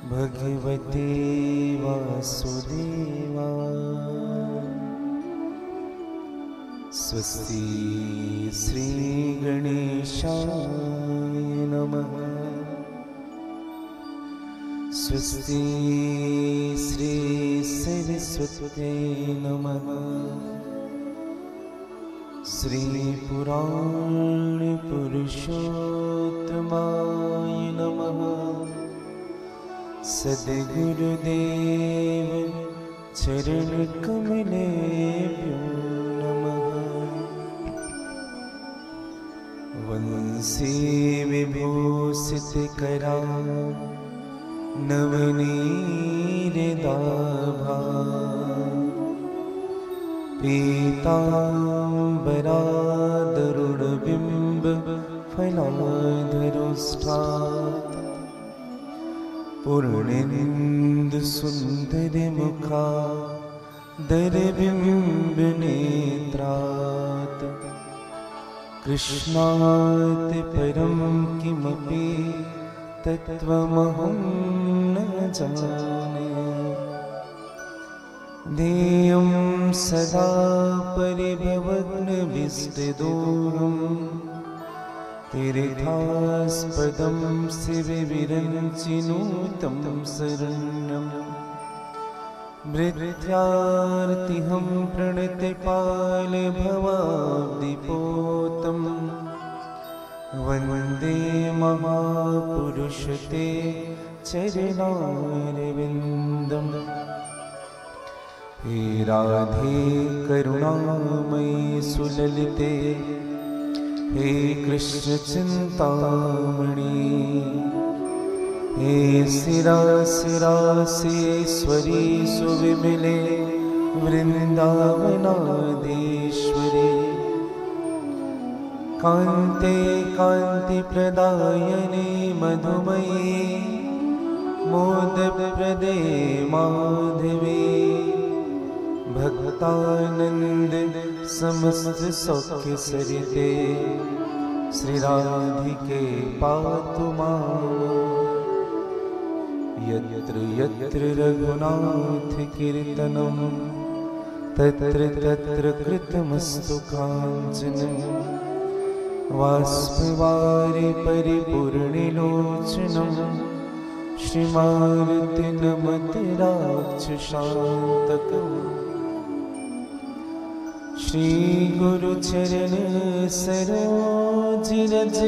भगवते वासुदेवा। स्वस्ति श्री गणेशाय नमः। स्वस्ति श्री सरस्वत्यै नमः। श्री पुराण पुरुषोत्तमाय नमः। सद्गुरुदेव चरण कमलेभ्यो नमः। वंशी विभूषित करा नवनीरदाभा। पीताम्बरादरुणबिम्ब फलाधरोष्ठात्। पूर्णेन्दु सुन्दर मुखा दरबिम्ब नेत्रात्। कृष्णात् परं किमपि तत्त्वमहं न जाने। ध्येयं सदा परिभवग्नविष्टदोहम्। तीर्थास्पदं शिवविरञ्चिनुतं शरण्यम्। मृत्यार्तिहं प्रणतपालभवाब्धिपोतं। वन्दे महापुरुषते चरणारविन्दम्। हे राधे करुणामयि सुललिते, हे कृष्ण चिंतामणि। हे शिराशिरासेश्वरी सुविमले वृंदावनाधीश्वरी। कान्ते कान्तिप्रदायिनी मधुमयी मोदप्रदे माधवी। भक्तानंद समस्त सौख्य सरिते श्री राधिके पातु माम्। यत्र यत्र रघुनाथ कीर्तनं तत्र तत्र कृतमस्तु काञ्चनं। वाष्पवारि परिपूर्णलोचनं श्रीमारुति नमते राक्षसान्तकम्। श्री गुरु चरण सरोज रज,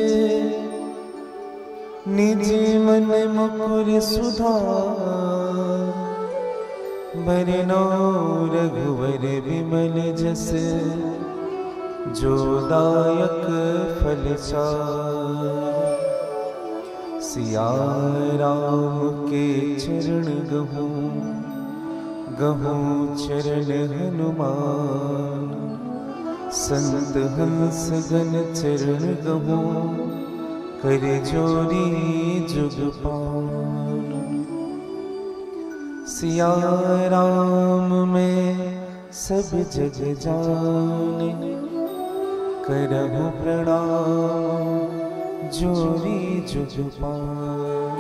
निज मन मुकुर सुधार। बरनौ रघुवर विमल जस, जो दायक फल चार। सिया राम के चरण गहूँ, गहूँ चरण हनुमान। संत हंस गण चरण गहूँ, कर जोरी जुग पान। सिया राम में सब जग जाने, करहु प्रणाम जोरी जुग पान।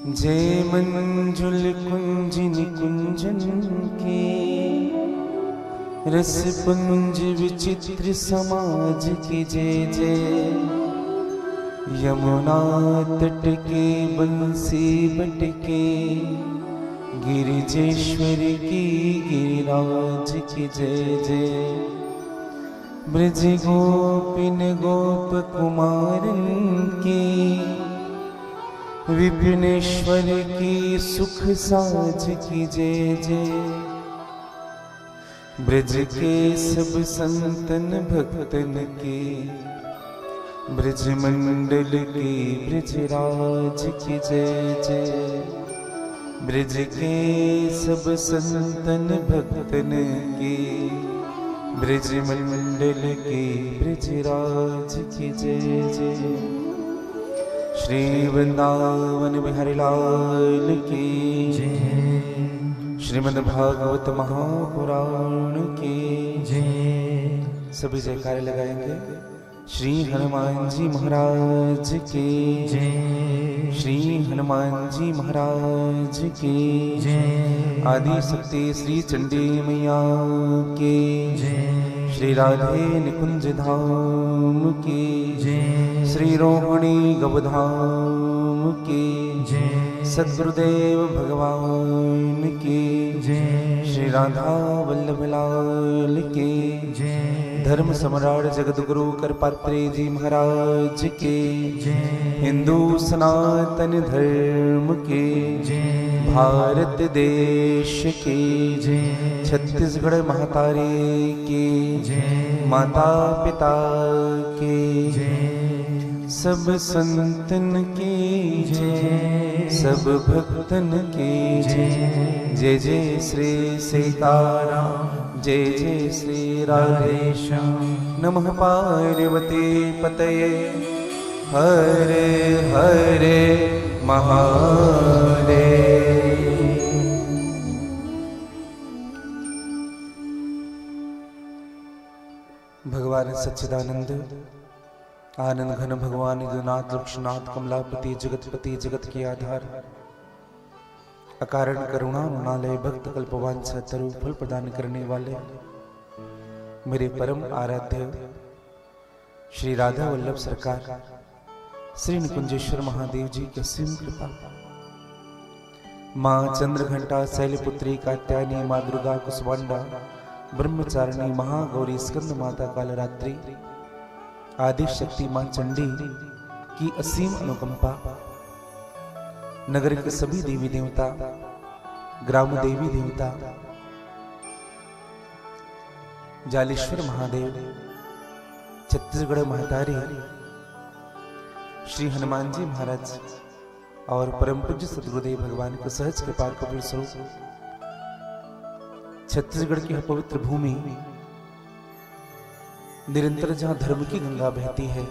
जय मंजुल कुंज निकुंजन के, रस पुंज विचित्र समाज की जय जय। यमुना तट के बंसी बट के, गिरिजेश्वर की गिरिराज की जय जय। ब्रज गोपिन गोप कुमारन की, विपिनेश्वर की सुख साज की जय जय। ब्रज के सब संतन भक्तन के, ब्रज मंडल की ब्रजराज की जय जय। ब्रज के सब संतन भक्तन के, ब्रज मंडल की ब्रजराज की जय जय। श्री वृंदावन बिहारी लाल की जय। श्रीमद् भागवत महापुराण की जय। सभी जयकारे लगाएंगे। श्री हनुमान जी महाराज की जय। श्री हनुमान जी महाराज की जय। आदि शक्ति श्री चंडी मैया की जय। श्री राधे निकुंज धाम की जय। श्री रोहिणी गवधाम की जय। सद्गुरुदेव भगवान की जय। श्री राधा वल्लभ लाल की जय। धर्म सम्राट जगत गुरु करपात्रे जी महाराज की जय। हिंदू सनातन धर्म की जय। भारत देश की जय। छत्तीसगढ़ महातारी की जय। माता पिता की जय। सब संतन की जय। सब भक्तन की जय। जय जय श्री सीताराम, जय जय श्री राधेश्याम। नमः पार्वती पतये, हरे हरे महादेव। भगवान सच्चिदानंद आनंद घन भगवान नाथ लक्ष्मनाथ कमलापति जगतपति जगत के आधार, अकारण करुणा मृणालय भक्त कल्पवांछा तरु फल प्रदान करने वाले मेरे परम आराध्य श्री राधा वल्लभ सरकार श्री निकुंजेश्वर महादेव जी की असीम कृपा। माँ चंद्रघंटा शैलपुत्री कात्यायनी, माँ दुर्गा कुसुमांडा ब्रह्मचारिणी, महागौरी स्कंद माता कालरात्रि, आदि शक्ति मां चंडी की असीम अनुकंपा, नगर के सभी देवी देवता, ग्राम देवी देवता, जालेश्वर महादेव, छत्तीसगढ़ महतारी, श्री हनुमान जी महाराज और परम पूज्य सद्गुरुदेव भगवान के सहज कृपा कबीर स्वरूप छत्तीसगढ़ की पवित्र भूमि, निरंतर जहां धर्म की गंगा बहती है,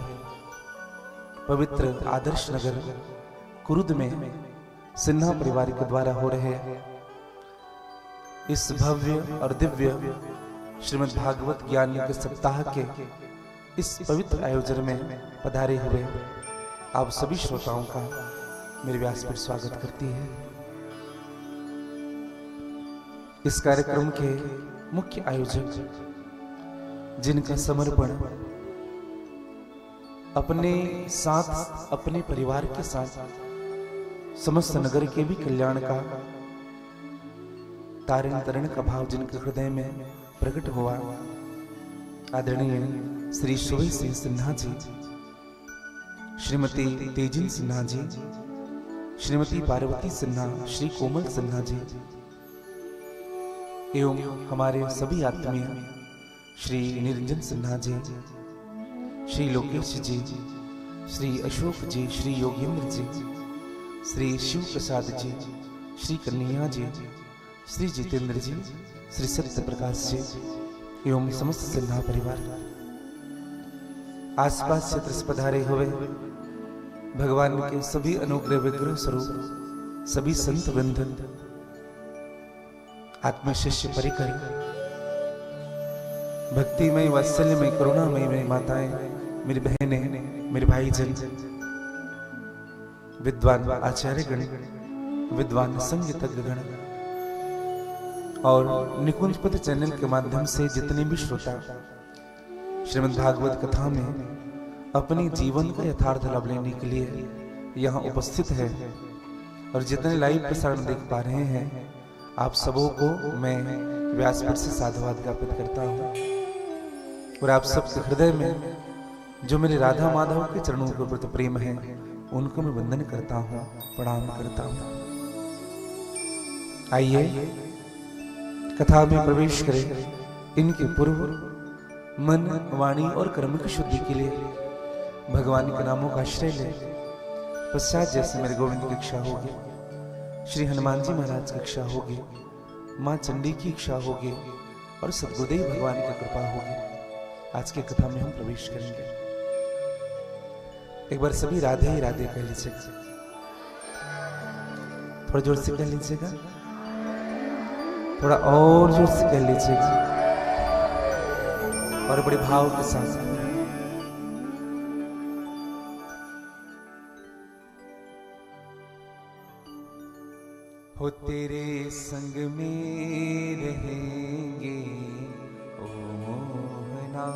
पवित्र आदर्श नगर कुरुद में सिन्हा परिवार के द्वारा हो रहे इस भव्य और दिव्य श्रीमद् भागवत ज्ञान के सप्ताह के इस पवित्र आयोजन में पधारे हुए आप सभी श्रोताओं का मेरे व्यासपीठ स्वागत करती है। इस कार्यक्रम के मुख्य आयोजक, जिनका समर्पण अपने साथ, अपने परिवार के साथ समस्त नगर के भी कल्याण का तारण तरण का भाव जिनके हृदय में प्रकट हुआ, आदरणीय श्री शोभा सिंह सिन्हा जी, श्रीमती तेजिन सिन्हा जी, श्रीमती पार्वती सिन्हा, श्री कोमल सिन्हा जी एवं हमारे सभी आत्मीय श्री निरंजन सिन्हा जी, श्री लोकेश जी, श्री अशोक जी, श्री योगेंद्र जी, श्री शिव प्रसाद जी, श्री कन्हैया जी, श्री जितेंद्र जी, श्री सत्य प्रकाश जी एवं समस्त सिन्हा परिवार, आसपास क्षेत्र से पधारे हुए भगवान के सभी अनुग्रह विग्रह स्वरूप सभी संत वृंद, आत्म शिष्य परिकर, भक्तिमय, वात्सल्यमय, करुणामय मेरी माताएं, मेरी बहनें, मेरे भाई जन, विद्वान आचार्य गण, विद्वान संगीतज्ञ गण और निकुंज पद चैनल के माध्यम से जितने भी श्रोता श्रीमद् भागवत कथा में अपने जीवन का यथार्थ लाभ लेने के लिए यहाँ उपस्थित है और जितने लाइव प्रसारण देख पा रहे हैं, आप सबों को मैं व्यासपीठ से साधुवाद ज्ञापित करता हूँ और आप सबके हृदय में जो मेरे राधा माधव के चरणों के प्रति प्रेम है, उनको मैं वंदन करता हूँ, प्रणाम करता हूँ। आइए कथा में प्रवेश करें। इनके पूर्व मन, वाणी और कर्म की शुद्धि के लिए भगवान के नामों का आश्रय ले। पश्चात जैसे मेरे गोविंद की इच्छा होगी, श्री हनुमान जी महाराज की इच्छा होगी, माँ चंडी की इच्छा होगी और सद्गुरुदेव भगवान की कृपा होगी, आज की कथा में हम प्रवेश करेंगे। एक बार सभी राधे ही राधे कह लीजिएगा, थोड़ा जोर से कह लीजिएगा, थोड़ा और जोर से कह लीजिएगा और बड़े भाव के साथ। हो तेरे संग में रहेंगे ओ मोहना,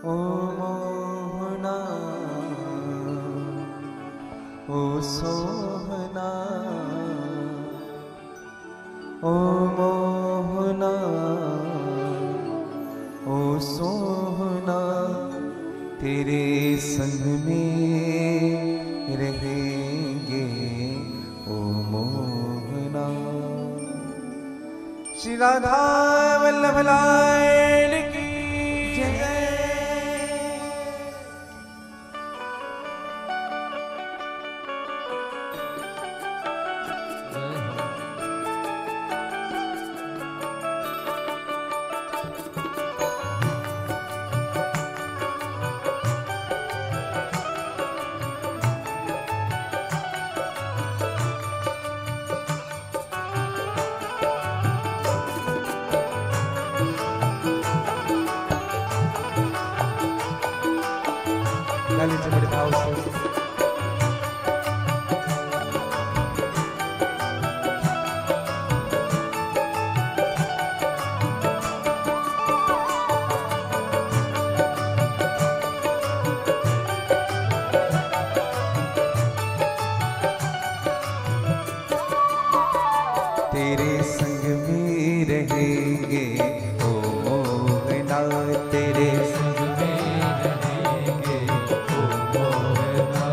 ओ मोहना, ओ सोहना, ओ मोहना, ओ सोहना, तेरे संग में रहेंगे ओ मोहना। श्री राधा वल्लभ लाल की जय। लीजिए बड़े भाव से। तेरे संग में रहेंगे ओ मोहना, तेरे संग में रहेंगे ओ मोहना,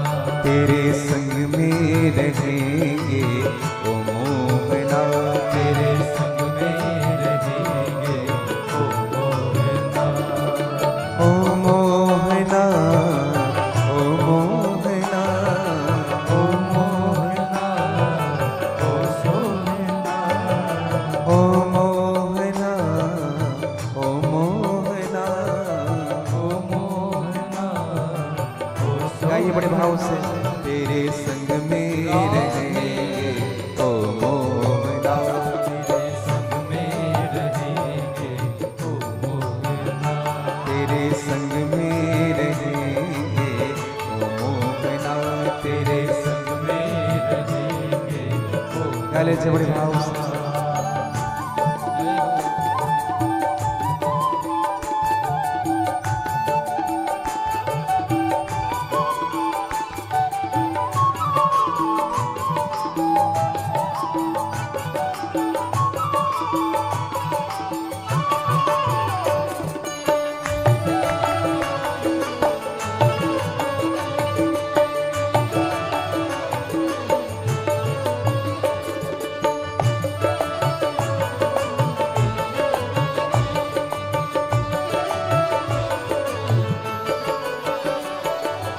तेरे संग में रहेंगे ओ मोहना, तेरे संग में रहेंगे ओ मोहना, ओ मोहना, ओ मोहना, ओ मोहना, ओ सोहना, ओ मोहना, ओ मोहना, ओ मोहना, गाइए बड़े भाव से। तेरे संग में रहेंगे ओ मोहना, तेरे संग में रहेंगे ओ मोहना, तेरे संग में रहेंगे ओ मोहना, तेरे संग में रहेंगे ओ। गाले से बड़े भाव से।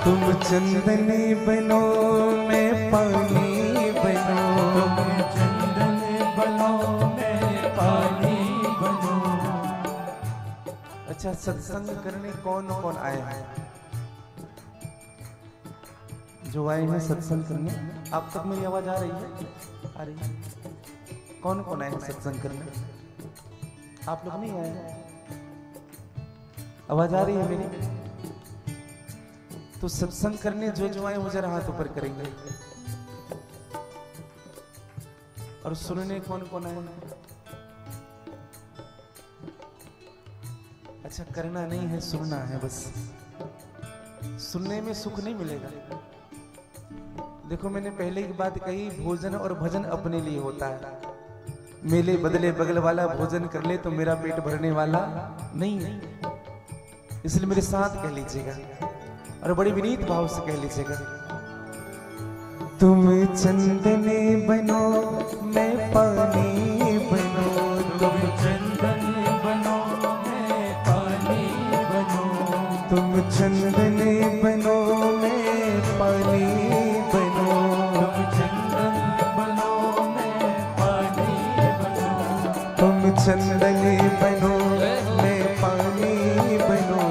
तुम चंदन बनो मैं पानी बनो, तुम चंदन बनो मैं पानी बनो। अच्छा, सत्संग करने कौन कौन आए हैं? जो आए हैं सत्संग करने, आप तक मेरी आवाज आ रही है? आ रही है? कौन कौन आए हैं सत्संग करने? आप लोग नहीं आए? आवाज आ रही है मेरी? तो सत्संग करने जो आए वो जरा हाथ ऊपर करेंगे। और सुनने कौन कौन आए? अच्छा, करना नहीं है, सुनना है बस। सुनने में सुख नहीं मिलेगा। देखो, मैंने पहले की बात कही, भोजन और भजन अपने लिए होता है। मेले बदले बगल वाला भोजन कर ले तो मेरा पेट भरने वाला नहीं है। इसलिए मेरे साथ कह लीजिएगा और बड़ी विनीत भाव से कह लीजिएगा। तुम चंदने बनो मैं पानी बनो, तुम चंदन बनो मैं पानी बनो,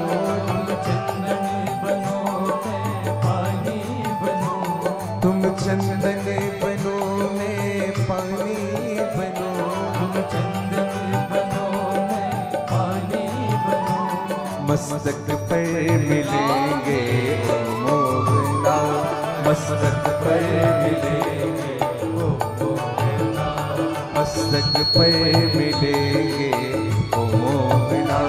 चंदन बनो मैं पानी बनो, तुम चंदन बनो मैं पानी बनो, तुम चंदन बनो मैं पानी बनो, मस्तक पर मिलेंगे ओ मोहना, मस्तक पर मिलेंगे ओ मोहना, मस्तक पर मिलेंगे ओ मोहना,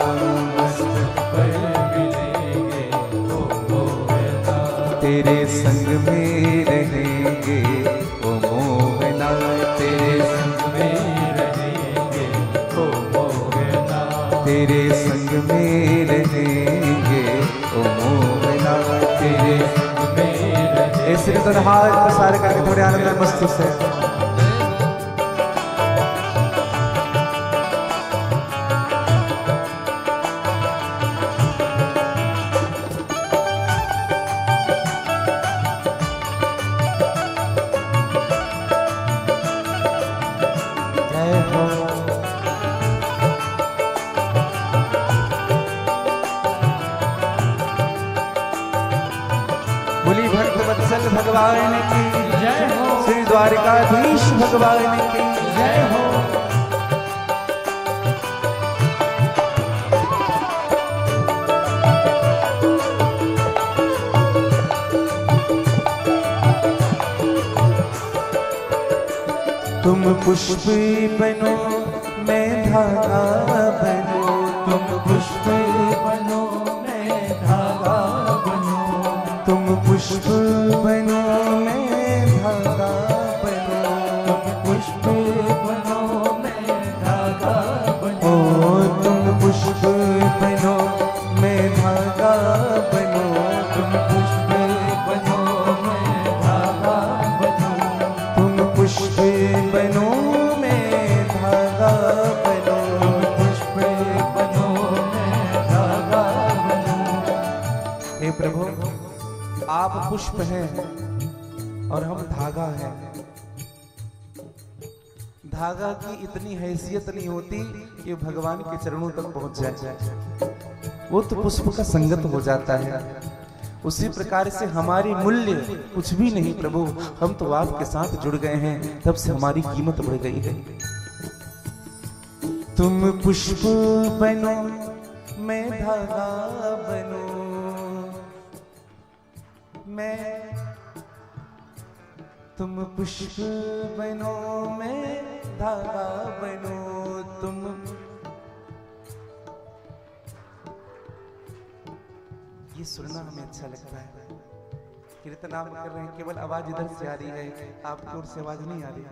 मस्तक पर मिलेंगे ओ मोहना, तेरे संग में रहेंगे ओ मोहना, तेरे संग में रहेंगे ओ मोहना, तेरे संग में रहेंगे ओ मोहना, तेरे संग में रहेंगे। ऐसे तो हाथ प्रसार करके थोड़े आनंद मस्त से बोली भक्त वत्सल भगवान की जय हो, श्री द्वारिकाधीश भगवान की जय हो। तुम पुष्प बनो मैं धागा बनो, तुम पुष्प बनो मैं धागा बनो, तुम पुष्प बनो मैं धागा बनो, तुम पुष्प बनो मैं धागा बनो, ओ तुम पुष्प बनो मैं धागा बनो, तुम पुष्प बनो मैं धागा बनो, तुम पुष्प बनो मैं धागा बनो, तुम पुष्प बनो मैं धागा बनो। हे प्रभु आप पुष्प हैं और हम धागा हैं। धागा की इतनी हैसियत नहीं होती कि भगवान के चरणों तक पहुंच जाए, वो तो पुष्प का संगत हो जाता है। उसी प्रकार से हमारी मूल्य कुछ भी नहीं प्रभु, हम तो आपके साथ जुड़ गए हैं, तब से हमारी कीमत बढ़ गई है। तुम पुष्प बनो मैं धागा बनो, मैं तुम पुष्प बनो मैं धागा बनो, तुम ये सुनना हमें अच्छा लगता है। कीर्तन आप कर रहे हैं, केवल आवाज इधर से आ रही है, आपकी ओर से आवाज नहीं आ रही।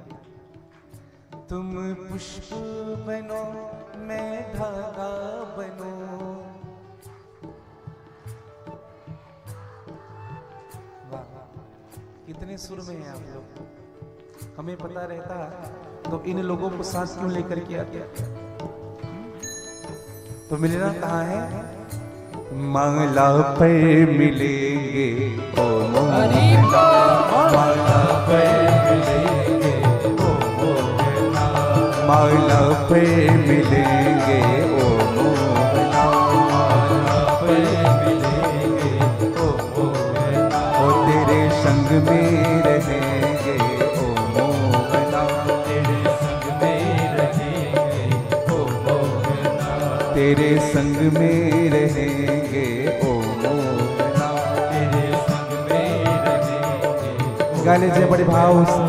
तुम पुष्प बनो मैं धागा बनो, कितने सुर में हैं आप लोग। हमें पता रहता तो इन लोगों को साथ क्यों लेकर के आते। तो मिलना कहाँ है, माला पे मिलेंगे ओ मोहना, माला पे मिलेंगे ओ मोहना, माला पे मिलेंगे ओ मोहना, माला पे मिलेंगे ओ मोहना, ओ तेरे संग में रहेंगे ओ मोहना, तेरे संग में रहेंगे ओ मोहना, तेरे संग में रहेंगे ओ मोहना, तेरे संग में रहेंगे। गा लीजिए बड़े भाव से।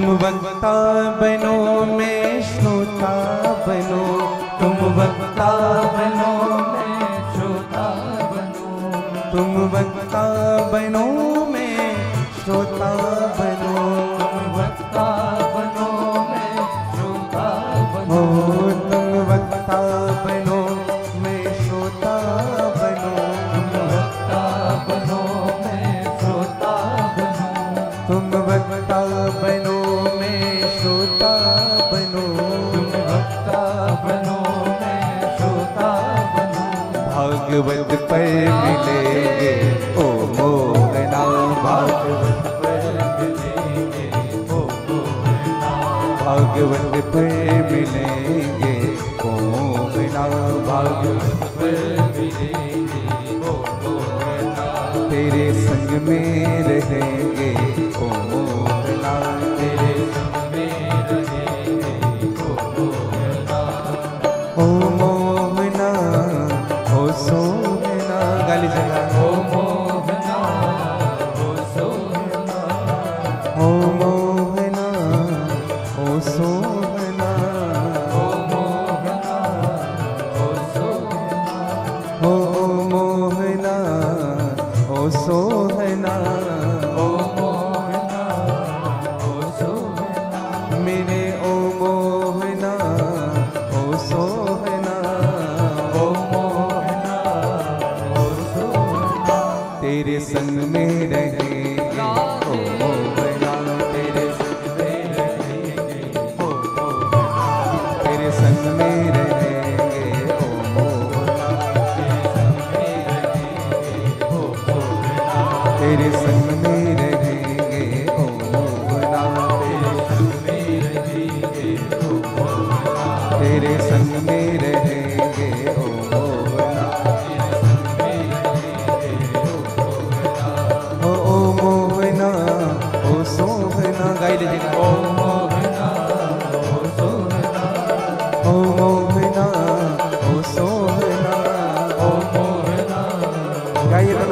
वक्ता बनो मैं श्रोता बनो, तुम वक्ता बनो मैं श्रोता बनूं, तुम वक्ता बनो मैं श्रोता बनो, तुम वक्ता बनो मैं श्रोता हो बनूं, तुम वक्ता बनो मैं श्रोता बनो, तुम वक्ता बनो मैं श्रोता बनूं, तुम वक्ता बनो मैं श्रोता बनो, तुम वक्ता बनो मैं श्रोता बनूं, भागवत पर मिलेंगे ओ मोहना, भागवत पर मिलेंगे ओ मोहना, भागवत पर मिलेंगे ओ मोहना, भागवत पर मिलेंगे ओ मोहना, तेरे संग में रहेंगे ओ मोहना, तेरे संग में रहेंगे ओ मोहना, ओ मोहना ओ सोहना, गाली जला ओ मोहना ओ सोहना, ओ मोहना ओ सोहना, ओ मोहना ओ सोहना, ओ मोहना ओ सोहना, ओ मोहना ओ सोहना, मेरे ओ मोहना ओ सोहना, ओ मोहना ओ सोहना, तेरे संग में रहेंगे ओ मोहना, तेरे संग में रहेंगे ओ मोहना, तेरे संग में रहेंगे ओ मोहना, तेरे संग में रहेंगे ओ मोहना, तेरे संग में रहेंगे ओ मोहना, ओ मोहना ओ सोहना, गाई लीजिएगा ओ मोहना ओ सोहना, ओ मोहना ओ सोहना, ओ मोहना गाइए तो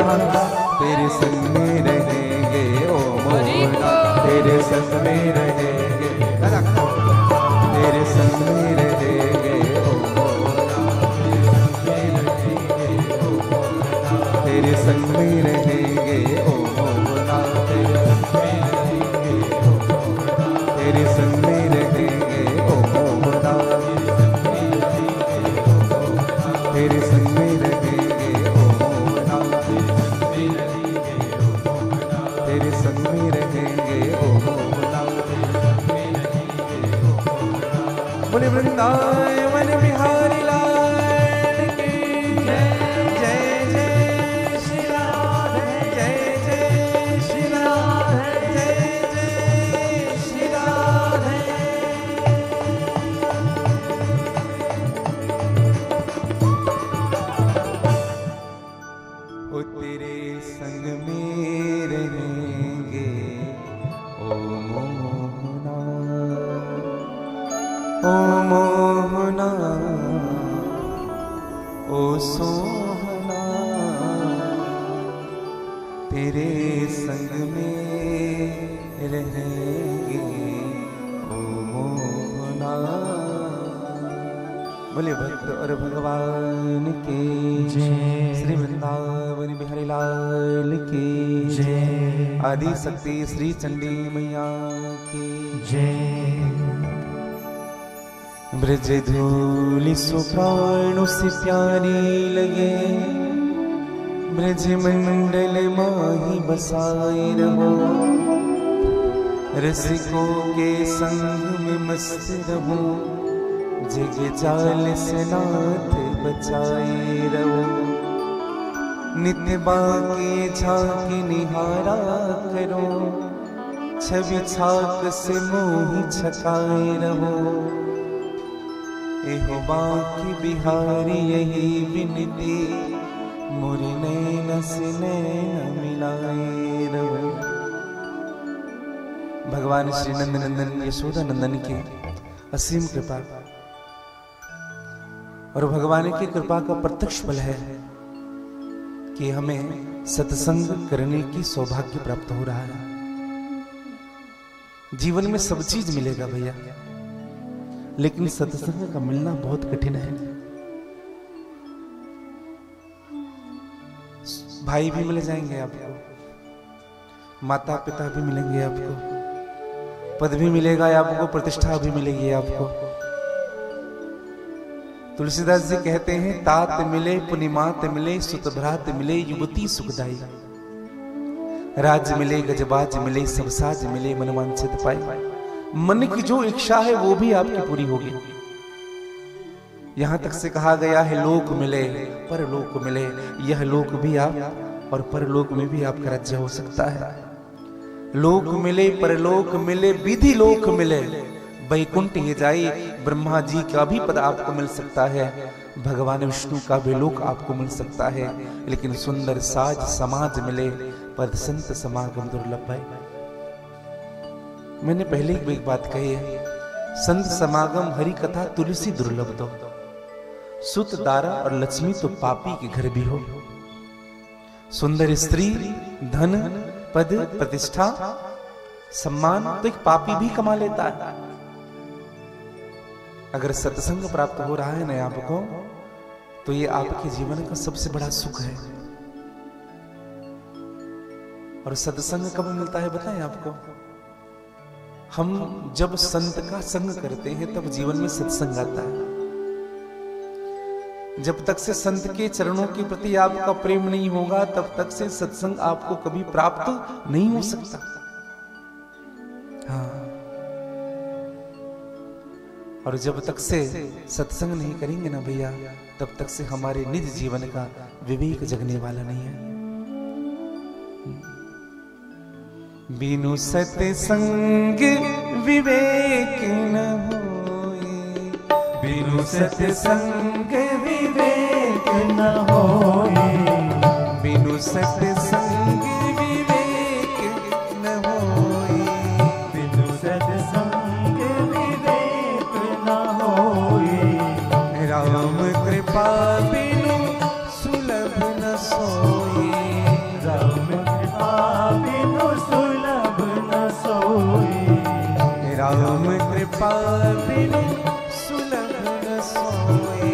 तेरे संग में रहेंगे ओ मोहना, तेरे संग में रहेंगे, तेरे संग में रहेंगे ओ मोहना, तेरे संग में रहेंगे ओ मोहना, तेरे संग में रहेंगे ओ मोहना, तेरे संग में रहेंगे ओ मोहना, तेरे संग में रहेंगे ओ मोहना, बोले वृंदावन बिहारी लाल की जय, जय जय श्री राधे, जय जय श्री राधे, जय जय श्री राधे। ओ तेरे संग में रहेंगे ओ मोहना, ओ मोहना ओ सोहना, तेरे संग में रहेंगे ओ मोहना। बोले भक्त और भगवान के जय, श्री वृंदावन बिहारी लाल की जय, आदि शक्ति श्री चंडी मैया की जय, ब्रज धूलि सुप्राणु से प्यारी लगे, ब्रज मंडल माही बसाए रहो, रसिकों के संग में मस्त रहो, जग जाल से नाथ बचाए रहो, नित्य बाकी झांकी निहारा करो, छवि छाक से मोहि छकाए रहो, एहो बाकी बिहारी यही विनती, मोरे नैन से नैन मिलाए रहो। भगवान श्री नंद नंदन यशोदा नंदन की असीम कृपा और भगवान की कृपा का प्रत्यक्ष फल है कि हमें सत्संग करने की सौभाग्य प्राप्त हो रहा है। जीवन में सब चीज मिलेगा भैया, लेकिन सत्संग का मिलना बहुत कठिन है। भाई भी मिल जाएंगे आपको, माता पिता भी मिलेंगे आपको, पद भी मिलेगा आपको, प्रतिष्ठा भी मिलेगी आपको। तुलसीदास जी कहते हैं, तात मिले पुनिमात मिले, सुत भ्रात मिले, युवती सुखदाई। राज्य मिले गजबाज मिले, सब साज मिले, मन वांछित पाए। मन की जो इच्छा है वो भी आपकी पूरी होगी। यहां तक से कहा गया है, लोक मिले परलोक मिले। यह लोक भी आप और परलोक में भी आपका राज्य हो सकता है। लोक मिले परलोक मिले, विधि लोक मिले, वैकुंठ ये जाई। ब्रह्मा जी का भी पद आपको मिल सकता है, भगवान विष्णु का भी लोक आपको मिल सकता है, लेकिन सुंदर साज समाज मिले, पद संत समागम दुर्लभ है। मैंने पहले ही एक बात कही है, संत समागम हरि कथा तुलसी दुर्लभ दो। सुत दारा और लक्ष्मी तो पापी के घर भी हो। सुंदर स्त्री, धन, पद, प्रतिष्ठा, सम्मान तो एक पापी भी कमा लेता है। अगर सत्संग प्राप्त हो रहा है ना आपको, तो ये आपके जीवन का सबसे बड़ा सुख है। और सत्संग कब मिलता है बताएं आपको? हम जब संत का संग करते हैं तब जीवन में सत्संग आता है। जब तक से संत के चरणों के प्रति आपका प्रेम नहीं होगा, तब तक से सत्संग आपको कभी प्राप्त नहीं हो सकता। हाँ, और जब तक से सत्संग नहीं करेंगे ना भैया, तब तक से हमारे निज जीवन का विवेक जगने वाला नहीं है। बिनु सत्संग विवेक न होए, बिनु सत्संग विवेक न होए, बिनु सत्संग विवेक न होए, बिनु सत्संग विवेक न होए। राम कृपा बिनु सुलभ न सोए, राम कृपा बिनु सुलभ न सोए, राम कृपा बिनु सुलभ न सोए,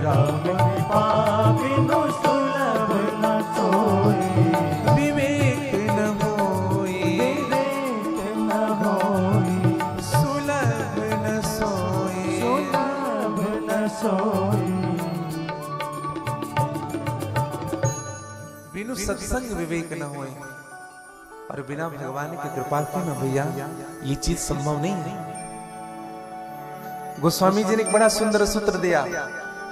राम कृपा बिनु सुलभ न सोए। विवेक न होए, विवेक न होए, सुलभ न सोए, सुलभ न सोए। बिनु सत्संग विवेक न होए। और बिना भगवान की कृपा के ना भैया ये चीज संभव नहीं है। गोस्वामी जी ने एक बड़ा सुंदर सूत्र दिया,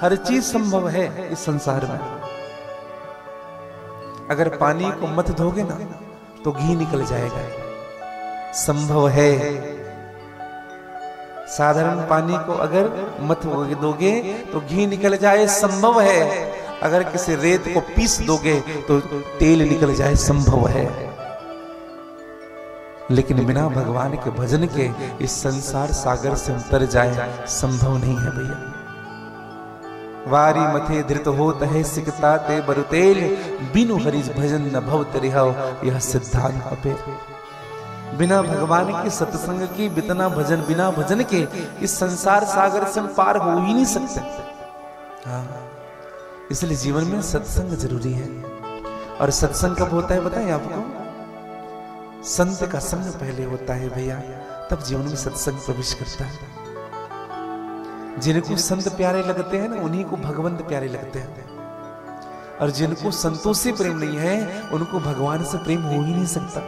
हर चीज संभव है इस संसार में। अगर पानी को मत धोगे ना तो घी निकल जाएगा, संभव है। साधारण पानी को अगर मत दोगे तो घी निकल जाए, संभव है। अगर किसी रेत को पीस दोगे तो तेल निकल जाए, संभव है। लेकिन बिना भगवान के भजन के इस संसार सागर से उतर जाए, संभव नहीं है भैया। वारी मथे धृत होत है सिकता ते बरुतेल, बिनु हरि भजन न भव तरिहव, यह सिद्धांत अपे। बिना भगवान के सत्संग की, बिना भजन के इस संसार सागर से पार हो ही नहीं सकते। हाँ, इसलिए जीवन में सत्संग जरूरी है। और सत्संग कब होता है बताएं आपको? संत का संग पहले होता है भैया, तब जीवन में सत्संग प्रवेश करता है। जिनको संत प्यारे लगते हैं ना, उन्हीं को भगवंत प्यारे लगते हैं। और जिनको संतों से प्रेम नहीं है, उनको भगवान से प्रेम हो ही नहीं सकता।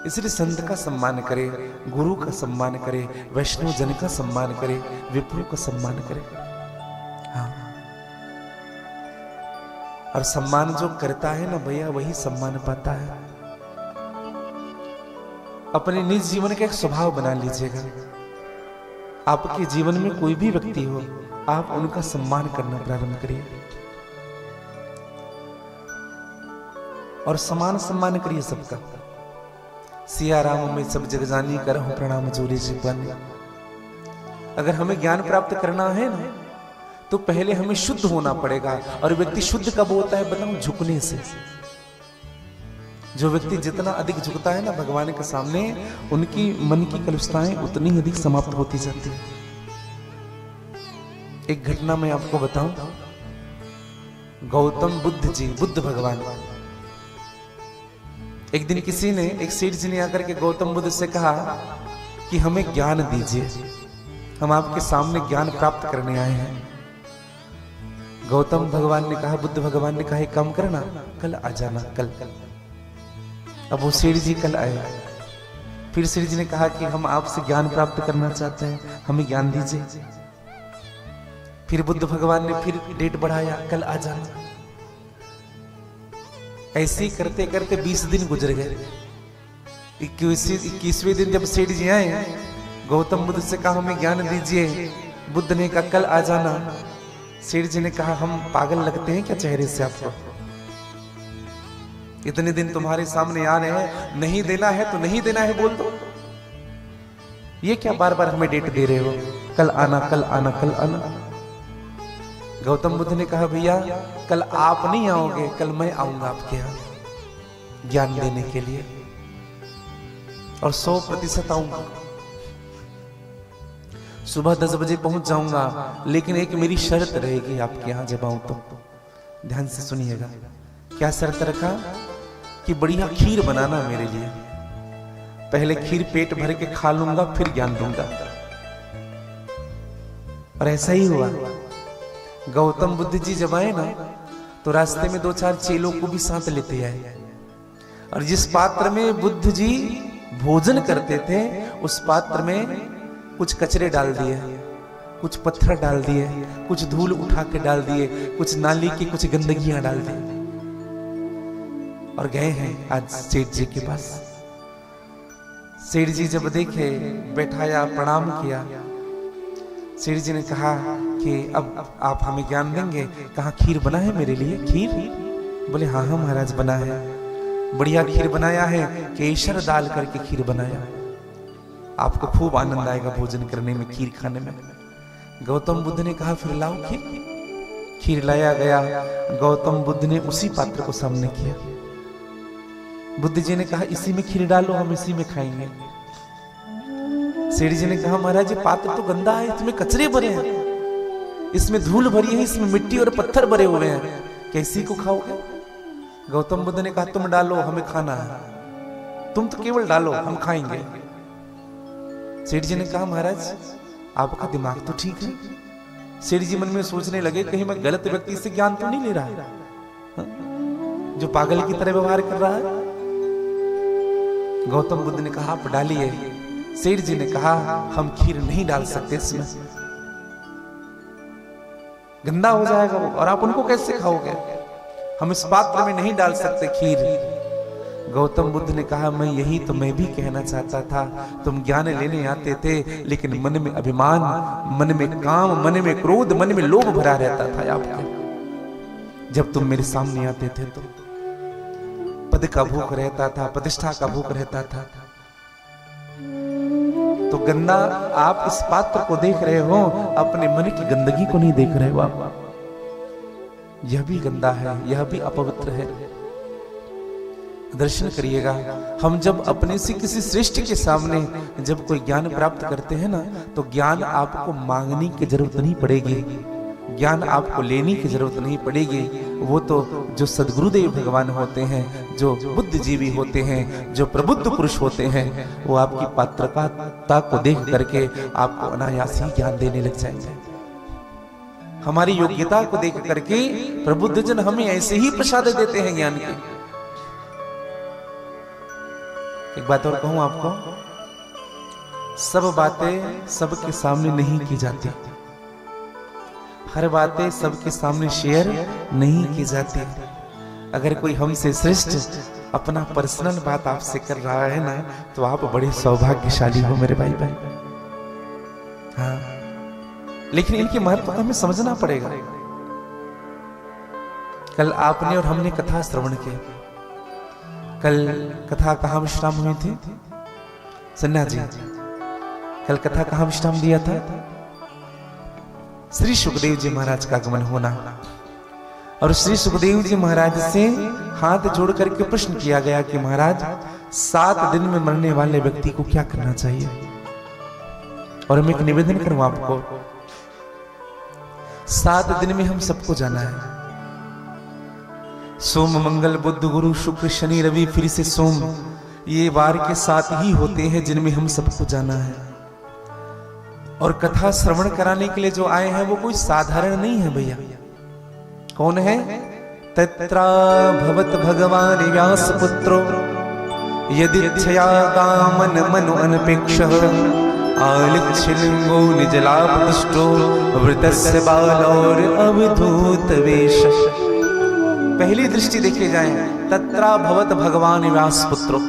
इसलिए संत का सम्मान करे, गुरु का सम्मान करे, वैष्णव जन का सम्मान करे, विप्रो का सम्मान करे। हाँ, और सम्मान जो करता है ना भैया, वही सम्मान पाता है। अपने निज जीवन का एक स्वभाव बना लीजिएगा। आपके जीवन में कोई भी व्यक्ति हो, आप उनका सम्मान करना प्रारंभ करिए और समान सम्मान करिए सबका। सिया राम में सब जग जानी, करहूं प्रणाम जोरी जीवन। अगर हमें ज्ञान प्राप्त करना है ना, तो पहले हमें शुद्ध होना पड़ेगा। और व्यक्ति शुद्ध कब होता है बताऊं? झुकने से। जो व्यक्ति जितना अधिक झुकता है ना भगवान के सामने, उनकी मन की कलुषताएं उतनी ही अधिक समाप्त होती जाती है। एक घटना मैं आपको बताऊं, गौतम बुद्ध जी, बुद्ध भगवान, एक दिन किसी ने, एक सेठ जी ने आकर के गौतम बुद्ध से कहा कि हमें ज्ञान दीजिए, हम आपके सामने ज्ञान प्राप्त करने आए हैं। गौतम भगवान ने कहा, बुद्ध भगवान ने कहा, एक काम करना, कल आ जाना, कल। अब वो सेठ जी कल आए। फिर सेठ जी ने कहा कि हम आपसे ज्ञान प्राप्त करना चाहते हैं, हमें ज्ञान दीजिए। फिर बुद्ध भगवान ने फिर डेट बढ़ाया, कल आ जाना। ऐसे ही करते करते 20 दिन गुजर गए। 21वें दिन जब सेठ जी आए, गौतम बुद्ध से कहा हमें ज्ञान दीजिए। बुद्ध ने कहा कल आ जाना। सेठ जी ने कहा हम पागल लगते हैं क्या चेहरे से आपको? इतने दिन तुम्हारे सामने आ रहे हैं, नहीं देना है तो नहीं देना है बोल दो। ये क्या बार बार हमें डेट दे रहे हो, कल आना, कल आना, कल आना। गौतम बुद्ध ने कहा भैया कल आप नहीं आओगे, कल मैं आऊंगा आपके यहां ज्ञान देने के लिए, और 100% आऊंगा। सुबह 10 बजे पहुंच जाऊंगा, लेकिन एक मेरी शर्त रहेगी आपके यहां जब आऊं तो। ध्यान से सुनिएगा। क्या शर्त रखा कि बढ़िया खीर बनाना मेरे लिए। पहले खीर पेट भर के खा लूंगा, फिर ज्ञान दूंगा। और ऐसा ही हुआ। गौतम बुद्ध जी जब आए ना, तो रास्ते में 2-4 चेलों को भी साथ लेते आए, और जिस पात्र में बुद्ध जी भोजन करते थे, उस पात्र में कुछ कचरे डाल दिए, कुछ पत्थर डाल दिए, कुछ धूल उठा के डाल दिए, कुछ नाली की कुछ गंदगियां डाल दी, और गए हैं आज सेठ जी के पास। सेठ जी जब देखे, बैठाया, प्रणाम किया। सेठ जी ने कहा कि अब आप हमें ज्ञान देंगे। कहा खीर बना है मेरे लिए? खीर? बोले हाँ हाँ महाराज बना है, बढ़िया खीर बनाया है, केसर डाल करके खीर बनाया, आपको खूब आनंद आएगा भोजन करने में, खीर खाने में। गौतम बुद्ध ने कहा फिर लाओ खीर। खीर लाया गया, गौतम बुद्ध ने उसी पात्र को सामने किया। बुद्ध जी ने कहा इसी में खीर डालो, हम इसी में खाएंगे। सेठ जी ने कहा महाराज ये पात्र तो गंदा है, इसमें कचरे भरे हैं, इसमें धूल भरी है, इसमें मिट्टी और पत्थर भरे हुए हैं, कैसी को खाओगे? गौतम बुद्ध ने कहा तुम डालो, हमें खाना है, तुम तो केवल डालो, हम खाएंगे। सेठ जी ने कहा महाराज आपका दिमाग तो ठीक है। सेठ जी मन में सोचने लगे कहीं मैं गलत व्यक्ति से ज्ञान तो नहीं ले रहा है, जो पागल की तरह व्यवहार कर रहा है। गौतम बुद्ध ने कहा आप डालिए। सेठ जी ने कहा हम खीर नहीं डाल सकते, इसमें गंदा हो जाएगा वो, और आप उनको कैसे खाओगे? हम इस पात्र में नहीं डाल सकते खीर। गौतम बुद्ध ने कहा मैं यही तो मैं भी कहना चाहता था, तुम ज्ञान लेने आते थे, लेकिन मन में अभिमान, मन में काम, मन में क्रोध, मन में लोभ भरा रहता था आपके। जब तुम मेरे सामने आते थे तो पद का भूख रहता था, प्रतिष्ठा का भूख रहता था। तो गंदा आप इस पात्र को देख रहे हो, अपने मन की गंदगी को नहीं देख रहे हो आप। यह भी गंदा है, यह भी अपवित्र है। दर्शन करिएगा, हम जब अपने से किसी श्रेष्ठ के सामने जब कोई ज्ञान प्राप्त करते हैं ना, तो ज्ञान आपको मांगने की जरूरत नहीं पड़ेगी, ज्ञान आपको लेने की जरूरत नहीं पड़ेगी। वो तो जो सद्गुरुदेव भगवान होते हैं, जो बुद्धिजीवी होते हैं, जो प्रबुद्ध पुरुष होते हैं, वो आपकी पात्रता को देख करके आपको अनायास ही ज्ञान देने लग जाएंगे। हमारी योग्यता को देख करके प्रबुद्ध जन हमें ऐसे ही प्रसाद देते हैं ज्ञान के। एक बात और कहूं आपको, सब बातें सबके सामने नहीं की जाती, हर बातें सबके सामने शेयर नहीं की जाती। अगर कोई हमसे श्रेष्ठ अपना पर्सनल बात आपसे कर रहा है ना, तो आप बड़े सौभाग्यशाली हो मेरे भाई भाई। हाँ, लेकिन इनकी महत्व हमें समझना पड़ेगा। कल आपने और हमने कथा श्रवण की। कल कथा कहाँ विश्राम हुई थी? सन्या जी, कल कथा कहाँ विश्राम दिया था? श्री सुखदेव जी महाराज का आगमन होना। और श्री सुखदेव जी महाराज से हाथ जोड़ करके प्रश्न किया गया कि महाराज 7 दिन में मरने वाले व्यक्ति को क्या करना चाहिए। और मैं एक निवेदन करूं आपको, 7 दिन में हम सबको जाना है। सोम मंगल बुध गुरु शुक्र शनि रवि फिर से सोम, ये वार के 7 ही होते हैं जिनमें हम सबको जाना है। और कथा श्रवण कराने के लिए जो आए हैं वो कोई साधारण नहीं है भैया। कौन है? तत्रा भवत भगवान व्यास पुत्रो यदि इच्छया कामन मनु अनपेक्षः आलिच्य लिंगो निजलाभ दुष्टो वृतस्य बालोर अवधूत वेश। पहली दृष्टि देखे जाए, तत्रा भवत भगवान व्यास पुत्रो।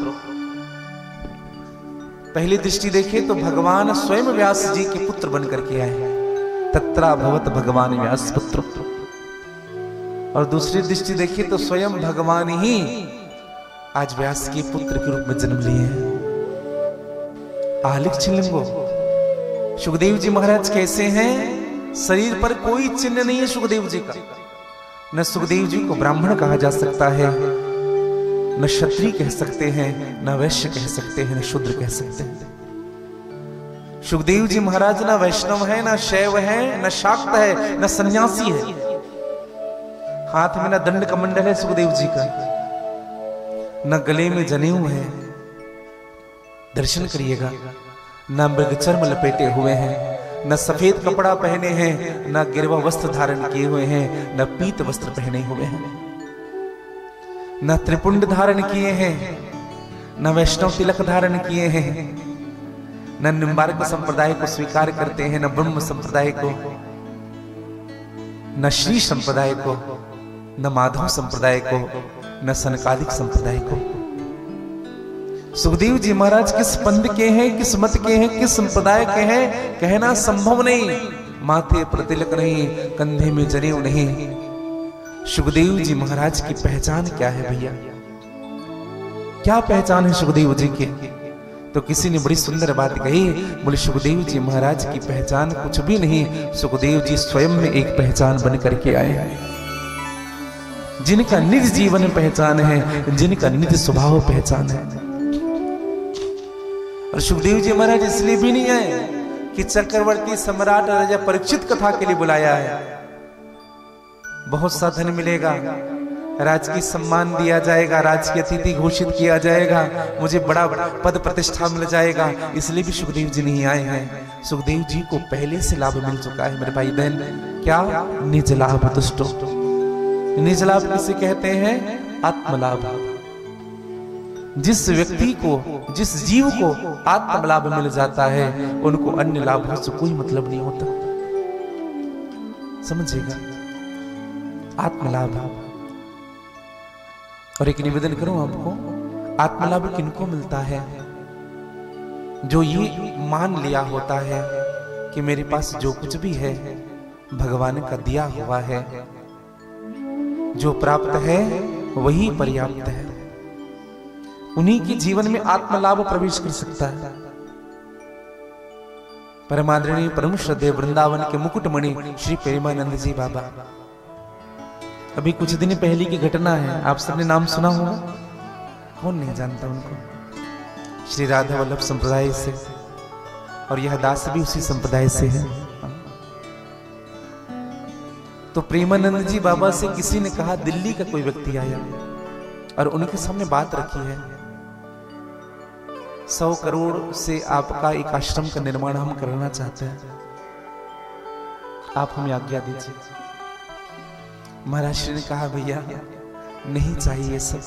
पहली दृष्टि देखे तो भगवान स्वयं व्यास जी के पुत्र बनकर के आए, तत्रा भवत भगवान व्यास पुत्रो। और दूसरी दृष्टि देखिए तो स्वयं भगवान ही आज व्यास के पुत्र के रूप में जन्म लिए हैं। आलिच्य लिंगो, सुखदेव जी महाराज कैसे हैं? शरीर पर कोई चिन्ह नहीं है सुखदेव जी का। न सुखदेव जी को ब्राह्मण कहा जा सकता है, न क्षत्रिय कह सकते हैं, न वैश्य कह सकते हैं, न शूद्र कह सकते हैं। सुखदेव जी महाराज न वैष्णव है, न शैव है, न शाक्त है, न सन्यासी है। हाथ में न दंड कमंडल है सुखदेव जी का, न गले में जनेऊ है, दर्शन करिएगा। न मृग चर्म लपेटे हुए हैं, न सफेद कपड़ा पहने हैं, न गिरवा वस्त्र धारण किए हुए हैं, न पीत वस्त्र पहने हुए हैं, न त्रिपुंड धारण किए हैं, न वैष्णव तिलक धारण किए हैं, न निम्बार्क संप्रदाय को स्वीकार करते हैं, न ब्रह्म संप्रदाय को, न श्री संप्रदाय को, न माधव संप्रदाय को, न सनकालिक संप्रदाय को। सुखदेव जी महाराज किस पंथ के हैं, किस मत के हैं, किस संप्रदाय के हैं, कहना संभव नहीं। माथे पर तिलक नहीं, कंधे में जनेऊ नहीं। सुखदेव जी महाराज की पहचान क्या है भैया? क्या पहचान है सुखदेव जी की? तो किसी ने बड़ी सुंदर बात कही, बोले सुखदेव जी महाराज की पहचान कुछ भी नहीं, सुखदेव जी स्वयं में एक पहचान बन करके आए हैं। जिनका निज जीवन पहचान है, जिनका निज स्वभाव पहचान है। और सुखदेव जी महाराज इसलिए भी नहीं आए कि चक्रवर्ती सम्राट राजा परीक्षित कथा के लिए बुलाया है। बहुत सा धन मिलेगा, राजकीय सम्मान दिया जाएगा, राजकीय अतिथि घोषित किया जाएगा, मुझे बड़ा पद प्रतिष्ठा मिल जाएगा, इसलिए भी सुखदेव जी नहीं आए हैं। सुखदेव जी को पहले से लाभ मिल चुका है मेरे भाई बहन। क्या? निज लाभ दुष्टो। निज लाभ किसे कहते हैं? आत्मलाभ। जिस व्यक्ति को, जिस जीव को आत्मलाभ मिल जाता है, उनको अन्य लाभों से कोई मतलब नहीं होता। समझिएगा, आत्मलाभ। और एक निवेदन करूं आपको, आत्मलाभ किनको मिलता है? जो ये मान लिया होता है कि मेरे पास जो कुछ भी है भगवान का दिया हुआ है, जो प्राप्त है वही पर्याप्त है। उन्हीं के जीवन में आत्मलाभ प्रवेश कर सकता है। परमादरणीय परम श्रद्धेय वृंदावन के मुकुटमणि श्री प्रेमानंद जी बाबा, अभी कुछ दिन पहले की घटना है, आप सबने नाम सुना होगा, कौन नहीं जानता उनको। श्री राधा वल्लभ संप्रदाय से, और यह दास भी उसी संप्रदाय से है। तो प्रेमानंद जी बाबा से किसी ने कहा, दिल्ली का कोई व्यक्ति आया और उनके सामने बात रखी है, 100 करोड़ से आपका एक आश्रम का निर्माण हम करना चाहते हैं, आप हमें आज्ञा दीजिए। महाराज श्री ने कहा, भैया नहीं चाहिए सब,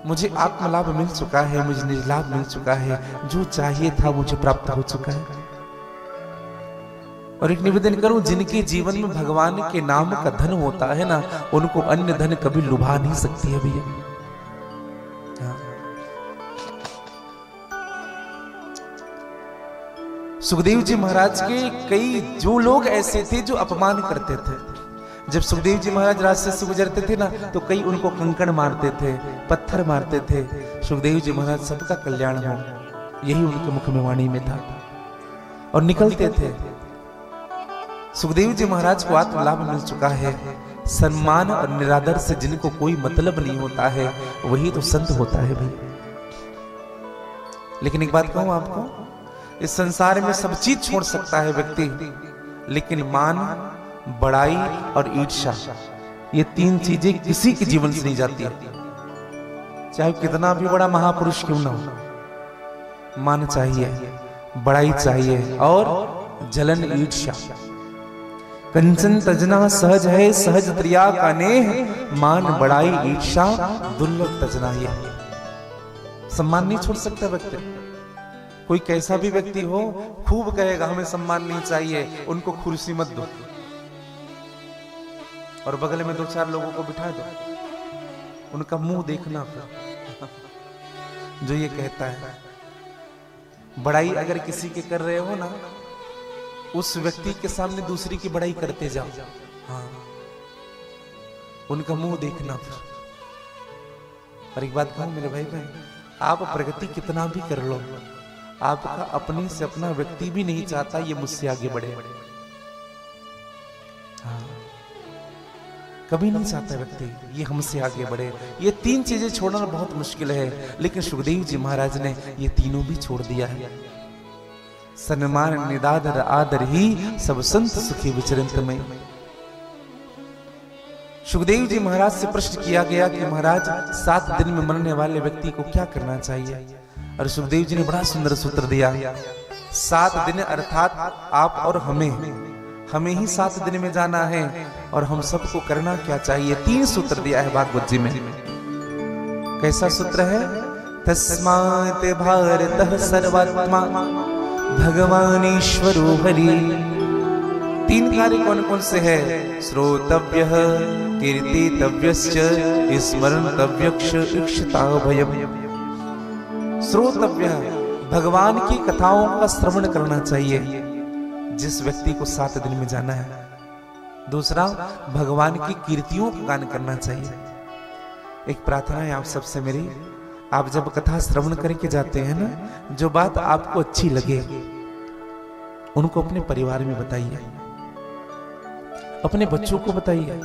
मुझे आत्मलाभ मिल चुका है, मुझे निजलाभ मिल चुका है, जो चाहिए था मुझे प्राप्त हो चुका है। और एक निवेदन करूं, जिनके जीवन में भगवान के नाम का धन होता है ना, उनको अन्य धन कभी लुभा नहीं सकती है भैया। सुखदेव जी महाराज के कई जो लोग ऐसे थे जो अपमान करते थे। जब सुखदेव जी महाराज रास्ते से गुजरते थे ना, तो कई उनको कंकड़ मारते थे, पत्थर मारते थे। सुखदेव जी महाराज सबका कल्याण हो, यही उनके मुख में वाणी में था। और निकलते थे सुखदेव जी महाराज को आत्मलाभ मिल चुका है। सम्मान और निरादर से जिनको कोई मतलब नहीं होता है वही तो संत होता है भाई। लेकिन एक बात कहूं आपको, इस संसार में सब चीज छोड़ सकता है व्यक्ति, लेकिन मान, बड़ाई और ईर्ष्या, ये तीन चीजें किसी के जीवन से नहीं जाती है, चाहे कितना भी बड़ा महापुरुष क्यों ना हो। मान चाहिए, बड़ाई चाहिए और जलन ईर्ष्या। कंचन तजना सहज है, सहज त्रिया का नेह, मान बड़ाई ईर्ष्या दुर्लभ तजना। ये सम्मान नहीं छोड़ सकता व्यक्ति। कोई कैसा भी व्यक्ति हो, खूब कहेगा हमें सम्मान नहीं चाहिए, उनको कुर्सी मत दो और बगल में 2-4 लोगों को बिठा दो, उनका मुंह देखना फिर जो ये कहता है। बड़ाई अगर किसी के कर रहे हो ना, उस व्यक्ति के सामने दूसरी की बड़ाई करते जाओ, हाँ, उनका मुंह देखना फिर। और एक बात कहूं मेरे भाई बहन, आप प्रगति कितना भी कर लो, आपका अपने से अपना व्यक्ति भी नहीं चाहता ये मुझसे आगे बढ़े। हाँ, कभी नहीं चाहता व्यक्ति ये हमसे आगे बढ़े। ये तीन चीजें छोड़ना बहुत मुश्किल है, लेकिन सुखदेव जी महाराज ने ये तीनों भी छोड़ दिया है। सन्मान निदादर आदर ही सब संत सुखी विचरंत में। सुखदेव जी महाराज से प्रश्न किया गया कि महाराज 7 दिन में मरने वाले व्यक्ति को क्या करना चाहिए, और सुखदेव जी ने बड़ा सुंदर सूत्र दिया। 7 दिन अर्थात आप और हमें ही 7 दिन में जाना है, और हम सबको करना क्या चाहिए। 3 सूत्र दिया है भागवत जी में। कैसा सूत्र है? तस्मात् भारतः सर्वात्मा भगवान ईश्वरो हरि। 3 कार्य कौन कौन से है? श्रोतव्यः, कीर्तितव्यश्च, स्मरणतव्यश्च, इक्षिताभयम्। श्रोतव्य, भगवान की कथाओं का श्रवण करना चाहिए जिस व्यक्ति को 7 दिन में जाना है। दूसरा, भगवान की कीर्तियों का गान करना चाहिए। एक प्रार्थना है आप सबसे मेरी, आप जब कथा श्रवण करके जाते हैं ना, जो बात आपको अच्छी लगे उनको अपने परिवार में बताइए, अपने बच्चों को बताइए,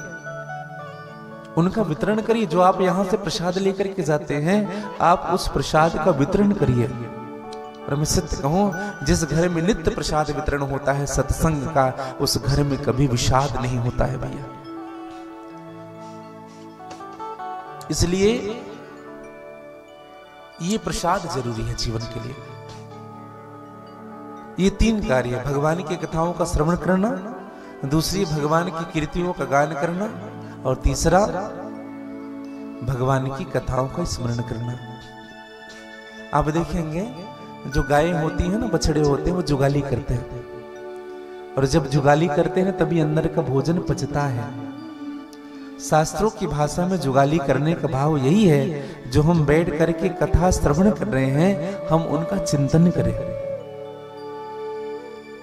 उनका वितरण करिए। जो आप यहां से प्रसाद लेकर के जाते हैं, आप उस प्रसाद का वितरण करिए। और मैं सत्य कहूं, जिस घर में नित्य प्रसाद वितरण होता है सत्संग का, उस घर में कभी विषाद नहीं होता है भैया। इसलिए ये प्रसाद जरूरी है जीवन के लिए। ये 3 कार्य, भगवान की कथाओं का श्रवण करना, दूसरी भगवान की कीर्तियों का गान करना, और तीसरा भगवान की कथाओं का स्मरण करना। आप देखेंगे जो गायें होती हैं ना, बछड़े होते हैं, वो जुगाली करते हैं, और जब जुगाली करते हैं तभी अंदर का भोजन पचता है। शास्त्रों की भाषा में जुगाली करने का भाव यही है, जो हम बैठ करके कथा श्रवण कर रहे हैं हम उनका चिंतन करें।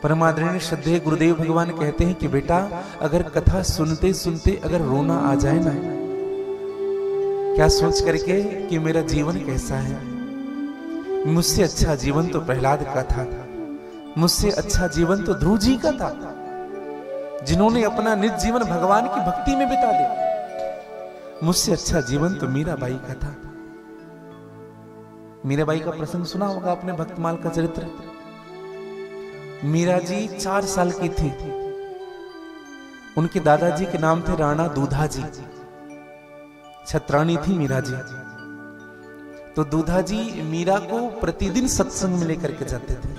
परमादरणीय श्रद्धेय गुरुदेव भगवान कहते हैं कि बेटा, अगर कथा सुनते सुनते अगर रोना आ जाए ना, क्या सोच करके कि मेरा जीवन कैसा है, मुझसे अच्छा जीवन तो प्रहलाद का था, मुझसे अच्छा जीवन तो ध्रुव जी का था, जिन्होंने अपना निज जीवन भगवान की भक्ति में बिता दिया। मुझसे अच्छा जीवन तो मीराबाई का था। मीराबाई का प्रसंग सुना होगा आपने, भक्तमाल का चरित्र। मीरा जी 4 साल की थी। उनके दादाजी के नाम थे राणा दूधा जी, छत्राणी थी मीरा जी। तो दूधा जी मीरा को प्रतिदिन सत्संग में लेकर के जाते थे,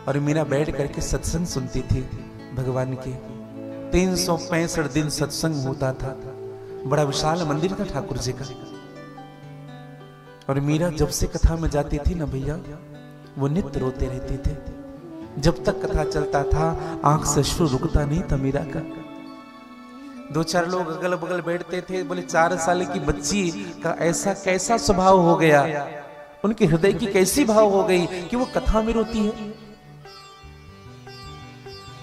और मीरा बैठ करके सत्संग सुनती थी भगवान के। 365 दिन सत्संग होता था। बड़ा विशाल मंदिर था ठाकुर जी का। और मीरा जब से कथा में जाती थी ना भैया, वो नित्य रोते रहते थे। जब तक कथा चलता था आंख से अश्रु रुकता नहीं था मीरा का। 2-4 लोग अगल बगल बैठते थे, बोले 4 साल की बच्ची का ऐसा कैसा स्वभाव हो गया, उनके हृदय की कैसी भाव हो गई कि वो कथा में रोती है।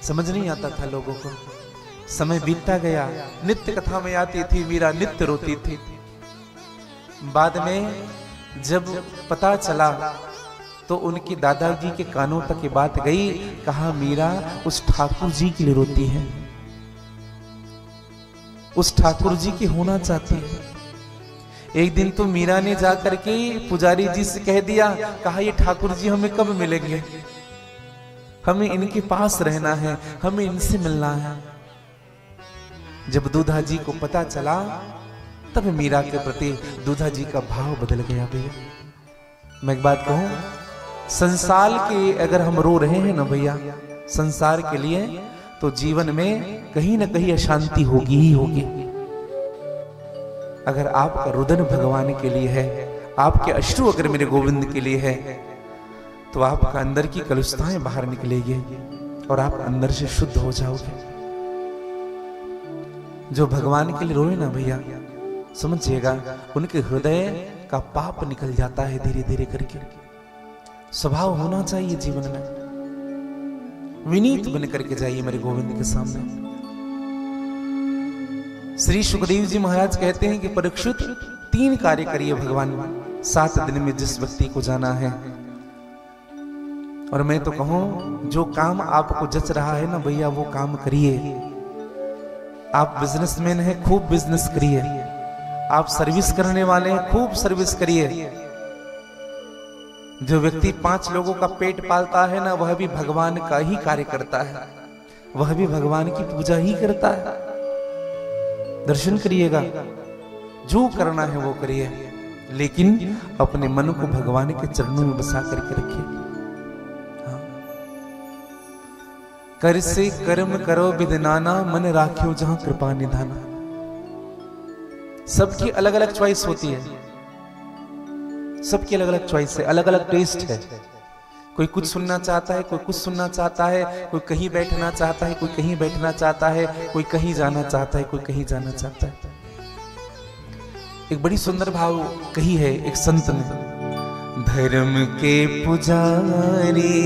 समझ नहीं आता था लोगों को। समय बीतता गया, नित्य कथा में आती थी मीरा, नित्य रोती थी। बाद में जब पता चला तो उनके दादाजी के कानों तक ये बात गई। कहा मीरा उस ठाकुर जी के लिए रोती है, उस ठाकुर जी की होना चाहती है। एक दिन तो मीरा ने जाकर के पुजारी जी से कह दिया, कहा ये ठाकुर जी हमें कब मिलेंगे, हमें इनके पास रहना है, हमें इनसे मिलना है। जब दूधा जी को पता चला तब मीरा के प्रति दूधा जी का भाव बदल गया। भैया मैं एक बात कहूं, संसार के अगर हम रो रहे हैं ना भैया संसार के लिए, तो जीवन में कहीं ना कहीं अशांति होगी ही होगी। अगर आपका रुदन भगवान के लिए है, आपके अश्रु अगर मेरे गोविंद के लिए है, तो आपका अंदर की कलुषताएं बाहर निकलेगी और आप अंदर से शुद्ध हो जाओगे। जो भगवान के लिए रोए ना भैया समझिएगा, उनके हृदय का पाप निकल जाता है धीरे धीरे करके। स्वभाव होना चाहिए जीवन में, विनीत बन करके जाइए मेरे गोविंद के सामने। श्री सुखदेव जी महाराज कहते हैं कि परीक्षित 3 कार्य करिए भगवान 7 दिन में जिस व्यक्ति को जाना है। और मैं तो कहूं जो काम आपको जच रहा है ना भैया वो काम करिए। आप बिजनेसमैन हैं, खूब बिजनेस करिए। आप सर्विस करने वाले हैं, खूब सर्विस करिए। जो व्यक्ति 5 लोगों का पेट पालता है ना, वह भी भगवान का ही कार्य करता है, वह भी भगवान की पूजा ही करता है। दर्शन करिएगा, जो करना है वो करिए, लेकिन अपने मन को भगवान के चरणों में बसा करके रखिए। कर से कर्म करो विदनाना, मन राखियो जहां कृपा निधाना। सबकी अलग अलग चॉइस होती है, सबकी अलग अलग चॉइस है, अलग अलग टेस्ट है। कोई कुछ सुनना चाहता है, कोई कुछ सुनना चाहता है, कोई कहीं बैठना चाहता है, कोई कहीं बैठना चाहता है, कोई कहीं जाना चाहता है, कोई कहीं जाना चाहता है। एक बड़ी सुंदर भाव कही है एक संत ने, धर्म के पुजारी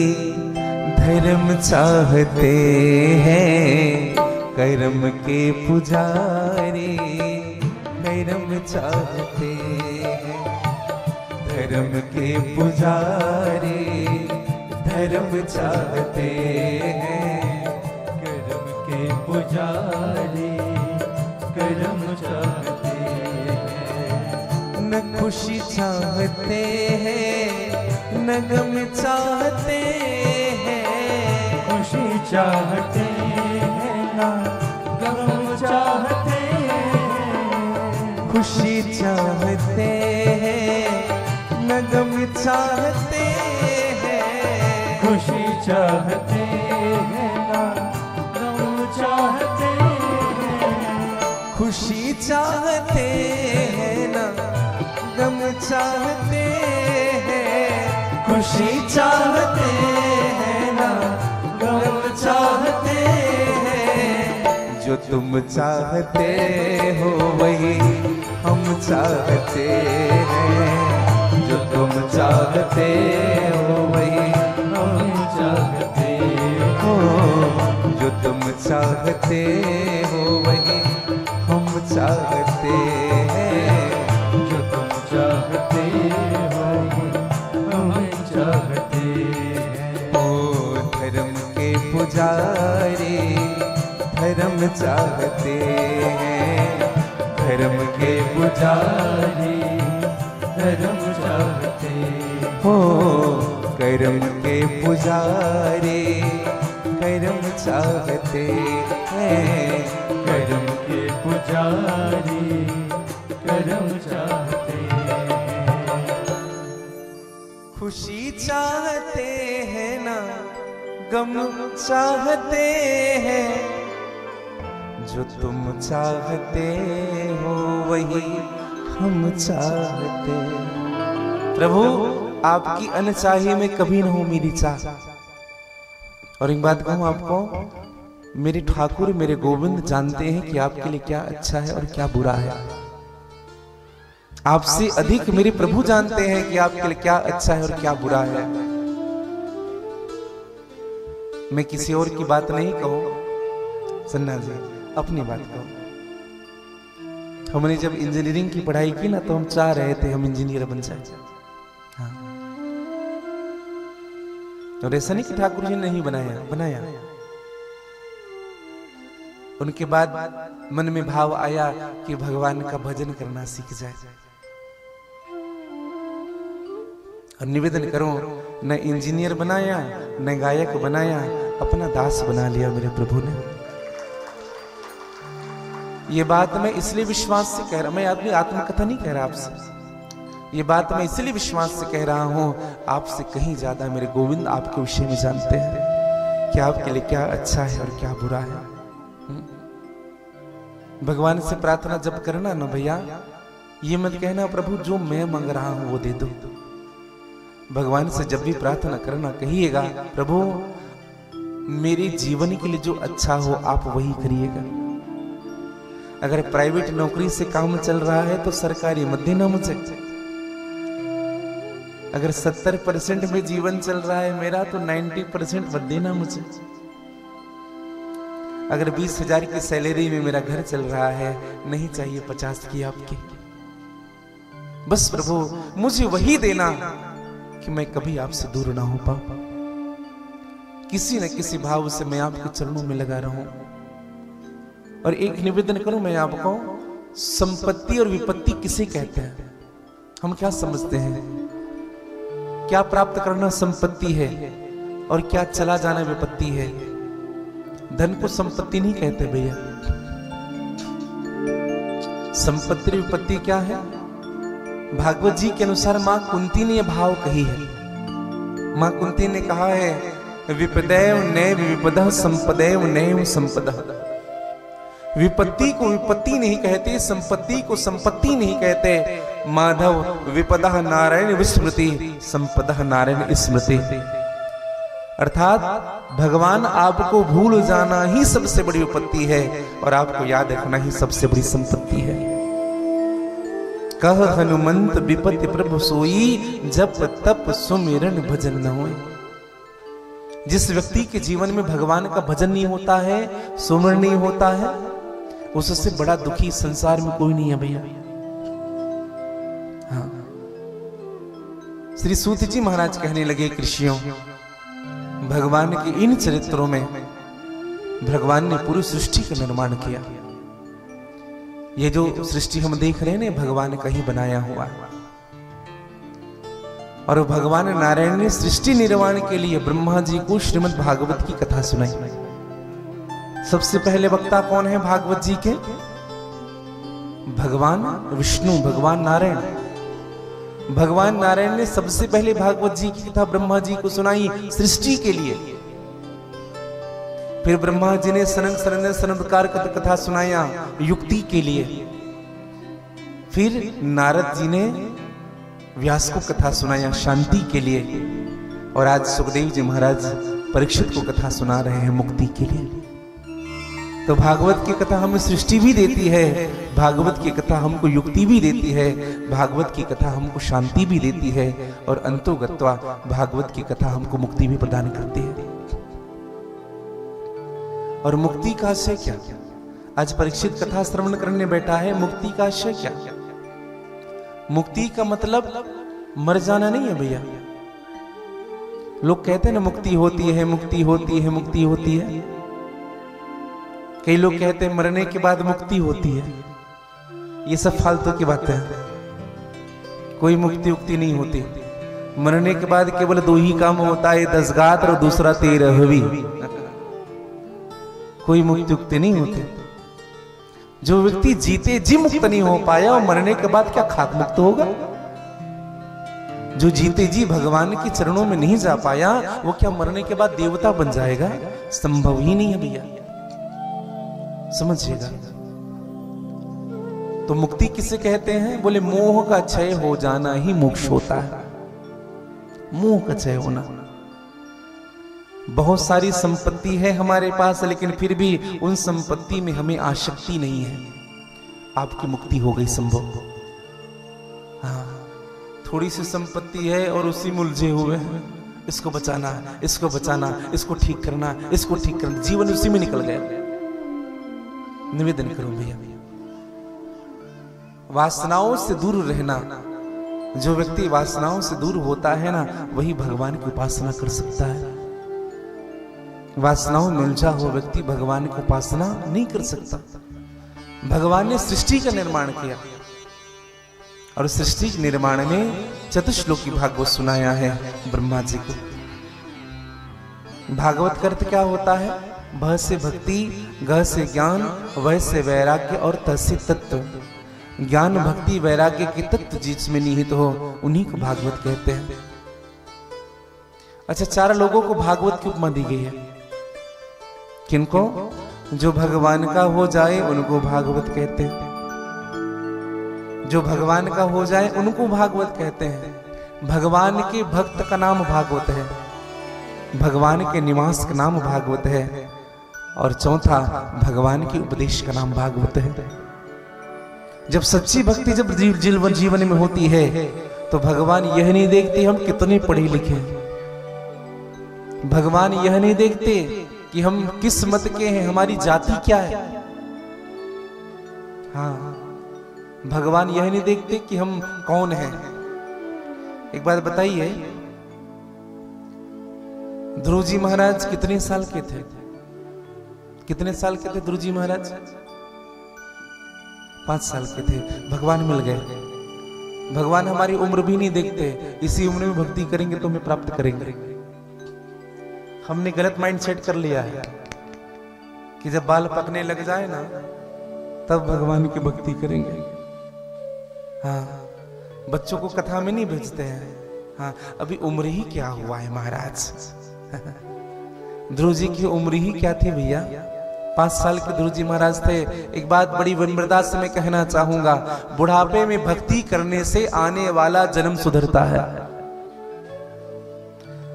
धर्म चाहते हैं, कर्म के पुजारी कर्म चाहते हैं। धर्म के पुजारी धर्म चाहते हैं, कर्म के पुजारी कर्म चाहते हैं। न खुशी चाहते हैं न गम चाहते हैं, खुशी चाहते हैं ना गम चाहते हैं। खुशी चाहते हैं न गम चाहते हैं। खुशी चाहते हैं ना गम चाहते हैं। खुशी चाहते हैं ना गम चाहते हैं। खुशी चाहते हैं ना गम चाहते हैं। जो तुम चाहते हो वही हम चाहते हैं। जो तुम चाहते हो वही हम चाहते हो। जो तुम चाहते हो वही हम चाहते हैं। जो तुम चाहते हो हम चाहते हैं। ओ धर्म के पुजारी धर्म चाहते हैं। धर्म के पुजारी धर्म चाहते हो, कर्म के पुजारी कर्म चाहते हैं। कर्म के पुजारी कर्म चाहते हैं। खुशी चाहते हैं ना गम चाहते हैं। जो तुम चाहते हो वही हम चाहते। प्रभु आपकी अनचाही में कभी न हो मेरी चाह। और एक बात कहूं आपको, मेरे ठाकुर मेरे गोविंद जानते हैं कि आपके लिए क्या अच्छा है और क्या बुरा है। आपसे अधिक मेरे प्रभु जानते हैं कि आपके लिए क्या अच्छा है और क्या बुरा है। मैं किसी और की बात नहीं कहूं, सन्ना जी अपनी बात कहूं। हमने जब इंजीनियरिंग की पढ़ाई की ना, तो हम चाह रहे थे हम इंजीनियर बन जाए। हाँ। और ऐसा नहीं कि ठाकुर जी ने नहीं बनाया। उनके बाद मन में भाव आया कि भगवान का भजन करना सीख जाए। और निवेदन करूं, न इंजीनियर बनाया न गायक बनाया, अपना दास बना लिया मेरे प्रभु ने। ये बात मैं इसलिए विश्वास से कह रहा, मैं अपनी आत्मकथा नहीं कह रहा आपसे, ये बात मैं इसलिए विश्वास से कह रहा हूं, आपसे कहीं ज्यादा मेरे गोविंद आपके विषय में जानते हैं कि आपके लिए क्या अच्छा है और क्या बुरा है। भगवान से प्रार्थना जब करना ना भैया, ये मत कहना प्रभु जो मैं मांग रहा हूं वो दे दो। भगवान से जब भी प्रार्थना करना कहिएगा प्रभु मेरे जीवन के लिए जो अच्छा हो आप वही करिएगा। अगर प्राइवेट नौकरी से काम चल रहा है तो सरकारी मत देना मुझे। अगर 70% में जीवन चल रहा है मेरा तो 90% मत देना मुझे। अगर 20,000 की सैलरी में मेरा घर चल रहा है, नहीं चाहिए 50 की आपकी। बस प्रभु मुझे वही देना कि मैं कभी आपसे दूर ना हो पाऊं, किसी न किसी भाव से मैं आपके चरणों में लगा रहूं। और एक निवेदन करूं मैं आपको, संपत्ति और विपत्ति किसे कहते हैं? हम क्या समझते हैं? क्या प्राप्त करना संपत्ति है और क्या चला जाना विपत्ति है? धन को संपत्ति नहीं कहते भैया। संपत्ति विपत्ति क्या है? भागवत जी के अनुसार मां कुंती ने यह भाव कही है। मां कुंती ने कहा है विपदैव नैव विपदः संपदैव नैव संपदः। विपत्ति को विपत्ति नहीं कहते, संपत्ति को संपत्ति नहीं कहते। माधव विपदः नारायण विस्मृति संपदः नारायण स्मृति। अर्थात भगवान आपको भूल जाना ही सबसे बड़ी विपत्ति है और आपको याद रखना ही सबसे बड़ी संपत्ति है। कह हनुमंत विपत्ति प्रभु सोई, जप तप सुमिरन भजन न होए। जिस व्यक्ति के जीवन में भगवान का भजन नहीं होता है, सुमिरन नहीं होता है, उससे बड़ा दुखी संसार में कोई नहीं है भैया। हाँ। श्री सूत जी महाराज कहने लगे कृषियों, भगवान के इन चरित्रों में भगवान ने पूरी सृष्टि का निर्माण किया। ये जो सृष्टि हम देख रहे हैं ना, भगवान का ही बनाया हुआ है। और भगवान नारायण ने सृष्टि निर्माण के लिए ब्रह्मा जी को श्रीमद् भागवत की कथा सुनाई। सबसे पहले वक्ता कौन है भागवत जी के? भगवान विष्णु, भगवान नारायण। भगवान नारायण ने सबसे पहले भागवत जी की कथा ब्रह्मा जी को सुनाई सृष्टि के लिए। फिर ब्रह्मा जी ने सनन सनंदन सनंदकार कथा सुनाया युक्ति के लिए। फिर नारद जी ने व्यास को कथा सुनाया शांति के लिए। और आज सुखदेव जी महाराज परीक्षित को कथा सुना रहे हैं मुक्ति के लिए। तो भागवत की कथा हमें सृष्टि भी देती है, भागवत की कथा हमको युक्ति भी देती है, भागवत की कथा हमको शांति भी देती है, और अंतोगत्वा भागवत की कथा हमको मुक्ति भी प्रदान करती है। और मुक्ति का आशय क्या? आज परीक्षित कथा श्रवण करने बैठा है, मुक्ति का आशय क्या? मुक्ति का मतलब मर जाना नहीं है भैया। लोग कहते हैं ना मुक्ति होती है, मुक्ति होती है, मुक्ति होती है। कई लोग कहते हैं मरने के बाद मुक्ति होती है। ये सब फालतू की बातें हैं। कोई मुक्ति उक्ति नहीं होती। मरने के बाद केवल दो ही काम होता है, 10 गात और दूसरा 13वीं। कोई मुक्ति उक्ति नहीं होती। जो व्यक्ति जीते जी मुक्त नहीं हो पाया, और मरने के बाद क्या खाक मुक्त होगा? जो जीते जी भगवान के चरणों में नहीं जा पाया, वो क्या मरने के बाद देवता बन जाएगा? संभव ही नहीं है भैया, समझिएगा। तो मुक्ति किसे कहते हैं? बोले मोह का क्षय हो जाना ही मोक्ष होता है। मोह का क्षय होना। बहुत सारी संपत्ति है हमारे पास, लेकिन फिर भी उन संपत्ति में हमें आसक्ति नहीं है। आपकी मुक्ति हो गई संभव। हाँ, थोड़ी सी संपत्ति है और उसी में उलझे हुए हैं, इसको बचाना, इसको बचाना, इसको ठीक करना, इसको ठीक करना, जीवन उसी में निकल गया। निवेदन करूं भैया, वासनाओं से दूर रहना जो व्यक्ति वासनाओं से दूर होता है ना, वही भगवान की उपासना कर सकता है। वासनाओं में उलझा हुआ व्यक्ति भगवान की उपासना नहीं कर सकता। भगवान ने सृष्टि का निर्माण किया और सृष्टि के निर्माण में चतुश्लोकी भागवत सुनाया है ब्रह्मा जी को। भागवत का अर्थ क्या होता है? भ से भक्ति, ग से ज्ञान, व से वैराग्य और त से तत्व। ज्ञान भक्ति वैराग्य के तत्व जिसमें निहित हो उन्हीं को भागवत कहते हैं। अच्छा, 4 लोगों को भागवत की उपमा दी गई है। किनको? जो भगवान का हो जाए उनको भागवत कहते हैं। जो भगवान का हो जाए उनको भागवत कहते हैं। भगवान के भक्त का नाम भागवत है, भगवान के निवास का नाम भागवत है, और चौथा भगवान के उपदेश का नाम भागवत है। जब सच्ची भक्ति जब जीवन में होती है तो भगवान यह नहीं देखते हम कितने पढ़े लिखे हैं। भगवान यह नहीं देखते कि हम किस मत के हैं, हमारी जाति क्या है। हाँ, भगवान यह नहीं देखते कि हम कौन हैं। एक बात बताइए, ध्रुव जी महाराज कितने साल के थे? कितने साल के थे ध्रुव जी महाराज? 5 साल के थे, भगवान मिल गए। भगवान हमारी उम्र भी नहीं देखते, इसी उम्र में भक्ति करेंगे तो हमें प्राप्त करेंगे। हमने गलत माइंड सेट कर लिया है कि जब बाल पकने लग जाए ना तब भगवान की भक्ति करेंगे। हाँ, बच्चों को कथा में नहीं भेजते हैं। हाँ, अभी उम्र ही क्या हुआ है महाराज। ध्रुव जी की उम्र ही क्या थी भैया? 5 साल के ध्रुव जी महाराज थे। एक बात बड़ी विनम्रता से मैं कहना चाहूंगा, बुढ़ापे में भक्ति करने से आने वाला जन्म सुधरता है।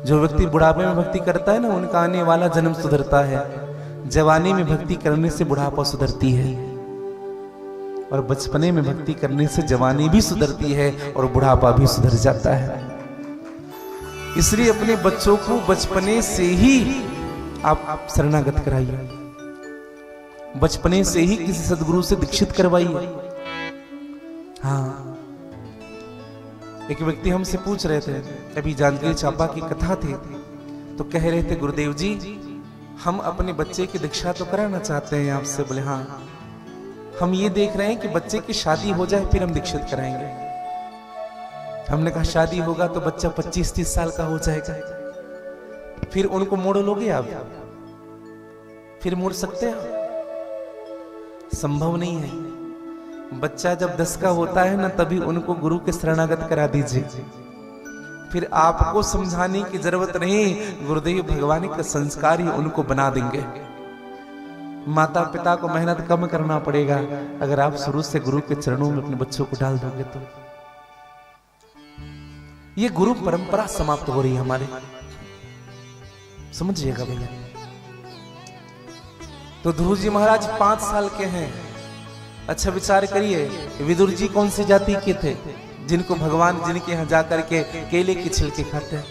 जो व्यक्ति बुढ़ापे में भक्ति करता है ना, उनका आने वाला जन्म सुधरता है। जवानी में भक्ति करने से बुढ़ापा सुधरती है, और बचपने में भक्ति करने से जवानी भी सुधरती है और बुढ़ापा भी सुधर जाता है। इसलिए अपने बच्चों को बचपने से ही आप शरणागत कराइए, बचपने से ही किसी सदगुरु से दीक्षित करवाइए। हाँ, एक व्यक्ति हमसे पूछ रहे थे, अभी जांजगीर चांपा की कथा थी, तो कह रहे थे गुरुदेव जी हम अपने बच्चे की दीक्षा तो कराना चाहते हैं आपसे। बोले हाँ, हम ये देख रहे हैं कि बच्चे की शादी हो जाए फिर हम दीक्षित कराएंगे। हमने कहा शादी होगा तो बच्चा 25-30 साल का हो जाएगा, फिर उनको मोड़ लोगे आप? फिर मोड़ सकते हैं? संभव नहीं है। बच्चा जब 10 का होता है ना, तभी उनको गुरु के शरणागत करा दीजिए। फिर आपको समझाने की जरूरत नहीं, गुरुदेव भगवान के संस्कार ही उनको बना देंगे। माता पिता को मेहनत कम करना पड़ेगा अगर आप शुरू से गुरु के चरणों में अपने बच्चों को डाल दोगे तो। ये गुरु परंपरा समाप्त हो रही है हमारे, समझिएगा भैया। तो ध्रुव जी महाराज 5 साल के हैं। अच्छा विचार करिए, विदुर जी कौन सी जाति के थे जिनको भगवान जिनके यहां जाकर के केले की छिलके खाते हैं?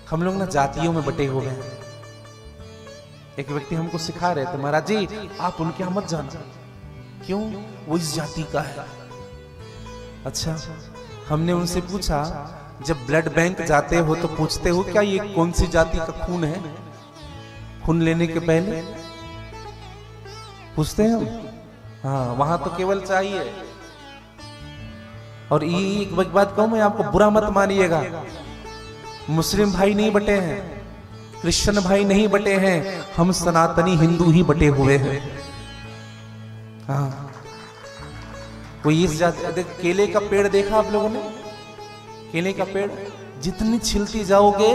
हम लोग ना जातियों में बटे हुए हैं। एक व्यक्ति हमको सिखा रहे थे, महाराज जी आप उनके यहां मत जाना। क्यों? वो इस जाति का है। अच्छा, हमने उनसे पूछा जब ब्लड बैंक जाते हो तो पूछते हो क्या ये कौन सी जाति का खून है? खून लेने के पहले पूछते हैं हम। हाँ, वहां तो केवल चाहिए। और ये एक बात कहूं, मैं आपको बुरा मत मानिएगा, मुस्लिम भाई नहीं बटे हैं, क्रिश्चियन भाई नहीं बटे हैं, हम सनातनी हिंदू ही बटे हुए हैं। हाँ, कोई इस जाति, केले का पेड़ देखा आप लोगों ने? केले का पेड़ जितनी छिलती जाओगे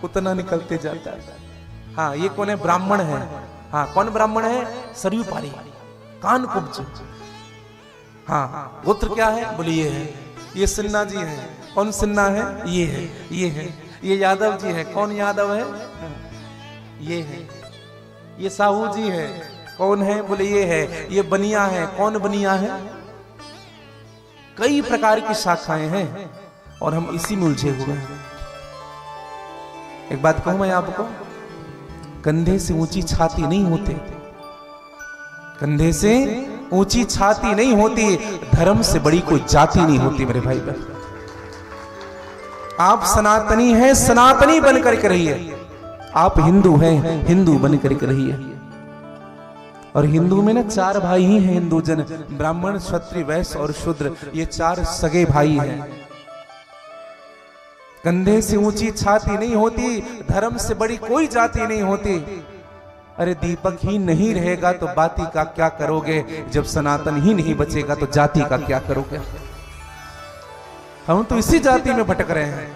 उतना निकलते जाता है। हाँ, ये कौन है? ब्राह्मण है। हाँ, कौन ब्राह्मण है? सरयू पारी, कान कुब्ज। हाँ, गोत्र क्या है? बोले ये है। ये सिन्हा जी है। कौन सिन्हा है? ये है, ये है। ये यादव जी है। कौन यादव है? ये है। ये साहू जी है। कौन है? बोले ये है। ये बनिया है। कौन बनिया है? कई प्रकार की शाखाएं हैं और हम इसी में उलझे हुए हैं। एक बात कहूं मैं आपको, कंधे से ऊंची छाती नहीं होते, कंधे से ऊंची छाती नहीं होती, धर्म से बड़ी कोई जाति नहीं होती मेरे भाई बहन। आप सनातनी हैं, सनातनी बन करके रहिए। आप हिंदू हैं, हिंदू बन करके रहिए। और हिंदू में ना 4 भाई ही हैं हिंदू जन, ब्राह्मण, क्षत्रिय, वैश्य और शूद्र, ये 4 सगे भाई हैं। कंधे से ऊंची छाती नहीं होती, धर्म से बड़ी कोई जाति नहीं होती। अरे दीपक ही नहीं रहेगा तो बाती का क्या करोगे? जब सनातन ही नहीं बचेगा तो जाति का क्या करोगे? हम तो इसी जाति में भटक रहे हैं।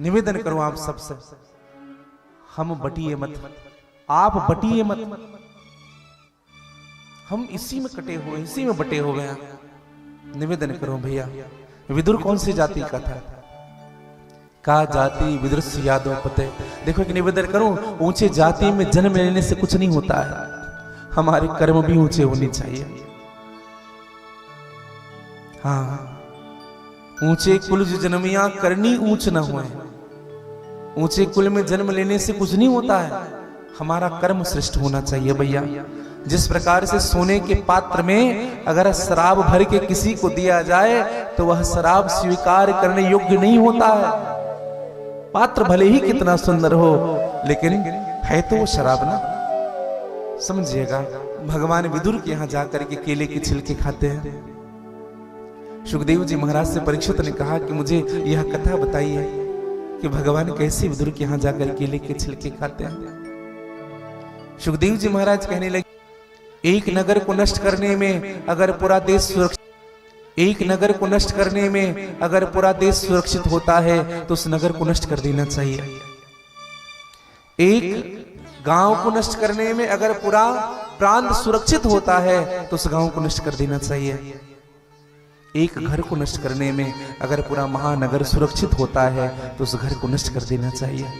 निवेदन करूं आप सबसे, हम बटिए मत, आप बटिए मत। हम इसी में कटे हुए, इसी में बटे हुए हैं। निवेदन करूं भैया, विदुर कौन सी जाति का था? का जाति विदुर यादव पते। देखो एक निवेदन करूं, ऊंचे जाति में जन्म लेने से कुछ नहीं होता है, हमारे कर्म भी ऊंचे होने चाहिए। हाँ, ऊंचे कुल जन्मिया करनी ऊंच न हुए। ऊंचे कुल में जन्म लेने से कुछ नहीं होता है, हमारा कर्म श्रेष्ठ होना चाहिए भैया। जिस प्रकार से सोने के पात्र में अगर शराब भर के किसी को दिया जाए तो वह शराब स्वीकार करने योग्य नहीं होता है। पात्र भले ही कितना सुंदर हो, लेकिन है तो वो शराब ना, समझिएगा। भगवान विदुर के यहां जाकर के केले के छिलके खाते हैं। सुखदेव जी महाराज से परीक्षित ने कहा कि मुझे यह कथा बताइए कि भगवान कैसे विदुर के यहां जाकर केले के छिलके खाते हैं। सुखदेव जी महाराज कहने लगे, एक नगर को नष्ट करने में अगर पूरा देश सुरक्षित, एक नगर को नष्ट करने में अगर पूरा देश सुरक्षित होता है तो उस नगर को नष्ट कर देना चाहिए। एक गांव को नष्ट करने में अगर पूरा प्रांत सुरक्षित होता है तो उस गांव को नष्ट कर देना चाहिए। एक घर को नष्ट करने में अगर पूरा महानगर सुरक्षित होता है तो उस घर को नष्ट कर देना चाहिए।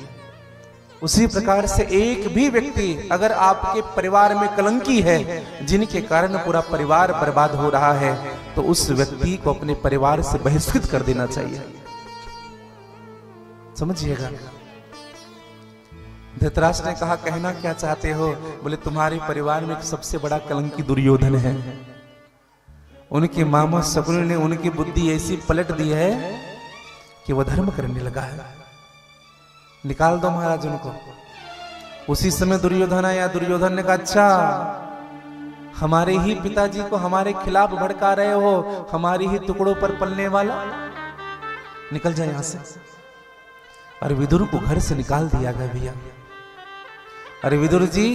उसी प्रकार से एक भी व्यक्ति अगर आपके परिवार में कलंकी है, जिनके कारण पूरा परिवार बर्बाद हो रहा है, तो उस व्यक्ति को अपने परिवार से बहिष्कृत कर देना चाहिए। समझिएगा। धृतराष्ट्र ने कहा, कहना क्या चाहते हो? बोले तुम्हारे परिवार में सबसे बड़ा कलंकी दुर्योधन है। उनके मामा शकुनी ने उनकी बुद्धि ऐसी पलट दी है कि वह धर्म करने लगा है। निकाल दो महाराज उनको। उसी समय दुर्योधन आया। दुर्योधन ने कहा, अच्छा हमारे ही पिताजी को हमारे खिलाफ भड़का रहे हो, हमारी ही टुकड़ों पर पलने वाला, निकल जाए यहां से। और विदुर को घर से निकाल दिया गया भैया। अरे विदुर जी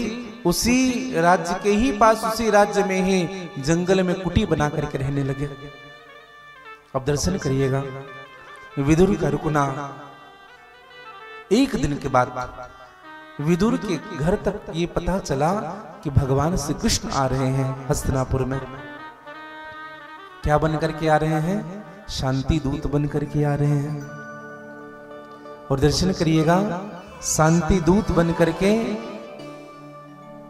उसी राज्य के ही पास, उसी राज्य में ही जंगल में कुटी बना करके रहने लगे। अब दर्शन करिएगा विदुर का रुकना। एक दिन के बाद विदुर के घर तक ये पता चला कि भगवान श्री कृष्ण आ रहे हैं हस्तिनापुर में। क्या बन करके आ रहे हैं? शांति दूत बन करके आ रहे हैं। और दर्शन करिएगा, शांति दूत बन करके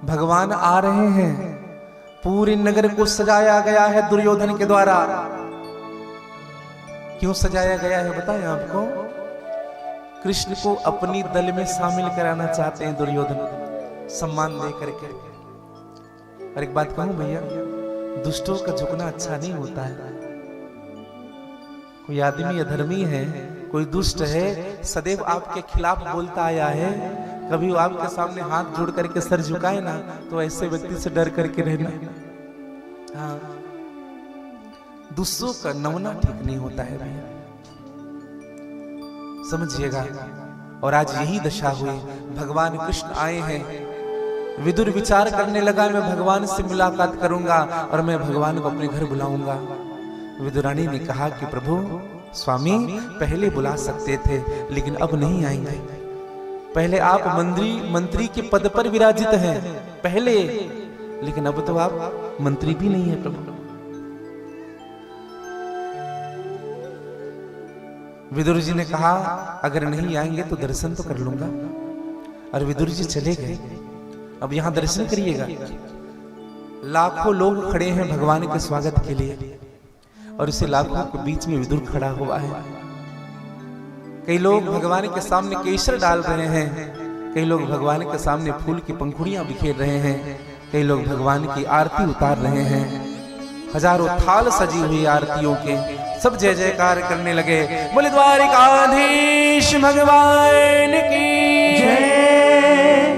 भगवान आ रहे हैं। पूरे नगर को सजाया गया है दुर्योधन के द्वारा। क्यों सजाया गया है बताएं आपको? कृष्ण को अपनी दल में शामिल कराना चाहते हैं दुर्योधन, सम्मान दे करके। और एक बात कहूं भैया, दुष्टों का झुकना अच्छा नहीं होता है। कोई आदमी अधर्मी है, कोई दुष्ट है, सदैव आपके खिलाफ बोलता आया है, कभी वो आपके सामने हाथ जोड़ करके सर झुकाए ना, तो ऐसे व्यक्ति से डर करके रहना। हाँ, दुष्टों का नमना ठीक नहीं होता है भैया, समझिएगा। और आज यही दशा हुई। भगवान कृष्ण आए हैं। विदुर विचार करने लगा, मैं भगवान से मुलाकात करूंगा और मैं भगवान को अपने घर बुलाऊंगा। विदुरानी ने कहा कि प्रभु स्वामी पहले बुला सकते थे, लेकिन अब नहीं आएंगे। पहले आप मंत्री के पद पर विराजित हैं पहले, लेकिन अब तो आप मंत्री भी नहीं है प्रभु। विदुर जी ने कहा अगर नहीं आएंगे तो दर्शन तो कर लूंगा। और विदुर जी चले गए। अब यहां दर्शन करिएगा, लाखों लोग खड़े हैं भगवान के स्वागत के लिए, और इसे लाखों के बीच में विदुर खड़ा हुआ है। कई लोग भगवान के सामने केसर डाल रहे हैं, कई लोग भगवान के सामने फूल की पंखुड़ियां बिखेर रहे हैं, कई लोग भगवान की आरती उतार रहे हैं, हजारों थाल सजी हुई आरतियों के, सब जय जयकार करने लगे। बोले द्वारिकाधीश भगवान की जय।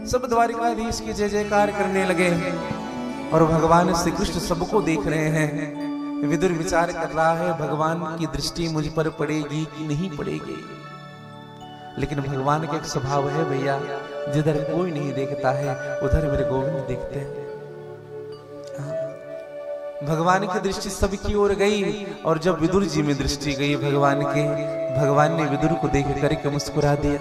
सब द्वारिकाधीश की जय जयकार करने लगे और भगवान श्री कृष्ण सबको देख रहे हैं। विदुर विचार कर रहा है, भगवान की दृष्टि मुझ पर पड़ेगी कि नहीं पड़ेगी। लेकिन भगवान का एक स्वभाव है भैया, जिधर कोई नहीं देखता है उधर मेरे गोविंद देखते हैं। भगवान की दृष्टि सबकी ओर गई और जब विदुर जी में दृष्टि गई भगवान के, भगवान ने विदुर को देख करके मुस्कुरा दिया।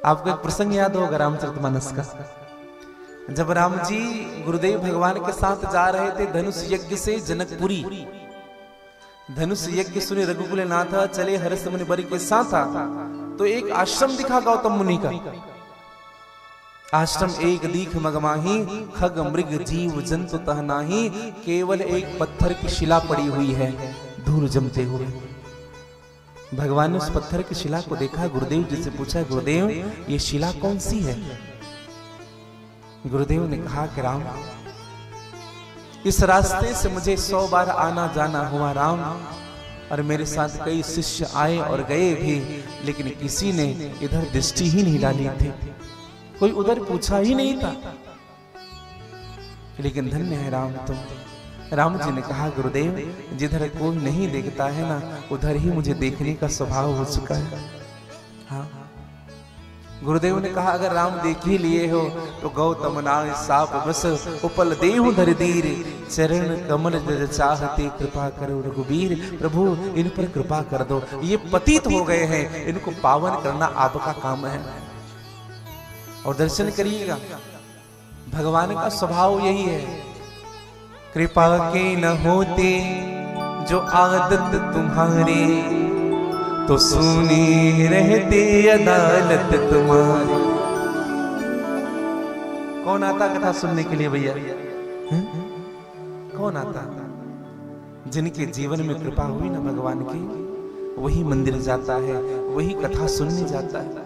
आपको एक प्रसंग याद होगा रामचरितमानस का, जब राम जी गुरुदेव भगवान के साथ जा रहे थे धनुष यज्ञ से जनकपुरी। धनुष यज्ञ सुने रघुकुल नाथ चले हर्ष मुनि बर के साथ। तो एक आश्रम दिखा गौतम मुनि का। आश्रम एक दीख मगमाही, खग मृग जीव जंतु तह नाही, केवल एक पत्थर की शिला पड़ी हुई है धूल जमते हुए। भगवान ने उस पत्थर की शिला को देखा, गुरुदेव जी से पूछा, गुरुदेव ये शिला कौन सी है? गुरुदेव ने कहा कि राम, इस रास्ते से मुझे 100 बार आना जाना हुआ राम, और मेरे साथ कई शिष्य आए और गए भी, लेकिन किसी ने इधर दृष्टि ही नहीं डाली थी, कोई उधर पूछा ही नहीं था। लेकिन धन्य है राम तुम। राम जी ने कहा, गुरुदेव जिधर कोई नहीं देखता है ना, उधर ही मुझे देखने का स्वभाव हो चुका है। हाँ, गुरुदेव ने कहा, अगर राम देख ही लिए हो तो गौतम नाय साप बस उपल देहु धर दीर, चरण कमल जल चाहते कृपा करो रघुबीर। प्रभु इन पर कृपा कर दो, ये पतित हो गए हैं, इनको पावन करना आपका काम है। और दर्शन करिएगा, भगवान का स्वभाव यही है, कृपा के न होते जो आदत तुम्हारे, तो सुनी रहते अदालत तुम्हारी। कौन आता कथा सुनने के लिए भैया? कौन आता? जिनके जीवन में कृपा हुई ना भगवान की, वही मंदिर जाता है, वही कथा सुनने जाता है।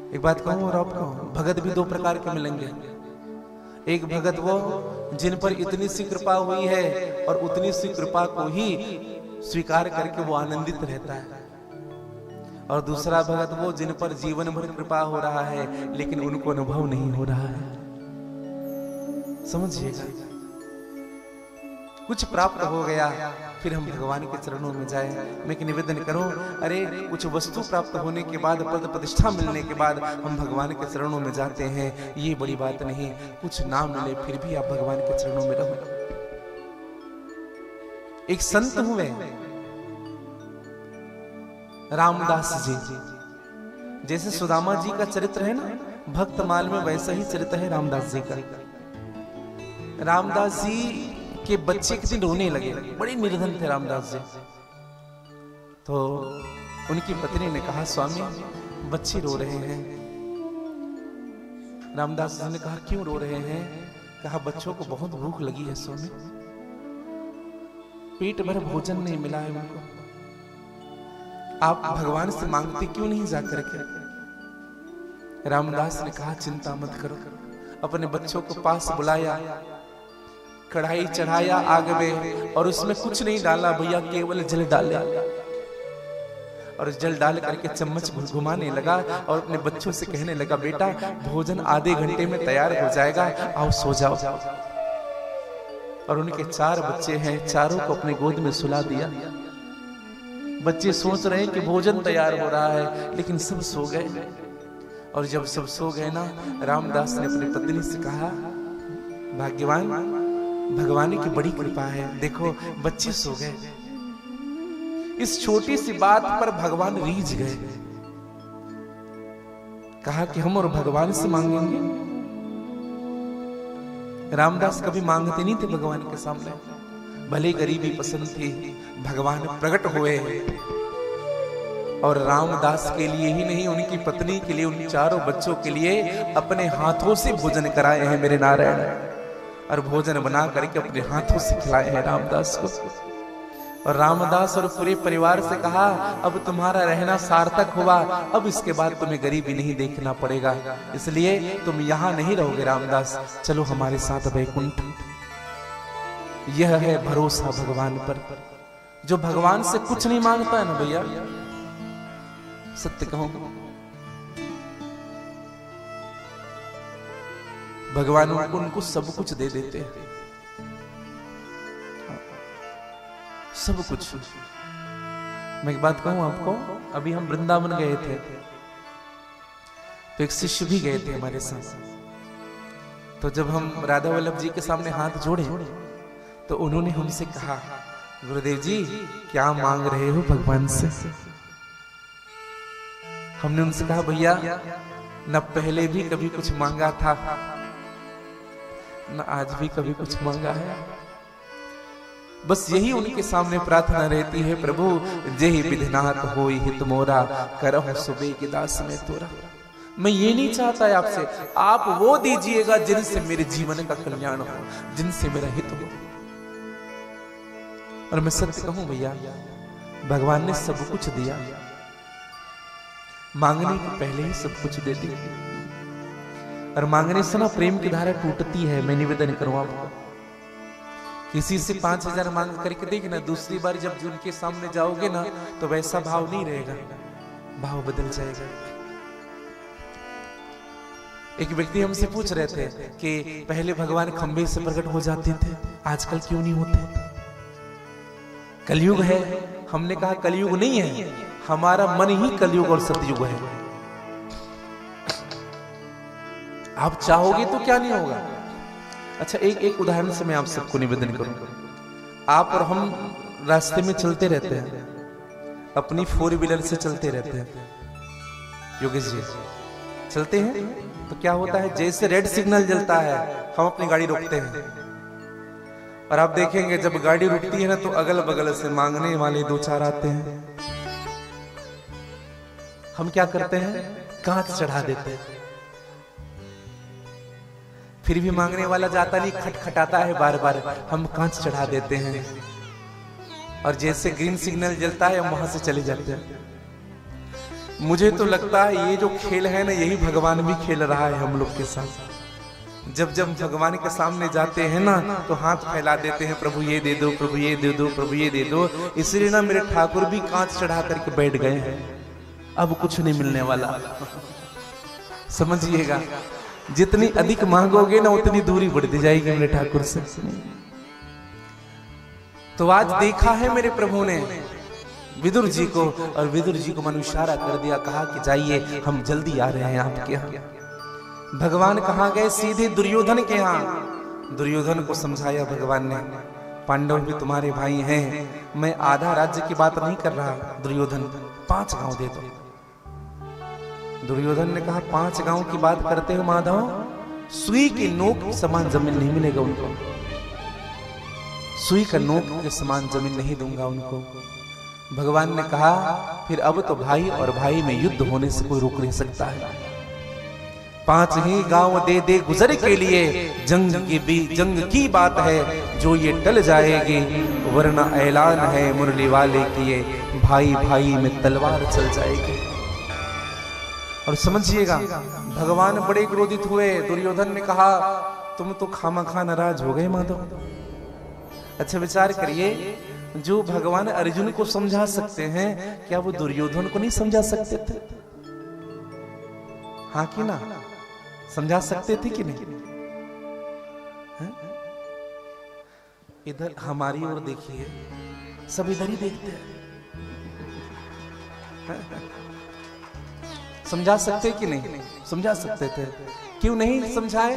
एक बात कहूं और आप कहूं, भगत भी 2 प्रकार के मिलेंगे। एक भगत वो जिन पर इतनी सी कृपा हुई है और उतनी सी कृपा को ही स्वीकार करके वो आनंदित रहता है, और दूसरा भगत वो जिन पर जीवन भर कृपा हो रहा है लेकिन उनको अनुभव नहीं हो रहा है। समझिएगा, कुछ प्राप्त हो गया फिर हम भगवान के चरणों में जाएं। मैं एक निवेदन करूं, अरे कुछ वस्तु प्राप्त होने के बाद, पद प्रतिष्ठा मिलने के बाद हम भगवान के चरणों में जाते हैं, ये बड़ी बात नहीं। कुछ ना मिले फिर भी आप भगवान के चरणों में रहो। एक संत हुए रामदास जी, जैसे सुदामा जी का चरित्र है ना भक्तमाल में, वैसा ही चरित्र है रामदास जी का। रामदास जी के बच्चे एक दिन रोने लगे, बड़े निर्धन थे रामदास जी। तो उनकी पत्नी ने कहा, स्वामी बच्चे रो रहे हैं। रामदास जी ने कहा, क्यों रो रहे हैं? कहा, बच्चों को बहुत भूख लगी है स्वामी, पेट भर भोजन नहीं मिला है उनको, आप भगवान से मांगते क्यों नहीं जाकर के? रामदास ने कहा, चिंता मत करो। अपने बच्चों को पास बुलाया, कढ़ाई चढ़ाया आग में और उसमें कुछ नहीं डाला भैया, केवल जल डाला, और जल डाल करके चम्मच घुमाने लगा और अपने बच्चों से कहने लगा, बेटा भोजन आधे घंटे में तैयार हो जाएगा, आओ सो जाओ। और उनके 4 बच्चे हैं, चारों को अपने गोद में सुला दिया। बच्चे सोच रहे हैं कि भोजन तैयार हो रहा है, लेकिन सब सो गए। और जब सब सो गए ना, रामदास ने अपनी पत्नी से कहा, भाग्यवान, भगवान की बड़ी कृपा है, देखो बच्चे सो गए। इस छोटी सी बात पर भगवान रीझ गए। कहा कि हम और भगवान से मांगेंगे। रामदास कभी मांगते नहीं थे भगवान के सामने, भले गरीबी पसंद थी, भगवान प्रकट हुए और रामदास के लिए ही नहीं, उनकी पत्नी के लिए, उन 4 बच्चों के लिए अपने हाथों से भोजन कराए हैं मेरे नारायण, और भोजन बना करके अपने हाथों से खिलाए हैं रामदास को। और रामदास और पूरे परिवार से कहा अब तुम्हारा रहना सार्थक हुआ, अब इसके बाद तुम्हें गरीबी नहीं देखना पड़ेगा, इसलिए तुम यहाँ नहीं रहोगे रामदास, चलो हमारे साथ वैकुंठ। यह है भरोसा भगवान पर। जो भगवान से कुछ नहीं मांगता है ना भैया, सत्य कहूं, भगवान उनको सब कुछ दे देते हैं, सब कुछ। मैं एक बात कहूं आपको, अभी हम वृंदावन गए थे तो एक शिष्य भी गए थे हमारे साथ। तो जब हम राधा वल्लभ जी के सामने हाथ जोड़े तो उन्होंने हमसे कहा, गुरुदेव जी क्या मांग रहे हो भगवान से? हमने उनसे कहा, भैया न पहले भी कभी कुछ मांगा था, न आज भी कभी कुछ मांगा है, बस यही उनके सामने प्रार्थना रहती है, प्रभु जेहि विधिनाथ होई हित मोरा, करहु सुबह के दास में तोरा। मैं ये नहीं चाहता है आपसे, आप वो दीजिएगा जिनसे मेरे जीवन का कल्याण हो, जिनसे मेरा हित हो। और मैं सत्य कहूं भैया, भगवान ने सब कुछ दिया, मांगने के पहले ही सब कुछ दे दिया। और मांगने से ना प्रेम की धारा टूटती है। मैं निवेदन करूं आपको, किसी से 5000 मांग करके देखना, दूसरी बार जब उनके सामने जाओगे ना तो वैसा भाव नहीं रहेगा, भाव बदल जाएगा। एक व्यक्ति हमसे पूछ रहे थे कि पहले भगवान खंबे से प्रकट हो जाते थे, आजकल क्यों नहीं होते? कलयुग है। हमने कहा कलयुग नहीं है, हमारा मन ही कलयुग और सतयुग है। आप चाहोगे तो क्या नहीं होगा। अच्छा, एक उदाहरण से मैं आप सबको निवेदन करूंगा। आप और हम रास्ते में चलते रहते हैं, अपनी 4 व्हीलर से चलते रहते हैं, योगेश जी चलते हैं, तो क्या होता है, जैसे रेड सिग्नल जलता है हम अपनी गाड़ी रोकते हैं, और आप देखेंगे जब गाड़ी रुकती है ना तो अगल बगल से मांगने वाले 2-4 आते हैं। हम क्या करते हैं, कांच चढ़ा देते हैं, फिर भी मांगने वाला जाता नहीं, खटखटाता है बार बार, हम कांच चढ़ा देते हैं, और जैसे ग्रीन सिग्नल जलता है हम वहां से चले जाते हैं। मुझे तो लगता है ये जो खेल है ना, यही भगवान भी खेल रहा है हम लोग के साथ। जब जब भगवान के सामने जाते हैं ना तो हाथ फैला देते हैं, प्रभु ये दे दो, प्रभु ये दे दो, प्रभु ये दे दो। इसलिए ना मेरे ठाकुर भी कांच चढ़ा करके बैठ गए हैं, अब कुछ नहीं मिलने वाला। समझिएगा, जितनी अधिक मांगोगे ना उतनी दूरी बढ़ती जाएगी मेरे ठाकुर से। तो आज देखा है मेरे प्रभु ने विदुर जी को, और विदुर जी को मन इशारा कर दिया, कहा कि जाइए हम जल्दी आ रहे हैं आपके यहाँ। भगवान कहाँ गए, सीधे दुर्योधन के यहाँ। दुर्योधन को समझाया भगवान ने, पांडव भी तुम्हारे भाई हैं, मैं आधा राज्य की बात नहीं कर रहा, दुर्योधन 5 गांव दे दो। दुर्योधन ने कहा 5 गांव की बात करते हो माधव, सुई की नोक के समान जमीन नहीं मिलेगा उनको, सुई का नोक के समान जमीन नहीं दूंगा उनको। भगवान ने कहा फिर अब तो भाई और भाई में युद्ध होने से कोई रोक नहीं सकता है, 5 ही गांव दे दे गुजर के लिए, जंग की बात है जो ये टल जाएगी, वरना ऐलान है मुरली वाले किए, भाई भाई में तलवार चल जाएगी। और समझिएगा भगवान बड़े क्रोधित हुए। दुर्योधन ने कहा तुम तो खामखा नाराज हो गए माधव। अच्छा विचार करिए, जो भगवान अर्जुन को समझा सकते हैं, क्या वो दुर्योधन को नहीं समझा सकते थे? हाँ कि ना, समझा सकते थे कि नहीं? इधर हमारी ओर देखिए, सब इधर ही देखते हैं। समझा सकते कि नहीं? समझा सकते थे। क्यों नहीं समझाए?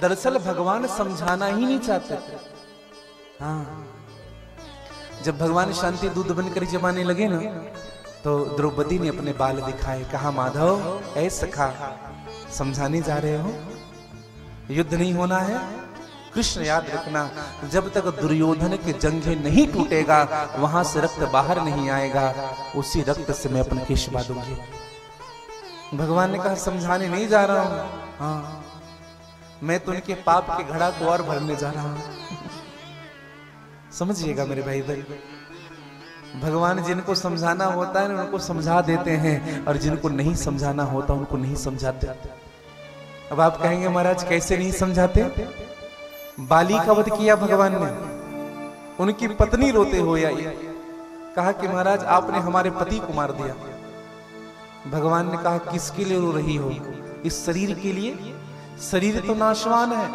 दरअसल भगवान समझाना ही नहीं चाहते थे। हाँ, जब भगवान शांति दूत बनकर जमाने लगे ना, तो द्रौपदी ने अपने बाल दिखाए, कहा माधव ऐ सखा, समझाने जा रहे हो, युद्ध नहीं होना है। कृष्ण याद रखना, जब तक दुर्योधन के जंघे नहीं टूटेगा वहां से रक्त बाहर नहीं आएगा, उसी रक्त से मैं अपना केश बांधूंगी। भगवान ने कहा समझाने नहीं जा रहा हूं, हाँ मैं तो उनके पाप के घड़ा को और भरने जा रहा हूं। समझिएगा मेरे भाई बहन, भगवान जिनको समझाना होता है ना उनको समझा देते हैं, और जिनको नहीं समझाना होता उनको नहीं समझाते। अब आप कहेंगे महाराज कैसे नहीं समझाते? बाली का वध किया भगवान ने, उनकी पत्नी रोते हुए आई, कहा कि महाराज आपने हमारे पति को मार दिया। भगवान ने कहा किसके लिए रो रही हो? इस शरीर के लिए? शरीर तो नाशवान है,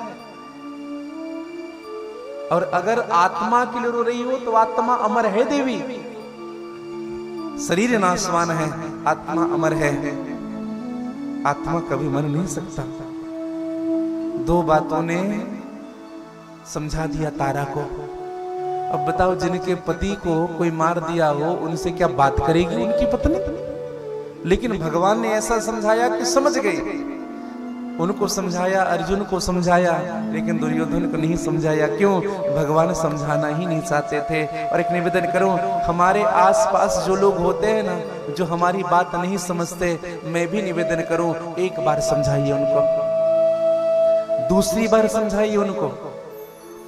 और अगर आत्मा के लिए रो रही हो तो आत्मा अमर है देवी। शरीर नाशवान है, आत्मा अमर है, आत्मा कभी मर नहीं सकता। दो बातों ने समझा दिया तारा को। अब बताओ जिनके पति को कोई मार दिया हो उनसे क्या बात करेगी उनकी पत्नी? लेकिन भगवान ने ऐसा समझाया कि समझ गए। उनको समझाया, अर्जुन को समझाया, लेकिन दुर्योधन को नहीं समझाया। क्यों? भगवान समझाना ही नहीं चाहते थे। और एक निवेदन करूं, हमारे आसपास जो लोग होते हैं ना, जो हमारी बात नहीं समझते, मैं भी निवेदन करूं एक बार समझाइए उनको, दूसरी बार समझाइए उनको,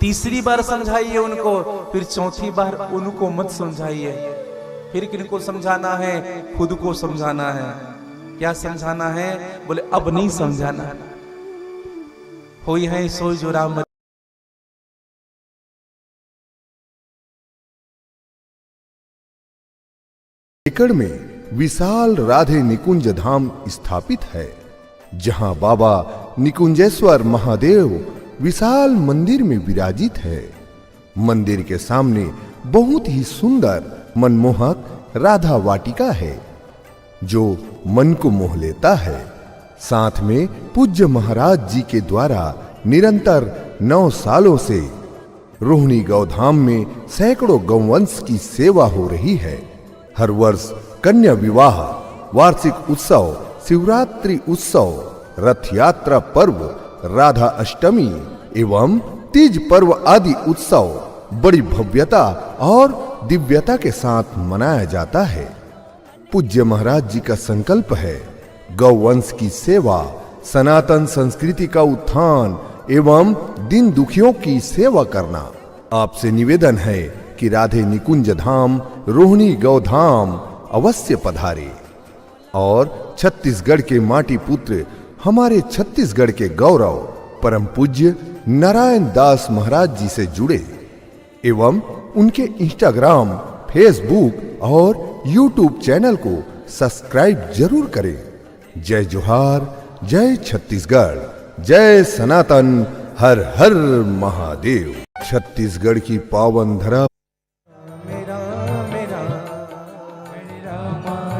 तीसरी बार समझाइए उनको, फिर चौथी बार उनको मत समझाइए। फिर किनको समझाना है? खुद को समझाना है। क्या समझाना है? बोले अब नहीं समझाना। होई है सोई जो राम। एकड़ में विशाल राधे निकुंज धाम स्थापित है, जहां बाबा निकुंजेश्वर महादेव विशाल मंदिर में विराजित है। मंदिर के सामने बहुत ही सुंदर मनमोहक राधा वाटिका है, जो मन को मोह लेता है। साथ में पूज्य महाराज जी के द्वारा निरंतर 9 सालों से रोहिणी गौधाम में सैकड़ों गौवंश की सेवा हो रही है। हर वर्ष कन्या विवाह, वार्षिक उत्सव, शिवरात्रि उत्सव, रथ यात्रा पर्व, राधा अष्टमी एवं तीज पर्व आदि उत्सव बड़ी भव्यता और दिव्यता के साथ मनाया जाता है। पूज्य महाराज जी का संकल्प है गौवंश की सेवा, सनातन संस्कृति का उत्थान एवं दीन दुखियों की सेवा करना। आपसे निवेदन है कि राधे निकुंज धाम रोहिणी गौधाम अवश्य पधारे और छत्तीसगढ़ के माटी पुत्र, हमारे छत्तीसगढ़ के गौरव परम पूज्य नारायण दास महाराज जी से जुड़े एवं उनके इंस्टाग्राम, फेसबुक और यूट्यूब चैनल को सब्सक्राइब जरूर करें। जय जोहार, जय छत्तीसगढ़, जय सनातन, हर हर महादेव। छत्तीसगढ़ की पावन धरा मेरा मेरा राम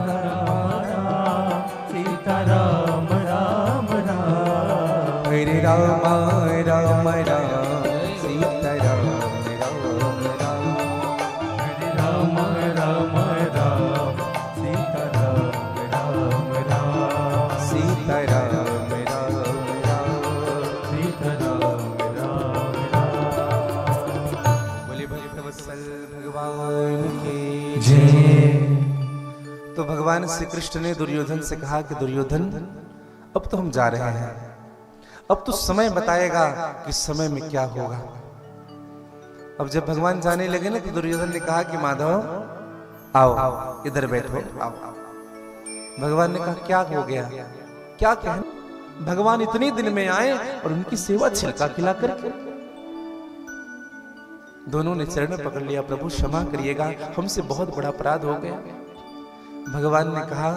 राम सीता राम राम राम, हरे राम राम राम सीता राम राम राम, हरे राम राम राम सीता राम राम राम, सीता राम राम राम, सीता राम राम राम। बोले भक्तवत्सल भगवान की जय। तो भगवान श्री कृष्ण ने दुर्योधन से कहा कि दुर्योधन अब तो हम जा रहे हैं, अब तो समय बताएगा कि समय में क्या होगा। अब जब भगवान जाने लगे ना तो दुर्योधन ने कहा कि माधव आओ इधर बैठो, आओ। भगवान ने कहा क्या हो गया, क्या कहना? भगवान इतने दिन में आए और उनकी सेवा छिलका खिला करके। दोनों ने चरण पकड़ लिया, प्रभु क्षमा करिएगा, हमसे बहुत बड़ा अपराध हो गया। भगवान ने कहा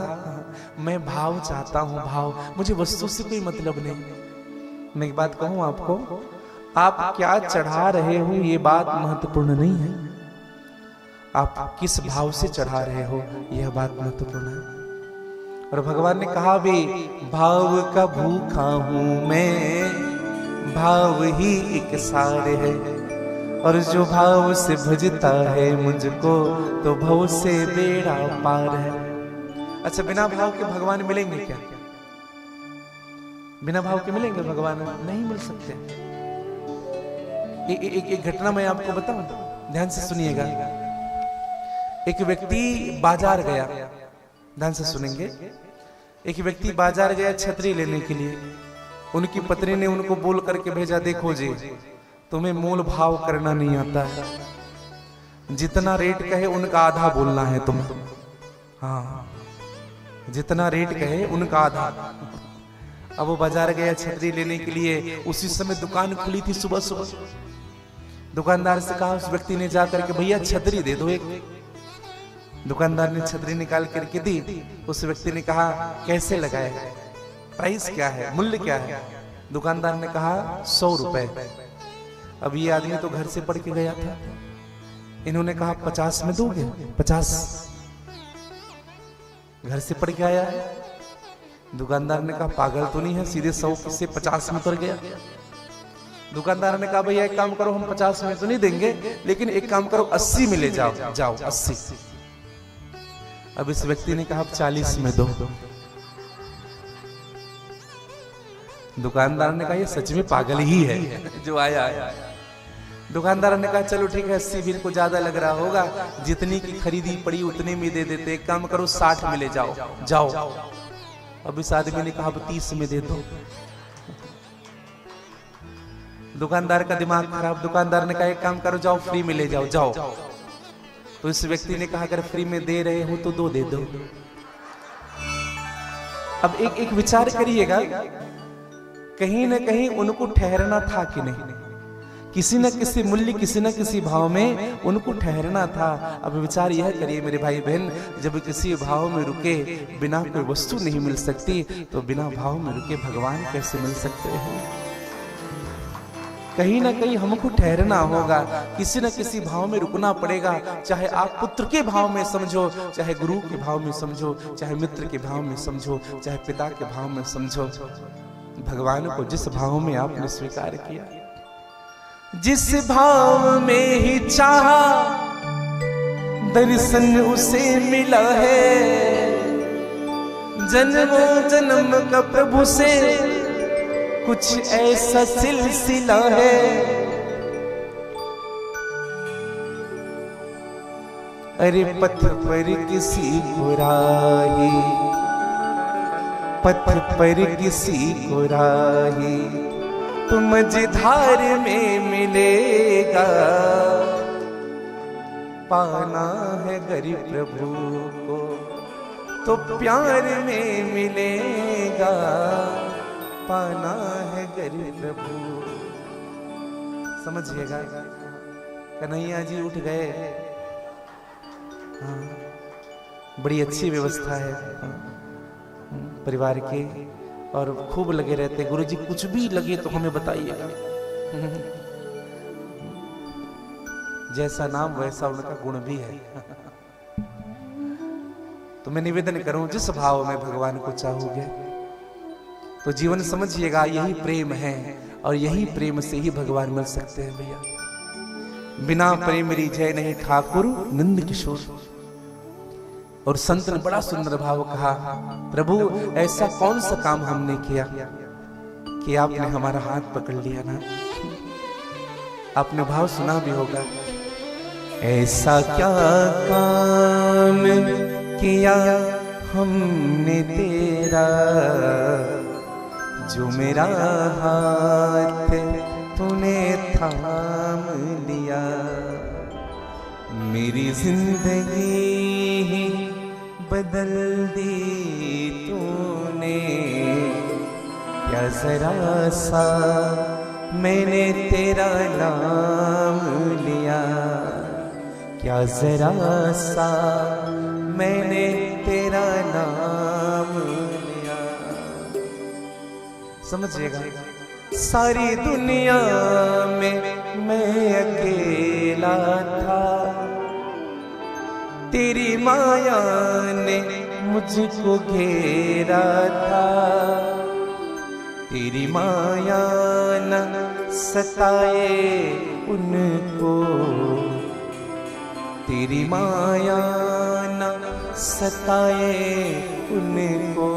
मैं भाव चाहता हूं, भाव, मुझे वस्तु से कोई मतलब नहीं। मैं एक बात कहूं आपको, आप क्या चढ़ा रहे हो ये बात महत्वपूर्ण नहीं है, आप किस भाव से चढ़ा रहे हो यह बात महत्वपूर्ण है। और भगवान ने कहा भी भाव का भूखा हूं मैं, भाव ही एक सार है, और जो भाव से भजता है मुझको तो भव से बेड़ा पार है। अच्छा, बिना भाव के भगवान मिलेंगे क्या? बिना भाव के मिलेंगे भगवान? नहीं मिल सकते। एक घटना मैं आपको बताऊं, ध्यान से सुनिएगा। एक व्यक्ति बाजार गया, ध्यान से सुनेंगे। एक व्यक्ति बाजार गया छतरी लेने के लिए। उनकी पत्नी ने उनको बोल करके भेजा, देखो जी तुम्हें मोल भाव करना नहीं आता है, जितना रेट कहे उनका आधा बोलना है तुम। हाँ, जितना रेट कहे उनका आधा। अब वो बाजार गया छतरी लेने के लिए, उसी समय दुकान खुली थी सुबह सुबह। दुकानदार से कहा, उस व्यक्ति ने जाकर के, भैया छतरी दे दो एक। दुकानदार ने छतरी निकाल करके दी। उस व्यक्ति ने कहा, कैसे लगाए, प्राइस क्या है, मूल्य क्या है? दुकानदार ने कहा 100 रुपए। अब ये आदमी तो घर से पढ़ के गया था। इन्होंने कहा 50 में दोगे? 50 घर से पढ़ के आया है। दुकानदार ने कहा, पागल तो नहीं है, सीधे 100 से 50 में उतर गया। दुकानदार ने कहा, भैया एक काम करो, हम 50 में तो नहीं देंगे, लेकिन एक काम करो 80 में ले जाओ। जाओ 80। अब इस व्यक्ति ने कहा, अब 40 में दो। दुकानदार ने कहा, ये सच में पागल ही है जो आया है। दुकानदार ने कहा, चलो ठीक है, 80 भी को ज्यादा लग रहा होगा, जितनी की खरीदी पड़ी उतने में दे देते। एक काम करो 60 में ले जाओ। जाओ। अब इस आदमी ने कहा, अब 30 में दे दो। दुकानदार का दिमाग खराब। दुकानदार ने कहा, एक काम करो, जाओ फ्री में ले जाओ। जाओ। तो इस व्यक्ति ने कहा, अगर फ्री में दे रहे हो तो 2 दे दो। अब एक विचार करिएगा, कहीं ना कहीं उनको ठहरना था कि नहीं? किसी न किसी मूल्य, किसी न किसी भाव में उनको ठहरना था। अब विचार यह करिए मेरे भाई बहन, जब किसी भाव में रुके बिना कोई वस्तु नहीं मिल सकती, तो बिना भाव में रुके भगवान कैसे मिल सकते हैं? कहीं ना कहीं हमको ठहरना होगा, किसी न किसी भाव में रुकना पड़ेगा। चाहे आप पुत्र के भाव में समझो, चाहे गुरु के भाव में समझो, चाहे मित्र के भाव में समझो, चाहे पिता के भाव में समझो। भगवान को जिस भाव में आपने स्वीकार किया, जिस भाव में ही चाहा, दर्शन उसे मिला है। जन्मों जन्म का प्रभु से कुछ ऐसा सिलसिला है। अरे पथ पर किसी को राही, पथ पर किसी को राही, तो मझधार में मिलेगा। पाना है गरीब प्रभु को तो प्यार में मिलेगा। पाना है गरीब प्रभु। समझिएगा, कन्हैया जी उठ गए। हाँ, बड़ी अच्छी व्यवस्था है परिवार की, और खूब लगे रहते। गुरुजी कुछ भी लगे तो हमें बताइएगा। जैसा नाम वैसा उनका गुण भी है। तो मैं निवेदन करूं, जिस भाव में भगवान को चाहोगे तो जीवन समझिएगा यही प्रेम है, और यही प्रेम से ही भगवान मिल सकते हैं भैया। बिना प्रेम रिझे नहीं ठाकुर नंद किशोर। और संत ने बड़ा सुंदर भाव कहा, प्रभु ऐसा कौन सा काम हमने किया कि आपने हमारा हाथ पकड़ लिया ना? आपने भाव सुना भी होगा, ऐसा क्या काम किया हमने तेरा, जो मेरा हाथ तूने थाम लिया। मेरी जिंदगी ही बदल दी तूने, क्या जरा सा मैंने तेरा नाम लिया। क्या जरा सा मैंने तेरा नाम लिया। समझिएगा, सारी दुनिया में मैं अकेला था, तेरी माया ने मुझको घेरा था। तेरी माया न सताए उनको, तेरी माया न सताए उनको,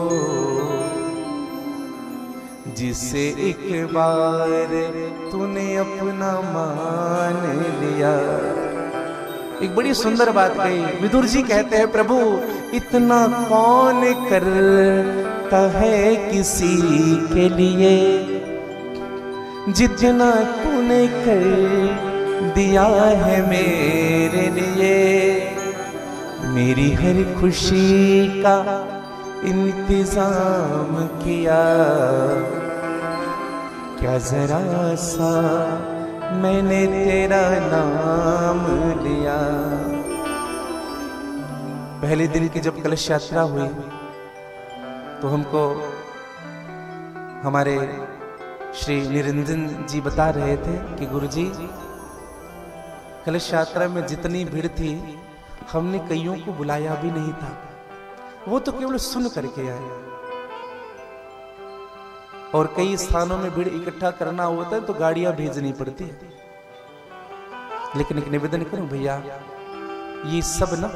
जिसे एक बार तूने अपना मान लिया। एक बड़ी सुंदर बात कही। विदुर जी कहते हैं, प्रभु इतना कौन करता है किसी के लिए, जितना तूने कर दिया है मेरे लिए, मेरी हर खुशी का इंतजाम किया, क्या जरा सा मैंने तेरा नाम लिया। पहले दिन की जब कलश यात्रा हुई तो हमको हमारे श्री निरंजन जी बता रहे थे कि गुरुजी, कलश यात्रा में जितनी भीड़ थी हमने कईयों को बुलाया भी नहीं था, वो तो केवल सुन करके आए। और कई स्थानों में भीड़ इकट्ठा करना होता है तो गाड़ियां भेजनी पड़ती है। लेकिन एक निवेदन करूं भैया, ये सब ना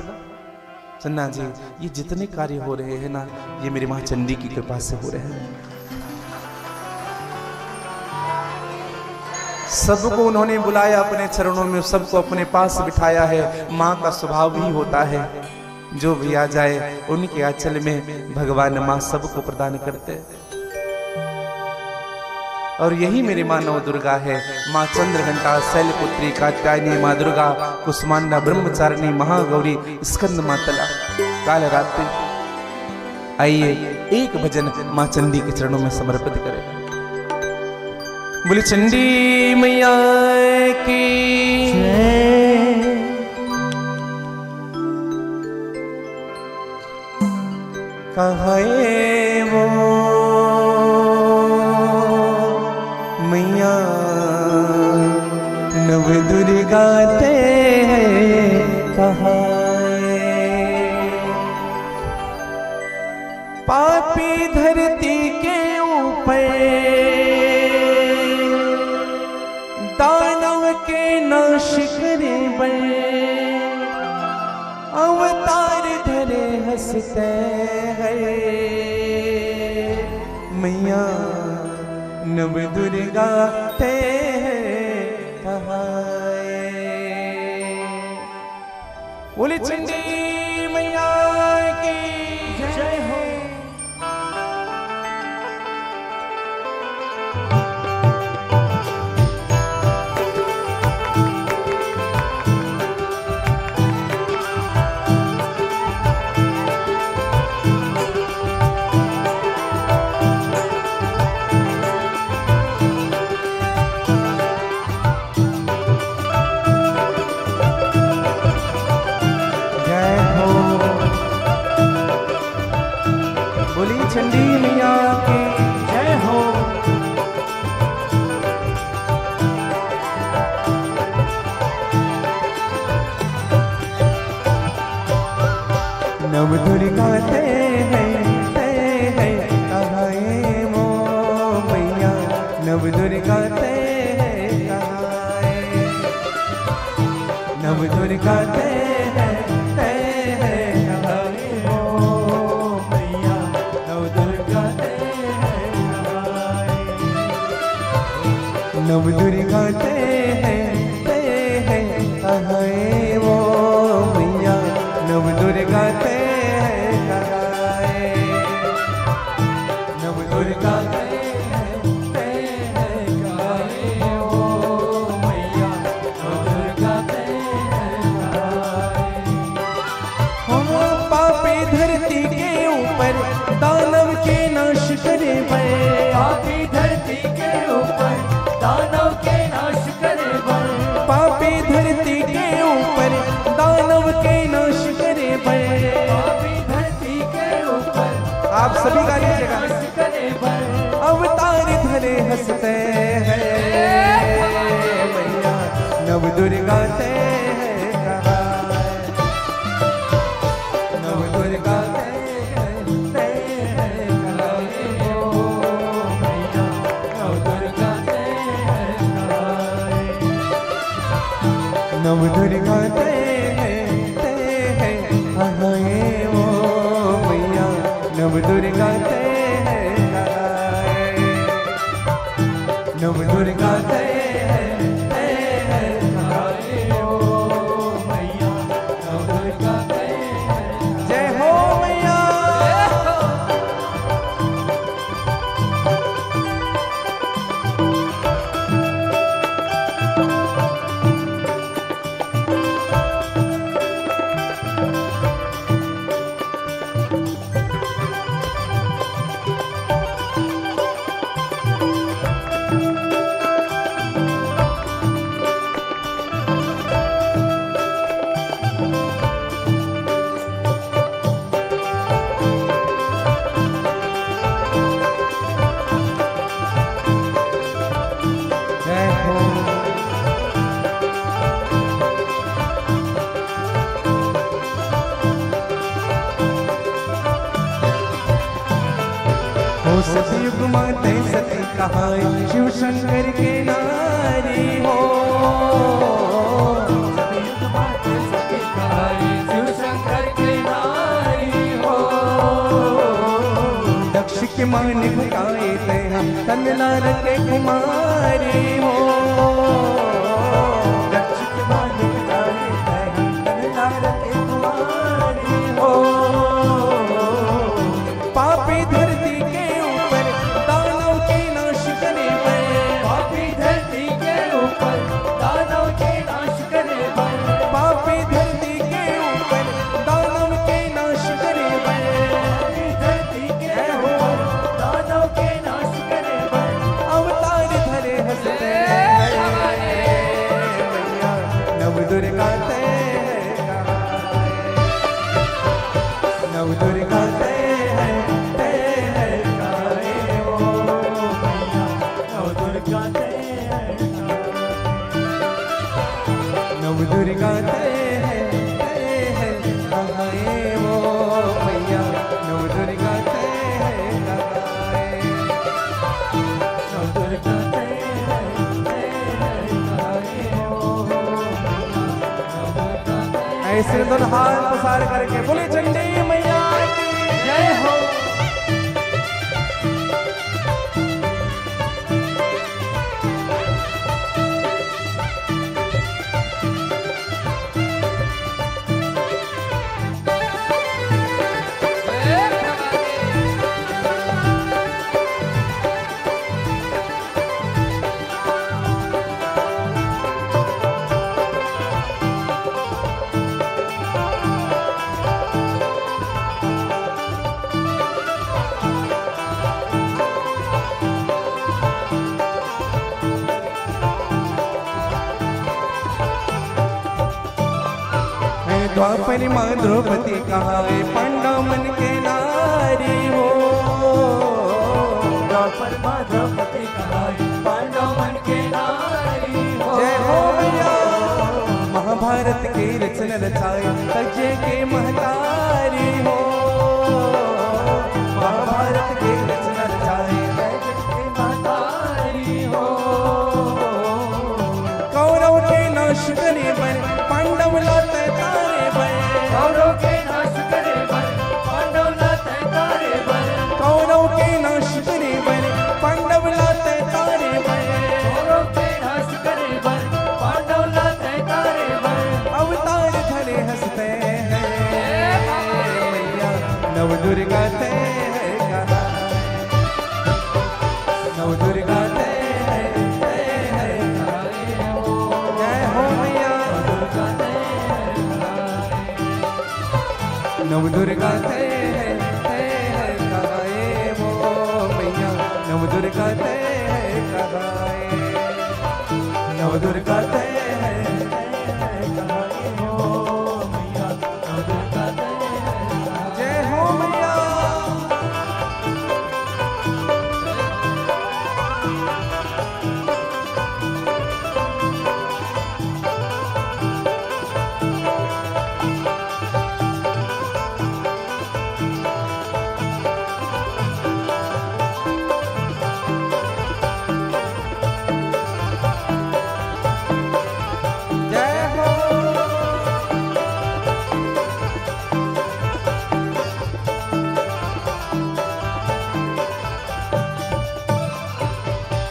चन्ना जी, ये जितने कार्य हो रहे हैं ना, ये मेरी मां चंडी की कृपा से हो रहे हैं। सबको उन्होंने बुलाया अपने चरणों में, सबको अपने पास बिठाया है। मां का स्वभाव ही होता है, जो भी आ जाए उनके आंचल में भगवान मां सबको प्रदान करते हैं। और यही मेरी मां नव दुर्गा है, मां चंद्रघंटा, शैलपुत्री, कात्यायनी, मां दुर्गा, कुष्मांडा, ब्रह्मचारिणी, महागौरी, स्कंद मातला, कालरात्रि। आइए एक भजन मां चंडी के चरणों में समर्पित करें। बोली चंडी मैया की जय। कहाँ है वो मैया नव दुर्गा ते कहाँ पापी धरती के ऊपर दानव के नाश करे बल अवतार धरे हंसते हैं मैया नव दुर्गा ते कहाए। बोले चंडी मैया की जय हो। चंडी मैया की जय हो। नव दुर्गा ते है कहाए मो मैया, नव दुर्गा ते कहाए, नव दुर्गा ते नव दुर्गा ते कहाए वो मैया, नव दुर्गा ते कहाए, नव दुर्गा ते कहाए वो मैया, नव दुर्गा ते कहाए। हम पापी धरती के ऊपर दानव के नाश करे बल, पापी धरती के ऊपर दानव के नाश करे बल, पापी धरती के ऊपर दानव के नाश करे बल, पापी धरती के ऊपर आप सभी का लीजिएगा। अवतार धरे हंसते हैं मैया, नव दुर्गा ते कहाए, नव दुर्गा नव दुर्गा ते कहाए वो मैया, नव दुर्गा ते कहाए, नव दुर्गा ते कहाए वो सतयुग माते सती कहाए शिव शंकर के नारी हो। सतयुग माते सती कहाए शिव शंकर के नारी हो। दक्ष के मान भुकाए तैहा तनलार के कुमारी हो। दक्ष के मान भुकाए तैहा तनलार के कुमारी हो। पापी धरती के ऊपर दानव के नाश करे पर। पापी धरती के ऊपर दानव के नाश करे पर। पापी धरती के ऊपर दानव के नाश करे पर। पापी धरती के ऊपर दानव के नाश करे पर। अवतार धरे हंसते मैया नव दुर्गा ते नव दुर्गा ते नव दुर्गा ते नव दुर्गा ते कहाए वो मैया नव दुर्गा ते कहाए। नव दुर्गा ते ऐसे दोनों हाथ पसार करके बोले चंडी मैया की जय हो। द्वापर माँ द्रौपदी कहाए पांडव मन के नारी हो। द्वापर माँ द्रौपदी कहाए पांडव मन के नारी हो। जय हो मैया महाभारत के रचन रचाए तजे के महतारी हो। महाभारत के रचन रचाए तजे के महतारी हो। कौरव के नाश करे पर पांडव लाते तारे पर। कौरव के नाश करे पर पांडव लाते तारे पर। कौरव के नाश करे पर पांडव लाते तारे पर। कौरव के नाश करे पर पांडव लाते तारे पर। अवतार धरे हंसते हैं मैया नव दुर्गा ते नव दुर्गा ते जय हो मैया नव दुर्गा ते कहाए वो मैया नव दुर्गा ते कहाए नव दुर्गा ते जय हो मैया।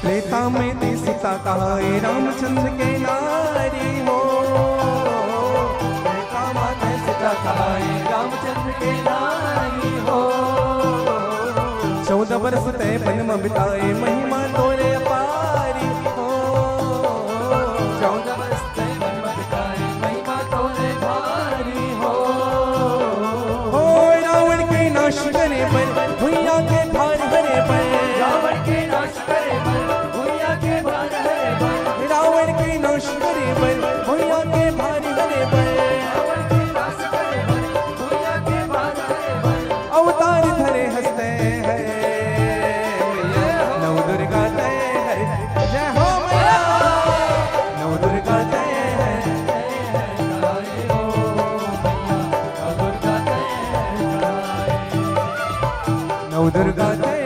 त्रेता में थी सीता कहाए रामचंद्र के नारी हो। त्रेता माते सीता कहाए रामचंद्र के नारी हो। 14 वर्ष तय वन में बिताए महिमा तोरे अपारी हो। 14 वर्ष तय वन में बिताए महिमा तोरे भारी हो। हो रावण के नाश करे पर भुइया के भार हरे पर। रावण के नाश करे पर भुइया के भार हरे पर। रावण के नाश करे पर भुइया के भार हरे पर। रावण के नाश करे पर भुइया के भार हरे पर। अवतार धरे हंसते हैं नव दुर्गा ते जय हो मैया नव दुर्गा ते नव दुर्गा ते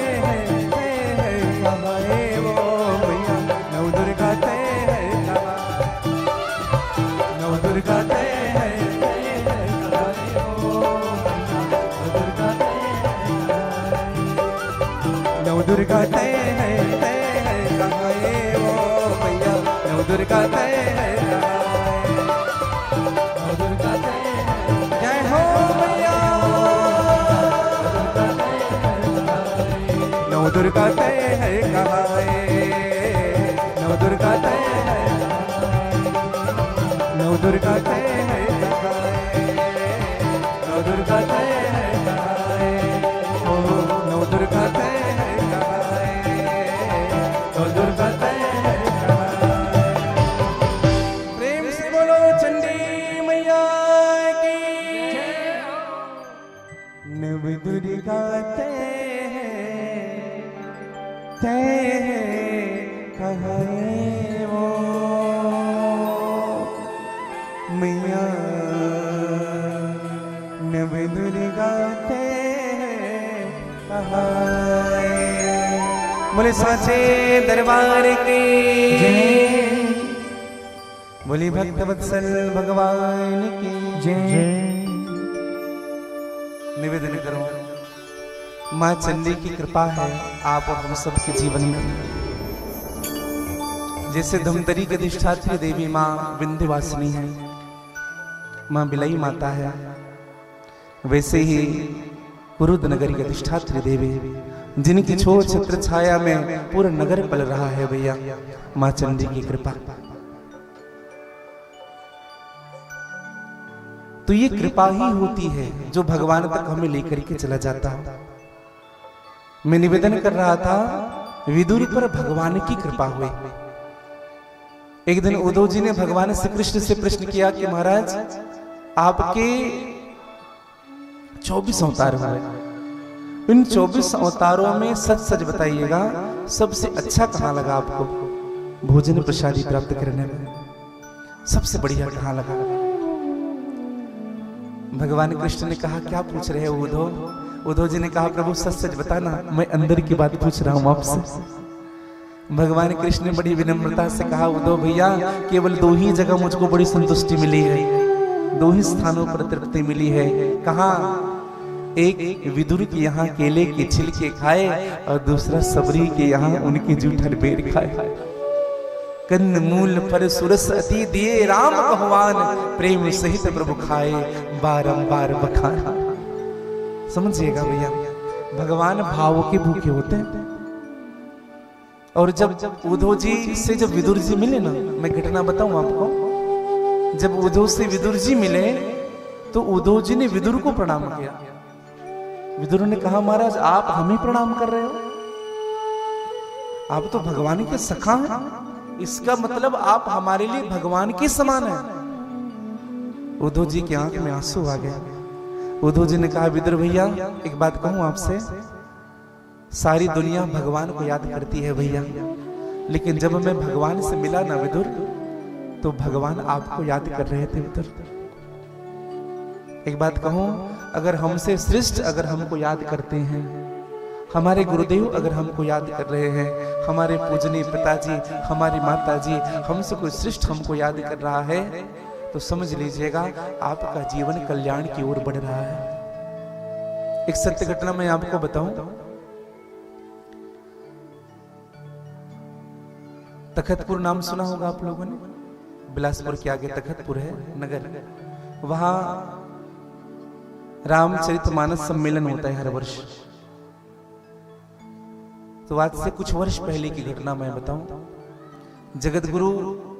दुर्गा तय है कहाँ है वो भैया, नव दुर्गा तय है नव दुर्गा तय है, जय हो भैया नव दुर्गा तय है कहाँ है, नव दुर्गा तय है, नव दुर्गा तय है कहाँ है, नव दुर्गा तय है कहाँ है, ओ नव दुर्गा तय है कहाँ है, नव दुर्गा तय है कहाँ है। प्रेम से बोलो चंडी मैया की नव दुर्गा तय है कहाँ है वो मैया, नव दुर्गा तय कहाँ है। बोले साचे दरबार की जय, बोली भक्त वत्सल भगवान की जय। निवेदन करो, माँ चंडी की कृपा है आप और हम सब के जीवन में। जैसे धमतरी के अधिष्ठात्री देवी माँ विंध्यवासिनी है, माँ बिलाई माता है, वैसे ही कुरुद नगरी के अधिष्ठात्री देवी जिनकी छोर छत्र छाया में पूरा नगर पल रहा है भैया, माँ चंडी की कृपा। तो ये कृपा ही होती है जो भगवान तक हमें लेकर के चला जाता है। मैं निवेदन कर रहा था, विदुर पर भगवान की कृपा हुई। एक दिन उद्धव जी ने भगवान श्री कृष्ण से प्रश्न किया कि महाराज आपके 24 अवतार हुए, इन 24 अवतारों में सच सच बताइएगा सबसे अच्छा कहां लगा आपको भोजन प्रसादी प्राप्त करने में, सबसे बढ़िया कहां लगा? भगवान कृष्ण ने कहा क्या पूछ रहे हो उद्धव? उद्धव जी ने कहा प्रभु सच सच बताना, मैं अंदर की बात पूछ रहा हूं आपसे। भगवान कृष्ण ने बड़ी विनम्रता से कहा उद्धव भैया केवल 2 ही जगह मुझको बड़ी संतुष्टि मिली है, 2 ही स्थानों पर तृप्ति मिली है। कहा? एक विदुर के यहाँ केले के छिलके खाए और दूसरा सबरी के यहाँ उनके जूठन बेर खाए। कंद मूल फल सुरस अति दिए राम भगवान, प्रेम सहित प्रभु खाए बारंबार बखाना। समझिएगा भैया, भगवान भाव के भूखे होते हैं। और जब उद्धव जी से जब विदुर जी मिले ना, मैं घटना बताऊं आपको, जब उद्धव से विदुर जी मिले तो उद्धव जी ने विदुर को प्रणाम किया। विदुर ने कहा महाराज आप हमें प्रणाम कर रहे हो, आप तो भगवान के सखा हैं, इसका मतलब आप हमारे लिए भगवान के समान हैं। उद्धव जी की आंख में आंसू आ गए। उद्धव जी ने कहा विदुर भैया एक बात कहूं आपसे, सारी दुनिया भगवान को याद करती है भैया, लेकिन जब मैं भगवान से मिला ना विदुर, तो भगवान आपको याद कर रहे थे विदुर। एक बात कहूं, अगर हमसे श्रेष्ठ अगर हमको याद करते हैं, हमारे गुरुदेव अगर हमको याद कर रहे हैं, हमारे पूजनीय पिताजी, हमारी माताजी, हमसे कोई श्रेष्ठ हमको याद कर रहा है, तो समझ लीजिएगा आपका जीवन कल्याण की ओर बढ़ रहा है। एक सत्य घटना मैं आपको बताऊं, तखतपुर नाम सुना होगा आप लोगों ने, बिलासपुर के आगे तखतपुर है नगर, वहां रामचरितमानस सम्मेलन होता है हर वर्ष। तो आज से कुछ वर्ष पहले की घटना मैं बताऊं, जगत गुरु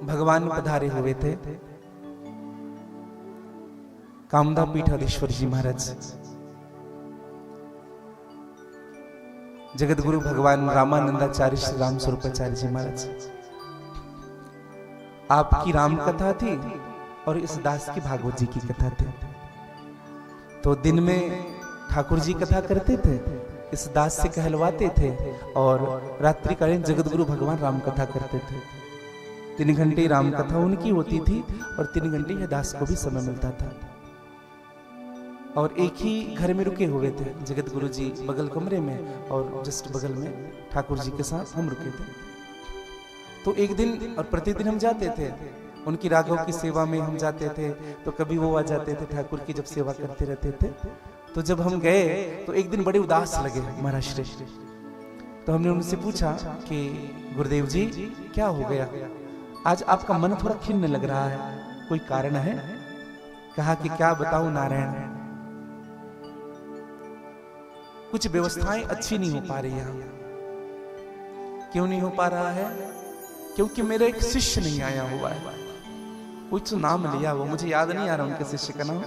भगवान पधारे हुए थे, कामदा पीठाधीश्वर जी महाराज, जगत गुरु भगवान रामानंदाचार्य श्री राम स्वरूपाचार्य जी महाराज। आपकी राम कथा थी और इस दास की भागवत जी की कथा थी। तो दिन में ठाकुर जी कथा करते थे, इस दास से कहलवाते थे, और रात्रिकालीन जगत गुरु भगवान राम कथा करते थे। 3 घंटे राम कथा उनकी होती थी और 3 घंटे यह दास को भी समय मिलता था। और एक ही घर में रुके हुए थे, जगत गुरु जी बगल कमरे में और जस्ट बगल में ठाकुर जी के साथ हम रुके थे। तो एक दिन और प्रतिदिन हम जाते थे उनकी राघव की सेवा में, हम जाते थे तो कभी वो आ जाते थे ठाकुर की जब सेवा करते रहते थे। तो जब हम गए तो एक दिन बड़े उदास लगे महाराज श्री, तो हमने उनसे पूछा कि गुरुदेव जी क्या हो गया, आज आपका मन थोड़ा खिन्न लग रहा है, कोई कारण है? कहा कि क्या बताऊं नारायण, कुछ व्यवस्थाएं अच्छी नहीं हो पा रही है। क्यों नहीं हो पा रहा है? क्योंकि मेरा एक शिष्य नहीं आया हुआ है। कुछ नाम लिया, वो मुझे याद नहीं आ रहा उनके शिष्य का नाम,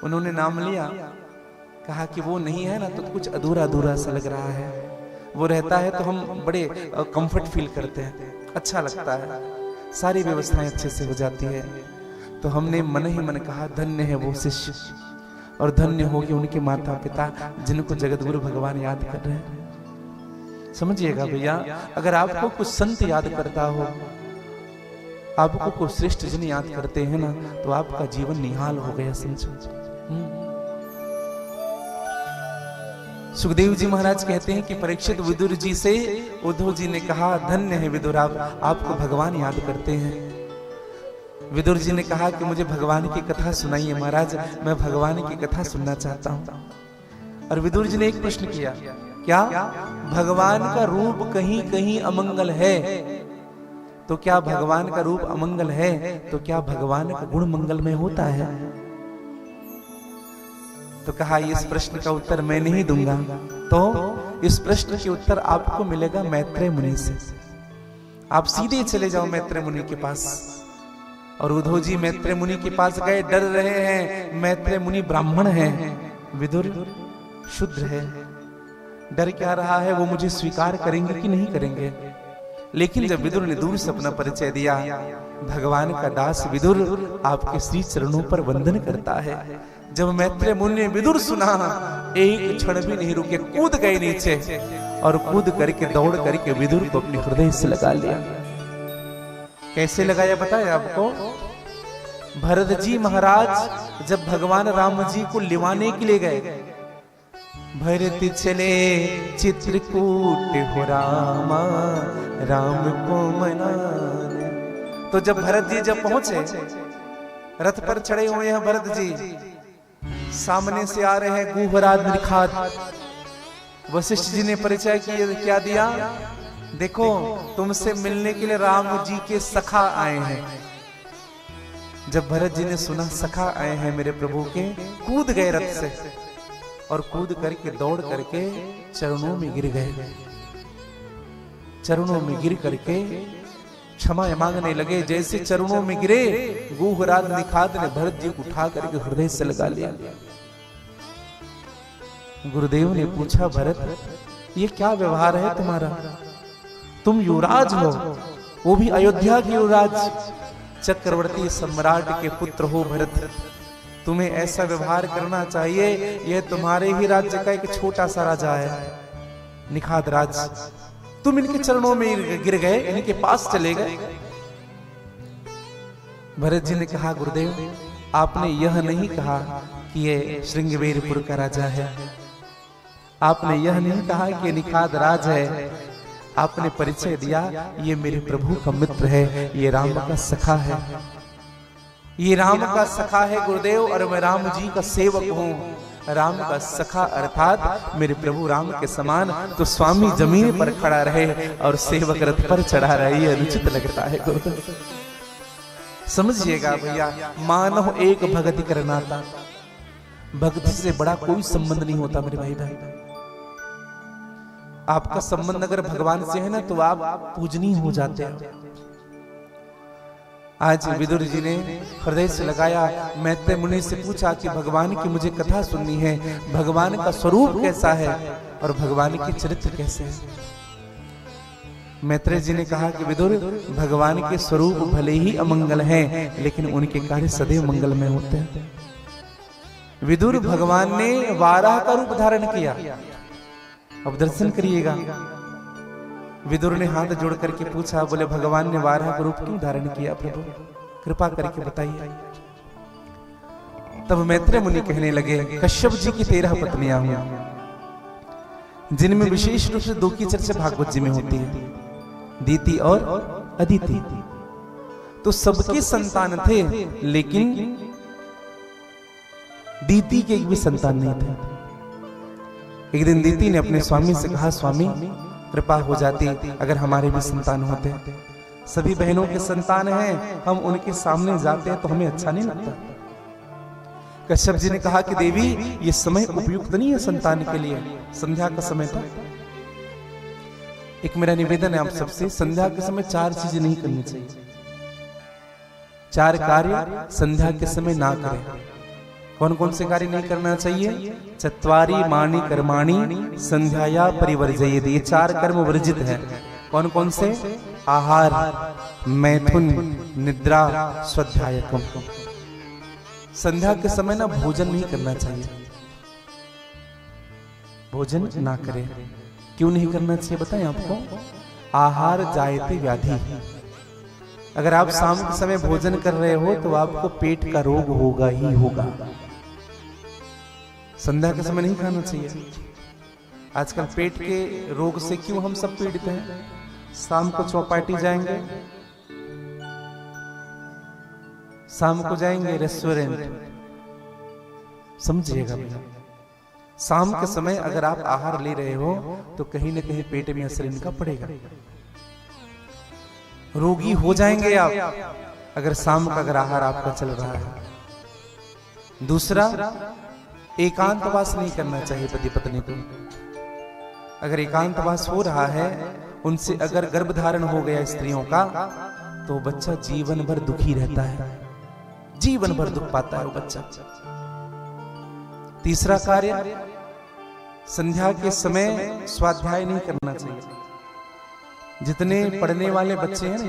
उन्होंने नाम लिया, कहा कि वो नहीं है ना तो कुछ अधूरा अधूरा सा लग रहा है, वो रहता है तो हम बड़े कंफर्ट फील करते हैं, अच्छा लगता है, सारी व्यवस्थाएं अच्छे से हो जाती है। तो हमने मन ही मन कहा धन्य है वो शिष्य, और धन्य हो कि उनके माता पिता जिनको जगतगुरु भगवान याद कर रहे हैं। समझिएगा भैया, अगर आपको कुछ संत याद करता हो, आपको कुछ श्रेष्ठ जन याद करते हैं ना, तो आपका जीवन निहाल हो गया समझो। सुखदेव जी महाराज कहते हैं कि परीक्षित विदुर जी से उद्धव जी ने कहा धन्य है विदुर, आपको भगवान याद करते हैं। विदुर जी ने कहा कि मुझे भगवान की कथा सुनाइए महाराज, मैं भगवान की कथा सुनना चाहता हूं। और विदुर जी ने एक प्रश्न किया, क्या भगवान का रूप कहीं कहीं अमंगल है? तो क्या भगवान का रूप अमंगल है तो क्या भगवान का गुण मंगलमय होता है? तो कहा इस प्रश्न का उत्तर मैं नहीं दूंगा, तो इस प्रश्न के उत्तर आपको मिलेगा मैत्रेय मुनि से। आप सीधे चले जाओ मैत्रेय मुनि के पास। और उद्धव जी मैत्रेय मुनि के पास गए, डर रहे हैं, मैत्रेय मुनि ब्राह्मण हैं, विदुर शूद्र है, डर क्या रहा है वो मुझे स्वीकार करेंगे कि नहीं करेंगे। लेकिन जब विदुर ने दूर से अपना परिचय दिया, भगवान का दास विदुर आपके श्री चरणों पर वंदन करता है। जब मैत्रेय मुनि ने विदुर सुना, एक क्षण भी नहीं रुके, कूद गए नीचे और कूद करके दौड़ करके विदुर को अपने हृदय से लगा लिया। कैसे लगाया बताया आपको? भरत जी महाराज जब भगवान राम जी को लिवाने के लिए गए, भरत चले चित्रकूट हो रामा राम को मनाने। तो जब भरत जी जब पहुंचे, रथ पर चढ़े हुए हैं भरत जी, सामने से आ रहे हैं गुहराज निखात। वशिष्ठ जी ने परिचय क्या दिया, देखो तुमसे मिलने के लिए राम जी के सखा आए हैं। जब भरत जी ने सुना सखा आए हैं मेरे प्रभु के, कूद गए रथ से और कूद करके दौड़ करके चरणों में गिर गए। चरणों में गिर करके क्षमा मांगने लगे। जैसे चरणों में गिरे, गुहराज निखात ने भरत जी को उठा करके हृदय से लगा लिया। गुरुदेव ने पूछा, भरत ये क्या व्यवहार है तुम्हारा? तुम युवराज हो, वो भी अयोध्या के युवराज, चक्रवर्ती सम्राट के पुत्र हो भरत, तुम्हें ऐसा व्यवहार करना चाहिए। यह तुम्हारे ही राज्य का एक छोटा सा राजा है, निखात राज, तुम इनके चरणों में गिर गए, इनके पास चले गए। भरत जी ने कहा, गुरुदेव आपने यह नहीं कहा कि ये श्रृंगवेरपुर का राजा है, आपने यह नहीं कहा कि निखात राज है, आपने परिचय दिया ये मेरे प्रभु का मित्र है, ये राम का सखा है, ये राम का सखा है गुरुदेव, और मैं राम जी का सेवक हूँ। राम का सखा अर्थात मेरे प्रभु राम के समान। तो स्वामी जमीन पर खड़ा रहे और सेवक रथ पर चढ़ा रहे, ये अनुचित लगता है गुरुदेव। समझिएगा भैया, मानव एक भक्ति करना था, भक्ति से बड़ा कोई संबंध नहीं होता मेरे भाई भाई। आपका संबंध अगर भगवान से है ना तो आप पूजनीय हो जाते हैं। आज विदुर जी ने हृदय से लगाया, मैत्रेय मुनि से पूछा कि भगवान की मुझे कथा सुननी है, भगवान का स्वरूप कैसा है और भगवान के चरित्र कैसे हैं। मैत्रेय जी ने कहा कि विदुर, भगवान के स्वरूप भले ही अमंगल हैं, लेकिन उनके कार्य सदैव मंगलमय होते हैं। विदुर, भगवान ने वाराह का रूप धारण किया, अब दर्शन करिएगा। विदुर ने हाथ जोड़ करके पूछा, बोले भगवान ने वाराह का रूप क्यों धारण किया प्रभु, कृपा करके बताइए। तब मैत्रेय मुनि कहने लगे, कश्यप जी की 13 पत्नियां हुई, जिनमें विशेष रूप से 2 की चर्चा भागवत जी में होती है, दीति और अदिति। तो सबके संतान थे, लेकिन दीति के एक भी संतान नहीं थे। एक दिन दीति ने अपने स्वामी से कहा, स्वामी कृपा हो जाती अगर हमारे भी संतान होते। सभी बहनों के संतान हैं, हम उनके सामने जाते हैं तो हमें अच्छा नहीं लगता। कश्यप जी ने कहा कि देवी ये समय उपयुक्त नहीं है संतान के लिए, संध्या का समय था। एक मेरा निवेदन है आप सबसे, संध्या के समय 4 चीजें नहीं करनी चाहिए, 4 कार्य संध्या के समय ना करें। कौन कौन से कार्य नहीं करना चाहिए? चत्वारी मानी कर्माणि संध्याया परिवर्जयेत्, ये 4 कर्म वर्जित है। कौन कौन से? आहार, मैथुन, निद्रा, स्वाध्यायकम। संध्या के समय ना भोजन नहीं करना चाहिए, भोजन ना करें। क्यों नहीं करना चाहिए बताएं आपको? आहार जायते व्याधि। अगर आप शाम के समय भोजन कर रहे हो तो आपको पेट का रोग होगा ही होगा। संध्या के समय नहीं खाना चाहिए। आजकल पेट के रोग से क्यों हम सब पीड़ित हैं? शाम को चौपाटी जाएंगे, शाम को जाएंगे रेस्टोरेंट, समझिएगा भैया, शाम के समय अगर आप आहार ले रहे हो तो कहीं ना कहीं पेट में असर इनका पड़ेगा, रोगी हो जाएंगे आप अगर शाम का अगर आहार आपका चल रहा है। दूसरा, एकांतवास नहीं करना चाहिए पति पत्नी को। अगर एकांतवास हो रहा है, उनसे अगर गर्भधारण हो गया स्त्रियों का, तो बच्चा जीवन भर दुखी रहता है, जीवन भर दुख पाता है वो बच्चा। तीसरा कार्य, संध्या के समय स्वाध्याय नहीं करना चाहिए। जितने पढ़ने वाले बच्चे हैं ना,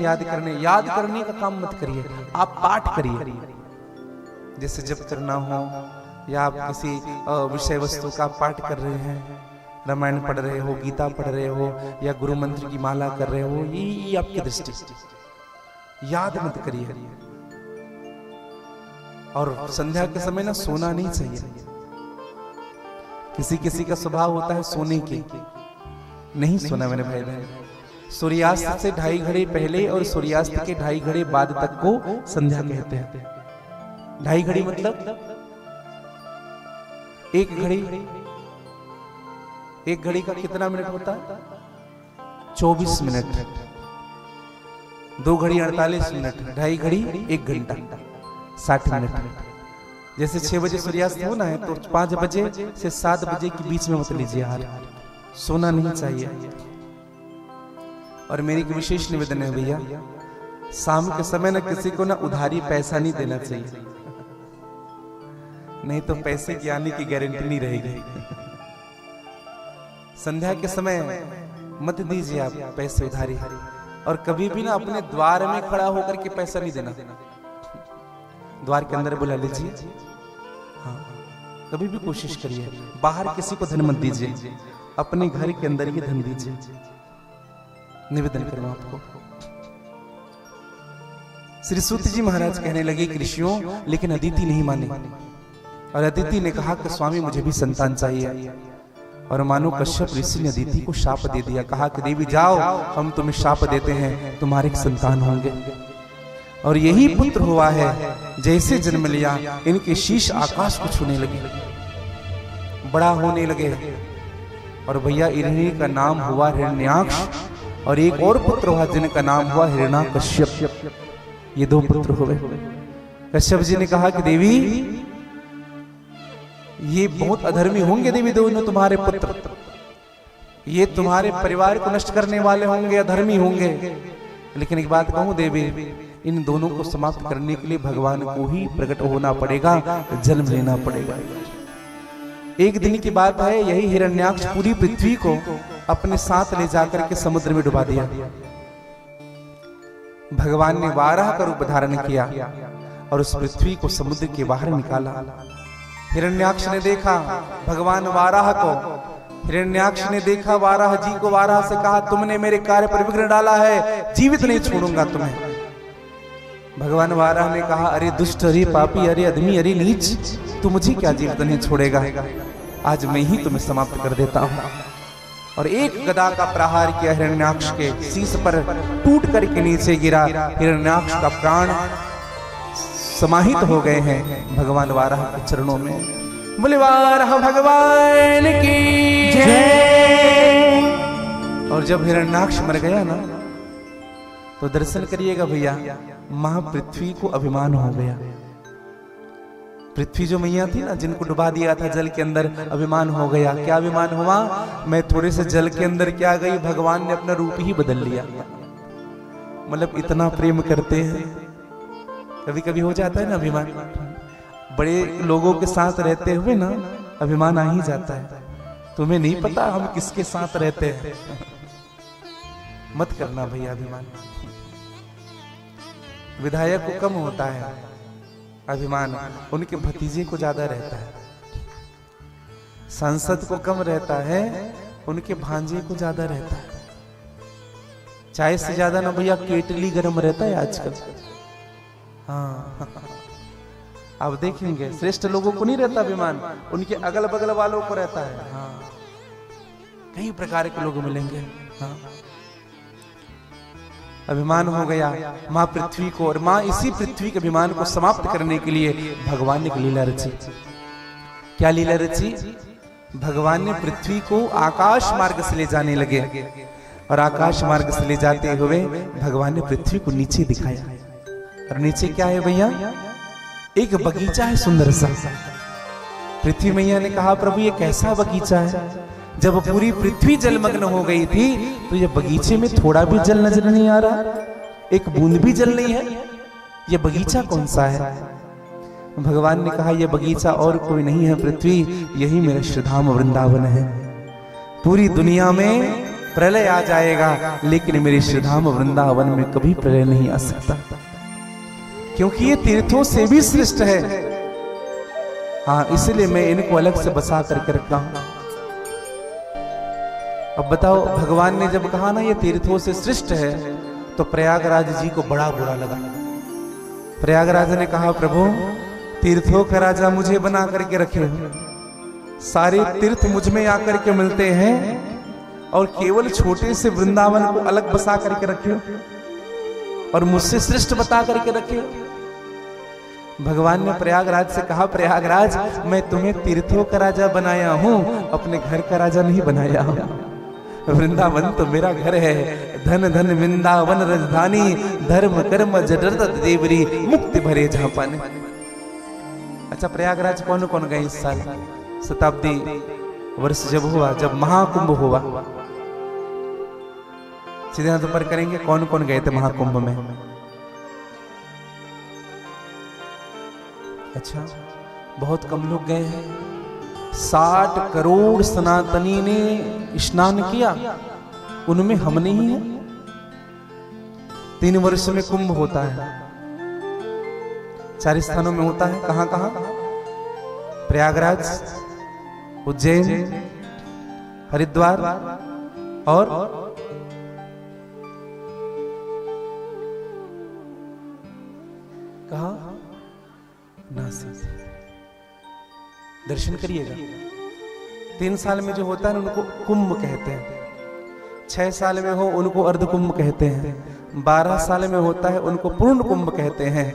याद करने का काम मत करिए, आप पाठ करिए। जैसे जब करना हो या आप किसी विषय वस्तु का पाठ कर रहे हैं, रामायण पढ़ रहे हो, गीता पढ़ रहे हो या गुरु मंत्र की माला कर रहे हो, ये आपकी दृष्टि, याद मत करिए। और संध्या के समय ना सोना नहीं चाहिए। किसी किसी का स्वभाव होता है सोने के, नहीं सोना मैंने भाई बहन। सूर्यास्त से 2.5 घड़ी पहले और सूर्यास्त के 2.5 घड़ी बाद तक को संध्या कहते हैं। 2.5 घड़ी मतलब 1 घड़ी का कितना मिनट होता है? 24 मिनट। 2 घड़ी 48 मिनट, 2.5 घड़ी 1 घंटा 60 मिनट। जैसे 6 बजे सूर्यास्त होना है तो 5 बजे से 7 बजे के बीच में मत लीजिए यार, सोना नहीं चाहिए। और मेरी एक विशेष निवेदन है भैया, शाम के समय ना किसी को ना उधारी पैसा नहीं देना चाहिए, नहीं तो पैसे की आने की गारंटी नहीं रहेगी। संध्या के समय मत दीजिए आप पैसे उधारी, और कभी भी ना अपने द्वार में खड़ा होकर के पैसा नहीं देना, द्वार के अंदर बुला लीजिए। हाँ, कभी भी कोशिश करिए, बाहर किसी को धन मत दीजिए, अपने घर के अंदर ही धन दीजिए। निवेदन करूं आपको। श्री सूत जी महाराज कहने लगे कि ऋषियों, लेकिन अदिति नहीं माने, और अदिति ने कहा कि स्वामी मुझे भी संतान चाहिए। और मानो कश्यप ऋषि ने अदिति को शाप दे दिया, कहा कि देवी जाओ, हम तुम्हें शाप देते हैं, तुम्हारे संतान होंगे। और यही पुत्र हुआ है, जैसे जन्म लिया इनके शीश आकाश को छूने लगे, बड़ा होने लगे। और भैया इन्हीं का नाम हुआ हिरण्याक्ष, और एक और पुत्र हुआ जिनका नाम हुआ हिरण्याकश्यप। ये 2 पुत्र हुए। कश्यप जी ने कहा कि देवी ये बहुत अधर्मी होंगे देवी, दोनों तुम्हारे पुत्र, ये तुम्हारे परिवार को नष्ट करने वाले होंगे, अधर्मी होंगे। लेकिन एक बात कहूं देवी, इन दोनों को समाप्त करने के लिए भगवान को ही प्रकट होना पड़ेगा, जन्म लेना पड़ेगा। एक दिन की बात है, यही हिरण्याक्ष पूरी पृथ्वी को अपने साथ ले जाकर के समुद्र में डुबा दिया। भगवान ने वाराह का रूप धारण किया और उस पृथ्वी को समुद्र के बाहर निकाला। हिरण्याक्ष ने देखा भगवान वाराह को, हिरण्याक्ष ने देखा वाराह जी को, वाराह से कहा तुमने मेरे कार्य पर विघ्न डाला है, जीवित नहीं छोड़ूंगा तुम्हें। भगवान वाराह ने कहा अरे दुष्ट, अरे पापी, अरे आदमी, अरे नीच, तू मुझे क्या जीवित नहीं छोड़ेगा, आज मैं ही तुम्हें समाप्त कर देता हूं। और एक गदा का प्रहार किया, हिरण्याक्ष के शीश पर टूट करके नीचे गिरा। हिरण्याक्ष का प्राण समाहित हो गए हैं भगवान वाराह के चरणों में। बोले वाराह भगवान की जय। और जब हिरण्याक्ष मर गया ना, तो दर्शन करिएगा भैया, महापृथ्वी को अभिमान हो गया। पृथ्वी जो मैया थी ना, जिनको डुबा दिया था जल के अंदर, अभिमान हो गया। क्या अभिमान हुआ? मैं थोड़े से जल के अंदर क्या गई, भगवान ने अपना रूप ही बदल लिया। मतलब इतना प्रेम करते हैं। कभी कभी हो जाता है ना अभिमान, बड़े लोगों के साथ रहते हुए ना अभिमान आ ही जाता है। तुम्हें नहीं पता हम किसके साथ रहते हैं। मत करना भैया अभिमान। विधायक को कम होता है अभिमान, उनके भतीजे को ज्यादा रहता है। सांसद को कम रहता है, उनके भांजे को ज्यादा रहता है। चाय से ज्यादा ना भैया केटली गर्म रहता है आजकल। हाँ, आप देखेंगे श्रेष्ठ लोगों को नहीं रहता अभिमान, उनके अगल बगल वालों को रहता है। हाँ, कई प्रकार के लोग मिलेंगे। हाँ, अभिमान हो गया माँ पृथ्वी को, और माँ इसी पृथ्वी के अभिमान को समाप्त करने के लिए भगवान ने एक लीला रची। क्या लीला रची? भगवान ने पृथ्वी को आकाश मार्ग से ले जाने लगे, और आकाश मार्ग से ले जाते हुए भगवान ने पृथ्वी को नीचे दिखाया। और नीचे क्या है भैया? एक बगीचा है सुंदर सा। पृथ्वी मैया ने कहा, प्रभु ये कैसा बगीचा है? जब पूरी पृथ्वी जलमग्न हो गई थी तो ये बगीचे में थोड़ा भी जल नजर नहीं आ रहा, एक बूंद भी जल नहीं है। ये बगीचा कौन सा है? भगवान ने कहा, यह बगीचा और कोई नहीं है पृथ्वी, यही मेरा श्रीधाम वृंदावन है। पूरी दुनिया में प्रलय आ जाएगा, लेकिन मेरे श्रीधाम वृंदावन में कभी प्रलय नहीं आ सकता, क्योंकि ये तीर्थों से भी श्रेष्ठ है। हाँ, इसलिए मैं इनको अलग से बसा करके रखा हूं। अब बताओ, भगवान ने जब कहा ना ये तीर्थों से श्रेष्ठ है, तो प्रयागराज जी को बड़ा बुरा लगा। प्रयागराज ने कहा, प्रभु तीर्थों का राजा मुझे बना करके रखे हो, सारे तीर्थ मुझ में आकर के मिलते हैं, और केवल छोटे से वृंदावन को अलग बसा करके रखे हो, और मुझसे श्रेष्ठ बता करके रखे हो। भगवान ने प्रयागराज से कहा, प्रयागराज मैं तुम्हें तीर्थों का राजा बनाया हूं, अपने घर का राजा नहीं बनाया हूं। वृंदावन तो मेरा घर है। धन धन वृंदावन राजधानी, धर्म कर्म जडरत देवरी, मुक्ति भरे जहां पाने। अच्छा, प्रयागराज कौन कौन गए इस साल? शताब्दी वर्ष जब हुआ, जब महाकुंभ हुआ, सीधे हाथ ऊपर करेंगे, कौन कौन गए थे महाकुंभ में? अच्छा, बहुत कम लोग गए हैं। 60 करोड़ सनातनी ने स्नान किया, उनमें हम नहीं है। 3 वर्ष में कुंभ होता है, 4 स्थानों में होता है। कहां कहां? प्रयागराज, उज्जैन, हरिद्वार और कहां? नासिक। दर्शन करिएगा। 3 साल में जो होता है उनको कुंभ कहते हैं, 6 साल में हो उनको अर्ध कुंभ कहते हैं, 12 साल में होता है उनको पूर्ण कुंभ कहते हैं,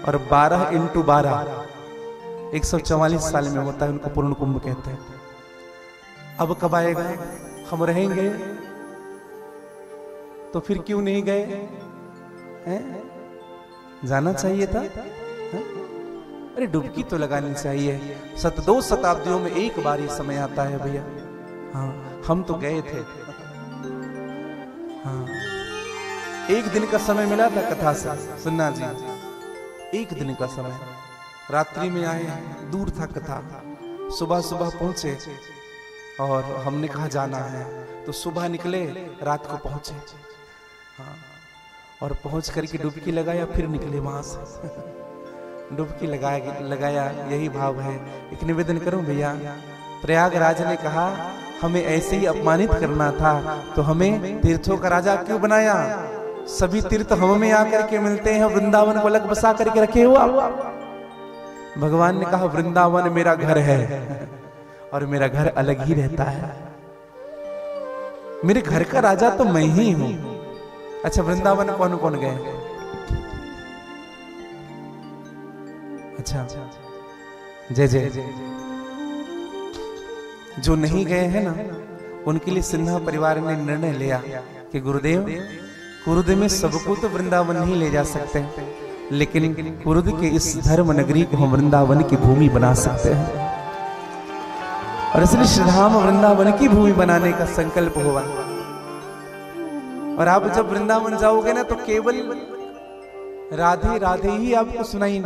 और 12 × 12 144 साल में होता है उनको पूर्ण कुंभ कहते हैं। अब कब आएगा? हम रहेंगे तो फिर क्यों नहीं गए हैं? जाना चाहिए था। अरे डुबकी तो लगानी चाहिए। 2 शताब्दियों में एक बार ये समय आता है भैया। हाँ, हम तो गए थे। हाँ, 1 दिन का समय मिला था कथा से, सुनना जी, 1 दिन का समय। रात्रि में आए, दूर था कथा, सुबह सुबह पहुंचे, और हमने कहा जाना है, तो सुबह निकले, रात को पहुंचे। हाँ, और पहुंच करके डुबकी लगाया, फिर निकले वहां से। डुबकी लगाया, यही भाव है। एक निवेदन करूं भैया, प्रयागराज ने कहा हमें ऐसे ही अपमानित करना था, तो हमें तीर्थों का राजा क्यों बनाया? सभी तीर्थ हम में आकर के मिलते हैं, वृंदावन को अलग बसा करके रखे हुआ। भगवान ने कहा, वृंदावन मेरा घर है, और मेरा घर अलग ही रहता है। मेरे घर का राजा तो मैं ही हूं। अच्छा, वृंदावन कौन कौन गए? अच्छा, जय जय। जो नहीं गए हैं ना, उनके लिए सिन्हा परिवार ने निर्णय लिया कि गुरुदेव, कुरुद में सबको तो वृंदावन नहीं ले जा सकते, लेकिन कुरुद के इस धर्म नगरी को हम वृंदावन की भूमि बना सकते हैं। और इसलिए श्रीधाम वृंदावन की भूमि बनाने का संकल्प हुआ। और आप जब वृंदावन जाओगे ना, तो केवल राधे राधे ही आपको सुनाई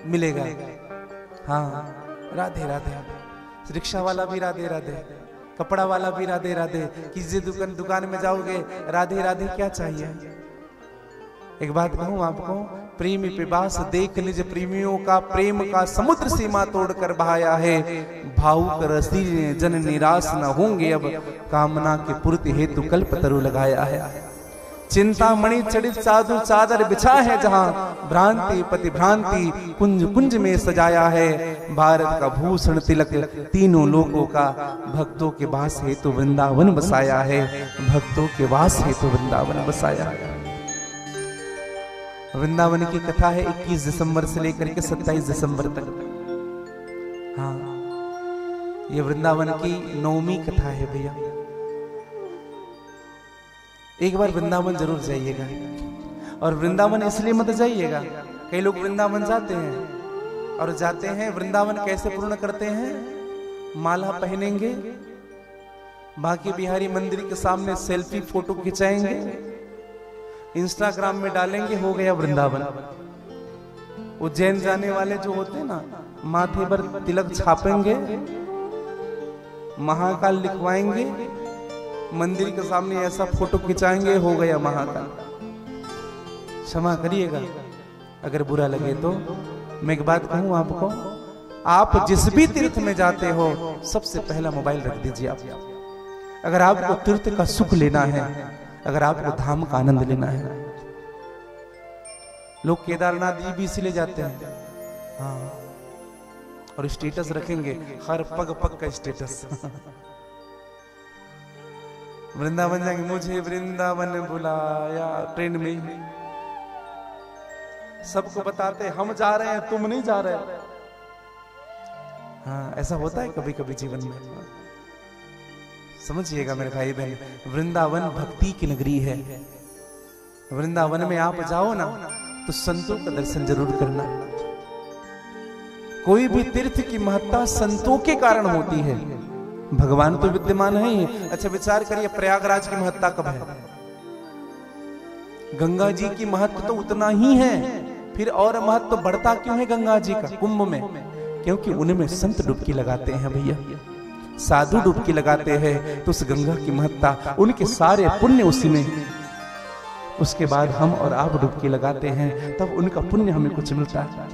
मिलेगा। हाँ, राधे राधे। रिक्शा वाला भी राधे राधे, कपड़ा वाला भी राधे राधे, किसी दुकान में जाओगे राधे राधे क्या चाहिए। एक बात कहूं आपको, प्रेमी पिपास देख निज प्रेमियों का, प्रेम का समुद्र सीमा तोड़कर बहाया है। भावुक रसी जन निराश न होंगे, अब कामना के पूर्ति हेतु कल्प तरु लगाया है। चिंतामणि चढ़ित साधु चादर बिछा है, जहां भ्रांति पति भ्रांति कुंज कुंज में सजाया है। भारत का भूषण तिलक तीनों लोगों का, भक्तों के वास हेतु वृंदावन बसाया है। भक्तों के वास हेतु वृंदावन बसाया है। वृंदावन की कथा है 21 दिसंबर से लेकर के 27 दिसंबर तक। हाँ, ये वृंदावन की 9वीं कथा है भैया। एक बार वृंदावन जरूर जाइएगा। और वृंदावन इसलिए मत जाइएगा, कई लोग वृंदावन जाते हैं और जाते हैं, वृंदावन कैसे पूर्ण करते हैं, माला पहनेंगे, बाकी बिहारी मंदिर के सामने सेल्फी फोटो खिंचाएंगे, इंस्टाग्राम में डालेंगे, हो गया वृंदावन। उज्जैन जाने वाले जो होते हैं ना, माथे पर तिलक छापेंगे, महाकाल लिखवाएंगे, मंदिर के सामने ऐसा फोटो खिंचाएंगे, हो गया महाकाल। क्षमा करिएगा अगर बुरा लगे तो। मैं एक बात कहूं आपको, आप जिस भी तीर्थ में जाते हो, सबसे पहला मोबाइल रख दीजिए आप। अगर आपको तीर्थ का सुख लेना है, अगर आपको धाम का आनंद लेना है। लोग केदारनाथ जी भी इसीलिए जाते हैं। हाँ, और स्टेटस रखेंगे, हर पग पग का स्टेटस। वृंदावन जाएंगे, मुझे वृंदावन बुलाया, ट्रेन में ही सबको बताते हम जा रहे हैं, तुम नहीं जा रहे। हाँ, ऐसा होता है कभी कभी जीवन में। समझिएगा मेरे भाई बहन, वृंदावन भक्ति की नगरी है। वृंदावन में आप जाओ ना, तो संतों का दर्शन जरूर करना। कोई भी तीर्थ की महत्ता संतों के कारण होती है, भगवान तो विद्यमान है ही। अच्छा विचार करिए, प्रयागराज की महत्ता कब है? गंगा जी की महत्व तो उतना ही है, फिर और महत्व तो बढ़ता क्यों है गंगा जी का कुंभ में? क्योंकि उनमें संत डुबकी लगाते हैं भैया, साधु डुबकी लगाते हैं, तो उस गंगा की महत्ता, उनके सारे पुण्य उसी में। उसके बाद हम और आप डुबकी लगाते हैं, तब उनका पुण्य हमें कुछ मिलता है।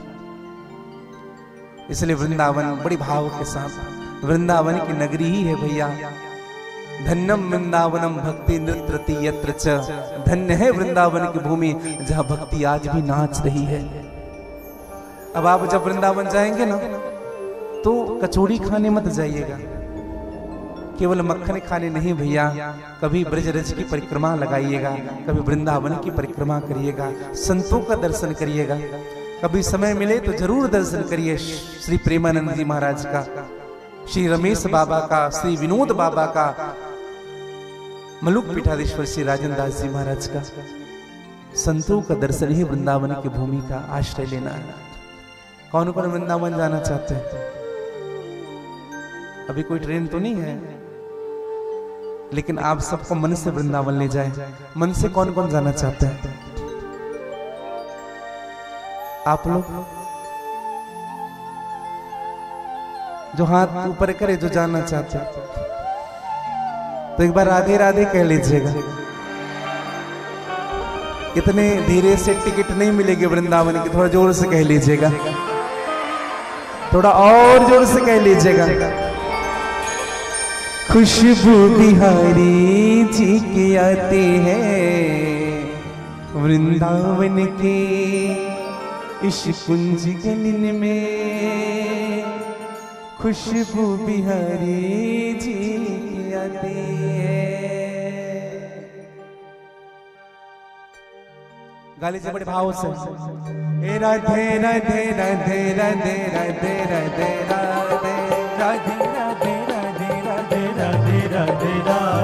इसलिए वृंदावन बड़ी भाव के साथ, वृंदावन की नगरी ही है भैया। धन्यम वृंदावनम भक्ति नृत्यति यत्र च, धन्य है वृंदावन की भूमि जहां भक्ति आज भी नाच रही है। अब आप जब वृंदावन जाएंगे ना, तो कचौड़ी खाने मत जाइएगा, केवल मक्खन खाने नहीं भैया। कभी ब्रजरज की परिक्रमा लगाइएगा, कभी वृंदावन की परिक्रमा करिएगा, संतों का दर्शन करिएगा। कभी समय मिले तो जरूर दर्शन करिए श्री प्रेमानंद जी महाराज का, श्री रमेश बाबा का, श्री विनोद बाबा का, मलुक पीठाधीश्वर श्री राजन दास जी महाराज का। संतों का दर्शन ही वृंदावन की भूमि का आश्रय लेना है। कौन कौन वृंदावन जाना चाहते हैं? अभी कोई ट्रेन तो नहीं है, लेकिन आप सबको मन से वृंदावन ले जाए। मन से कौन कौन जाना चाहते हैं? आप लोग जो हाथ ऊपर करे, जो जाना चाहते हैं, तो एक बार राधे राधे कह लीजिएगा। इतने धीरे से टिकट नहीं मिलेगी वृंदावन की, थोड़ा जोर से कह लीजिएगा, थोड़ा और जोर से कह लीजिएगा। खुशबू बिहारी जी के आते हैं वृंदावन के इस कुंज गलिन में, खुशबू बिहारी जी की आते हैं। गाली से बड़े भाव से, ए राधे राधे राधे राधे राधे राधे राधे राधे राधे राधे राधे राधे राधे राधे।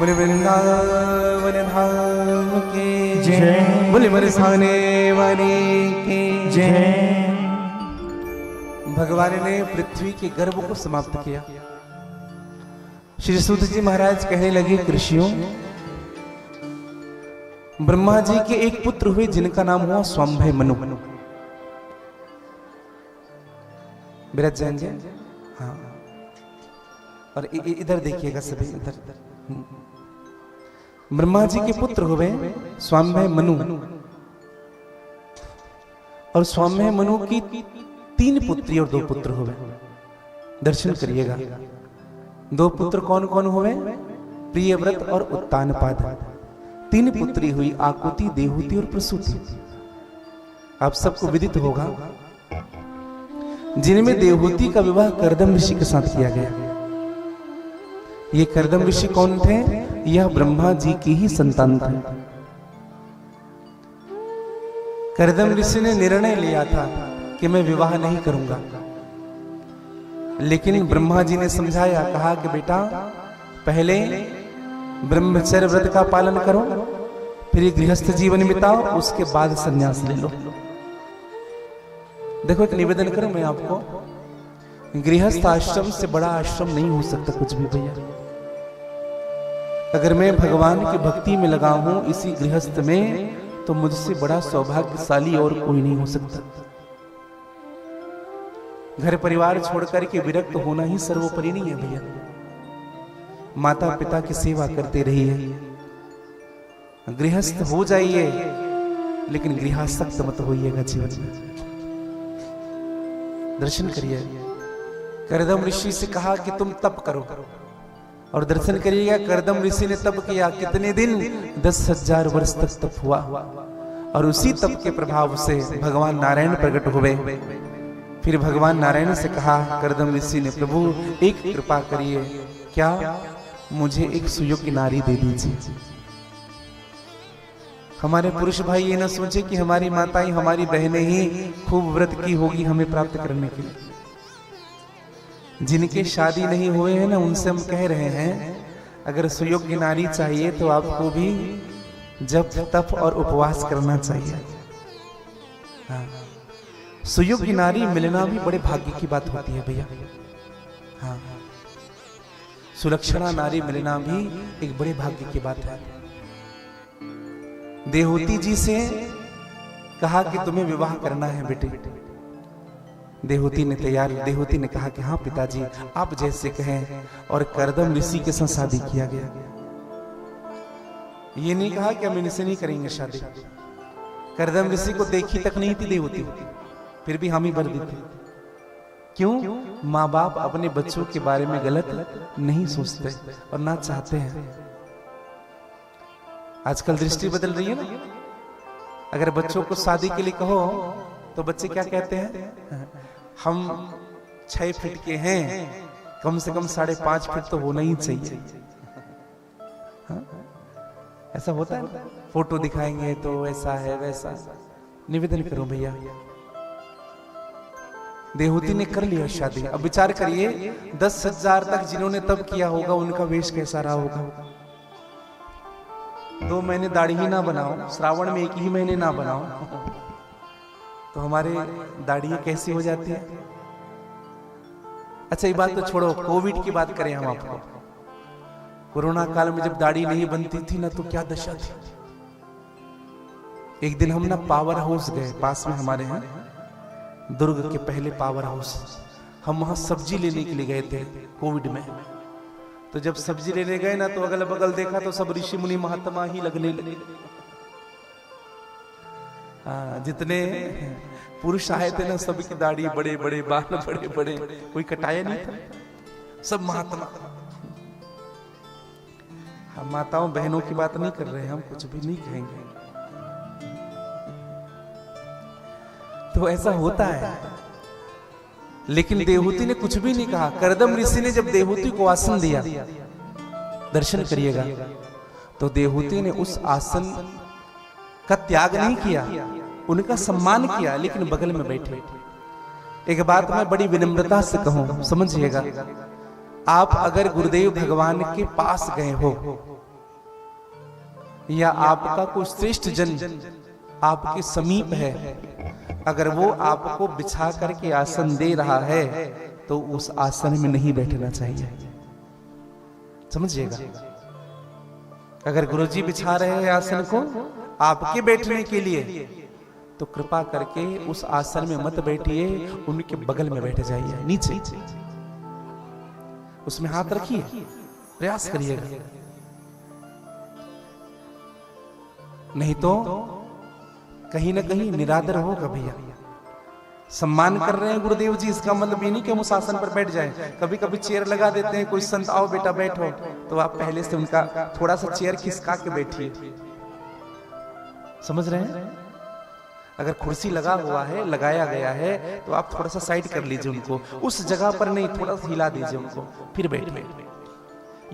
बोले वृंदावन धाम के जय। बोले बरसाने वाले के जय। भगवान ने पृथ्वी के गर्भ को समाप्त किया। श्री सूत जी महाराज कहने लगे, ऋषियों, ब्रह्मा जी के एक पुत्र हुए जिनका नाम हुआ स्वाम्भय मनु। विराज जैन जी, हाँ, और इधर देखिएगा सभी, इधर। ब्रह्मा जी के पुत्र हुए स्वाम्भय मनु, और स्वाम्भय मनु की 3 पुत्री और 2 पुत्र हुए। दर्शन करिएगा। 2 पुत्र कौन कौन हुए? प्रियव्रत और उत्तानपाद। 3 पुत्री हुई, आकुति, देहूति और प्रसूति। आप सबको विदित होगा, जिनमें देहूति का विवाह कर्दम ऋषि के साथ किया गया। ये कर्दम ऋषि कौन थे? यह ब्रह्मा जी की ही संतान थे। कर्दम ऋषि ने निर्णय लिया था कि मैं विवाह नहीं करूंगा, लेकिन ब्रह्मा जी ने समझाया, कहा कि बेटा पहले ब्रह्मचर्य व्रत का पालन करो, फिर गृहस्थ जीवन बिताओ, उसके बाद संन्यास ले लो। देखो, एक निवेदन करूं मैं आपको, गृहस्थ आश्रम से बड़ा आश्रम नहीं हो सकता कुछ भी भैया। अगर मैं भगवान की भक्ति में लगा हूं इसी गृहस्थ में, तो मुझसे बड़ा सौभाग्यशाली और कोई नहीं हो सकता। घर परिवार छोड़कर के विरक्त होना ही सर्वोपरि नहीं है भैया। माता पिता की सेवा करते रहिए, गृहस्थ हो जाइए, लेकिन गृहासक्त मत होइएगा जीवन में। दर्शन करिए। कर्दम ऋषि से कहा कि तुम तप करो, और दर्शन करिएगा, कर्दम ऋषि ने तप किया। कितने दिन? 10,000 वर्ष तक तप हुआ, और उसी तप के प्रभाव से भगवान नारायण प्रकट हुए। फिर भगवान नारायण से कहा कर्दम ऋषि ने, प्रभु एक कृपा करिए, क्या मुझे एक सुयोग्य नारी दे दीजिए। हमारे पुरुष भाई ये ना सोचे कि हमारी माताएं, हमारी बहनें ही खूब व्रत की होगी हमें प्राप्त करने के लिए। जिनके शादी नहीं हुए हैं ना, उनसे हम कह रहे हैं, अगर सुयोग्य नारी चाहिए तो आपको भी जप तप और उपवास करना चाहिए। हाँ, सुयोग्य नारी मिलना भी बड़े भाग्य की बात होती है भैया। हाँ, सुलक्षणा नारी मिलना भी एक बड़े भाग्य की बात है। देहूति जी से कहा कि तुम्हें विवाह करना है बेटे। देहूति ने कहा कि हाँ पिताजी, आप जैसे कहें, और कर्दम ऋषि के साथ शादी किया गया। ये नहीं कहा कि हम इनसे नहीं करेंगे शादी। कर्दम ऋषि को देखी तक नहीं थी देहूति, फिर भी हम ही बर दी थी। क्यों? माँ बाप अपने बच्चों के बारे में गलत नहीं सोचते और ना चाहते हैं। आजकल दृष्टि बदल रही है ना। अगर बच्चों को शादी के लिए कहो तो बच्चे क्या कहते हैं? हम 6 फीट के हैं, कम से कम 5.5 फीट तो होना ही चाहिए। हाँ? ऐसा होता है। फोटो दिखाएंगे तो ऐसा है वैसा। निवेदन करो भैया, देहूति ने कर लिया शादी। अब विचार करिए, 10,000 तक जिन्होंने तब किया होगा उनका वेश कैसा रहा होगा। 2 महीने दाढ़ी ही ना बनाओ, श्रावण में 1 ही महीने ना बनाओ, तो हमारे दाढ़ी कैसी हो जाती है। अच्छा, ये बात तो छोड़ो, कोविड की बात करें हम आपको। कोरोना काल में जब दाढ़ी नहीं बनती थी ना, तो क्या दशा थी। एक दिन हम ना पावर हाउस गए, पास में हमारे हैं दुर्ग के पहले पावर हाउस। हम वहां सब्जी लेने के लिए गए थे कोविड में। तो जब सब्जी लेने गए ना, तो अगल बगल देखा तो सब ऋषि मुनि महात्मा ही लगने लगे। जितने पुरुष आए थे ना, सबकी दाढ़ी बड़े बड़े, बाल बड़े बड़े, कोई कटाया नहीं था, सब महात्मा। हम माताओं बहनों की बात नहीं कर रहे हैं, हम कुछ भी नहीं कहेंगे। तो ऐसा होता है, लेकिन देहूति ने कुछ भी नहीं कहा। कर्दम ऋषि ने जब देहूति को आसन दिया, दर्शन करिएगा, तो देहूति ने उस आसन का त्याग नहीं किया, उनका सम्मान किया, लेकिन बगल में बैठे। एक बात मैं बड़ी विनम्रता से कहूं, समझिएगा। आप अगर गुरुदेव भगवान के पास गए हो, या आपका कोई श्रेष्ठ जन आपके समीप है, अगर वो आपको बिछा करके आसन दे रहा है तो उस आसन में नहीं बैठना चाहिए। समझिएगा, अगर गुरुजी बिछा रहे हैं आसन को आपके बैठने के लिए, तो कृपा करके उस आसन में मत बैठिए, उनके बगल में बैठ जाइए, नीचे उसमें हाथ रखिए, प्रयास करिएगा। नहीं तो कहीं ना कहीं निरादर होगा भैया। सम्मान कर रहे हैं गुरुदेव जी, इसका मतलब ये नहीं कि हम उस आसन पर बैठ जाएं। कभी कभी चेयर लगा देते हैं, कोई संत आओ बेटा बैठो, तो आप पहले से उनका थोड़ा सा चेयर खिसका के बैठिए। समझ रहे हैं? अगर कुर्सी लगा हुआ है, लगाया गया है, तो आप थोड़ा सा साइड कर लीजिए उनको, उस जगह पर नहीं, थोड़ा सा हिला दीजिए उनको, फिर बैठिए।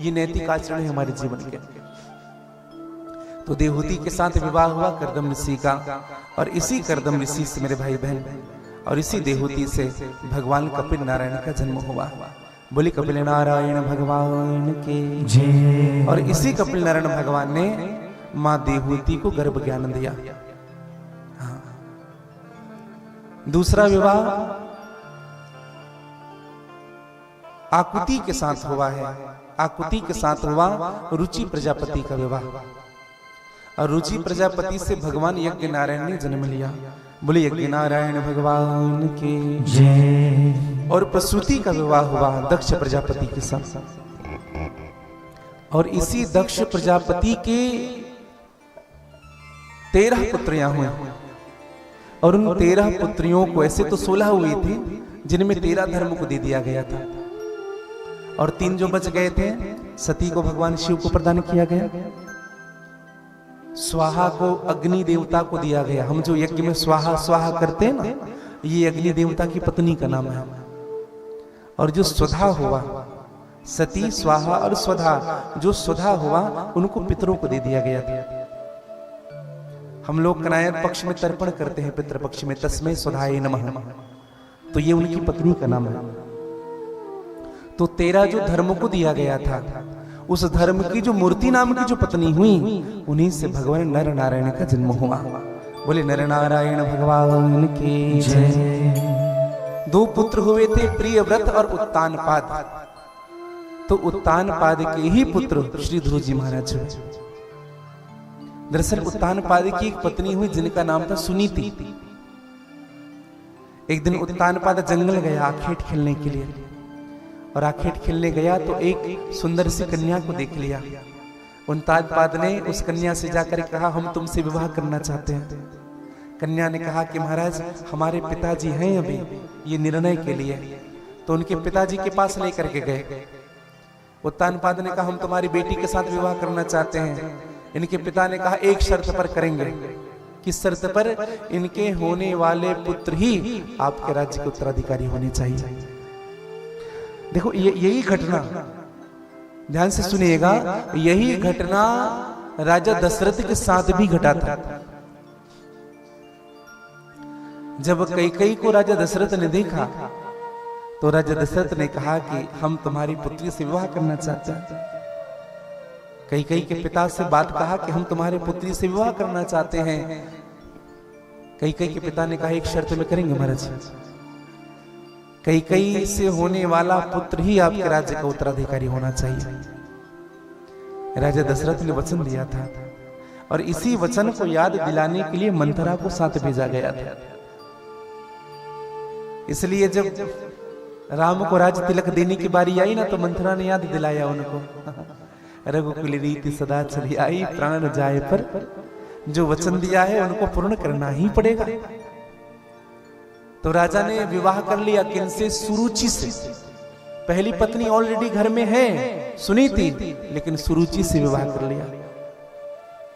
ये नैतिक आचरण है हमारे जीवन के। तो देवहूति के साथ विवाह हुआ करदम ऋषि का, और इसी करदम ऋषि से मेरे भाई बहन, और इसी देवहूति से भगवान कपिल नारायण का जन्म हुआ। बोली कपिल नारायण भगवान के जय। और इसी कपिल नारायण भगवान ने मां देवहूति को गर्भ ज्ञान दिया। हाँ। दूसरा विवाह आकुति के साथ हुआ है। आकुति के साथ हुआ रुचि प्रजापति का विवाह, और रुचि प्रजापति से भगवान यज्ञ नारायण ने जन्म लिया। बोले यज्ञ नारायण भगवान के जय। और प्रसूति का विवाह हुआ दक्ष प्रजापति के साथ, और इसी दक्ष प्रजापति के 13 पुत्रियां हुई, और उन 13 पुत्रियों को, ऐसे तो 16 हुई थी जिनमें 13 धर्म को दे दिया गया था, और 3 जो बच गए थे सती को भगवान शिव को प्रदान किया गया, स्वाहा को अग्नि देवता को दिया गया। हम जो यज्ञ में स्वाहा स्वाहा करते हैं ना, ये अग्नि देवता की पत्नी का नाम है। और जो स्वधा हुआ, सती स्वाहा और स्वधा, जो स्वधा हुआ उनको पितरों को दे दिया गया था। हम लोग कनायन पक्ष में तर्पण करते हैं, पितृ पक्ष में तस्मै स्वधाय नमः, तो ये उनकी पत्नी का नाम है। तो 13 जो धर्म को दिया गया था, उस धर्म की जो मूर्ति नाम की जो पत्नी हुई, उन्हीं से भगवान नर नारायण का जन्म हुआ। बोले नर नारायण भगवान के जय। 2 पुत्र हुए थे, प्रियव्रत और उत्तानपाद। तो उत्तानपाद के ही पुत्र श्री ध्रुव जी महाराज हुए। दरअसल उत्तानपाद की एक पत्नी हुई जिनका नाम था सुनीति। एक दिन उत्तानपाद जंगल गया आखेट खेलने के लिए, और आखेट खेलने गया तो एक सुंदर सी कन्या को देख लिया। उत्तानपाद ने उस कन्या से जाकर कहा, हम तुमसे विवाह करना चाहते हैं। कन्या ने कहा कि महाराज हमारे पिताजी हैं अभी ये निर्णय के लिए, तो उनके पिताजी के पास लेकर के गए। उत्तानपाद ने कहा, हम तुम्हारी बेटी के साथ विवाह करना चाहते हैं। इनके पिता ने कहा, एक शर्त पर करेंगे। किस शर्त पर? इनके होने वाले पुत्र ही आपके राज्य के उत्तराधिकारी होने चाहिए। देखो यही घटना ध्यान से सुनिएगा, यही घटना राजा दशरथ के साथ भी घटा था। जब कैकेयी को राजा दशरथ ने देखा, तो राजा दशरथ ने कहा कि हम तुम्हारी पुत्री से विवाह करना चाहते हैं। कैकेयी के पिता से बात कहा कि हम तुम्हारे पुत्री से विवाह करना चाहते हैं। कैकेयी के पिता ने कहा, एक शर्त में करेंगे महाराज, कैकेयी से होने वाला पुत्र ही आपके राज्य का उत्तराधिकारी होना चाहिए। राजा दशरथ ने वचन दिया था, और इसी वचन को याद दिलाने के लिए मंथरा को साथ भेजा गया था। इसलिए जब राम को राज तिलक देने की बारी आई ना, तो मंथरा ने याद दिलाया उनको, रघुकुल रीति सदा चली आई, प्राण जाए पर जो वचन दिया है उनको पूर्ण करना ही पड़ेगा। तो राजा ने विवाह कर लिया, किनसे? सुरुचि से। पहली पत्नी ऑलरेडी घर में है सुनीति, लेकिन सुरुचि से विवाह कर लिया।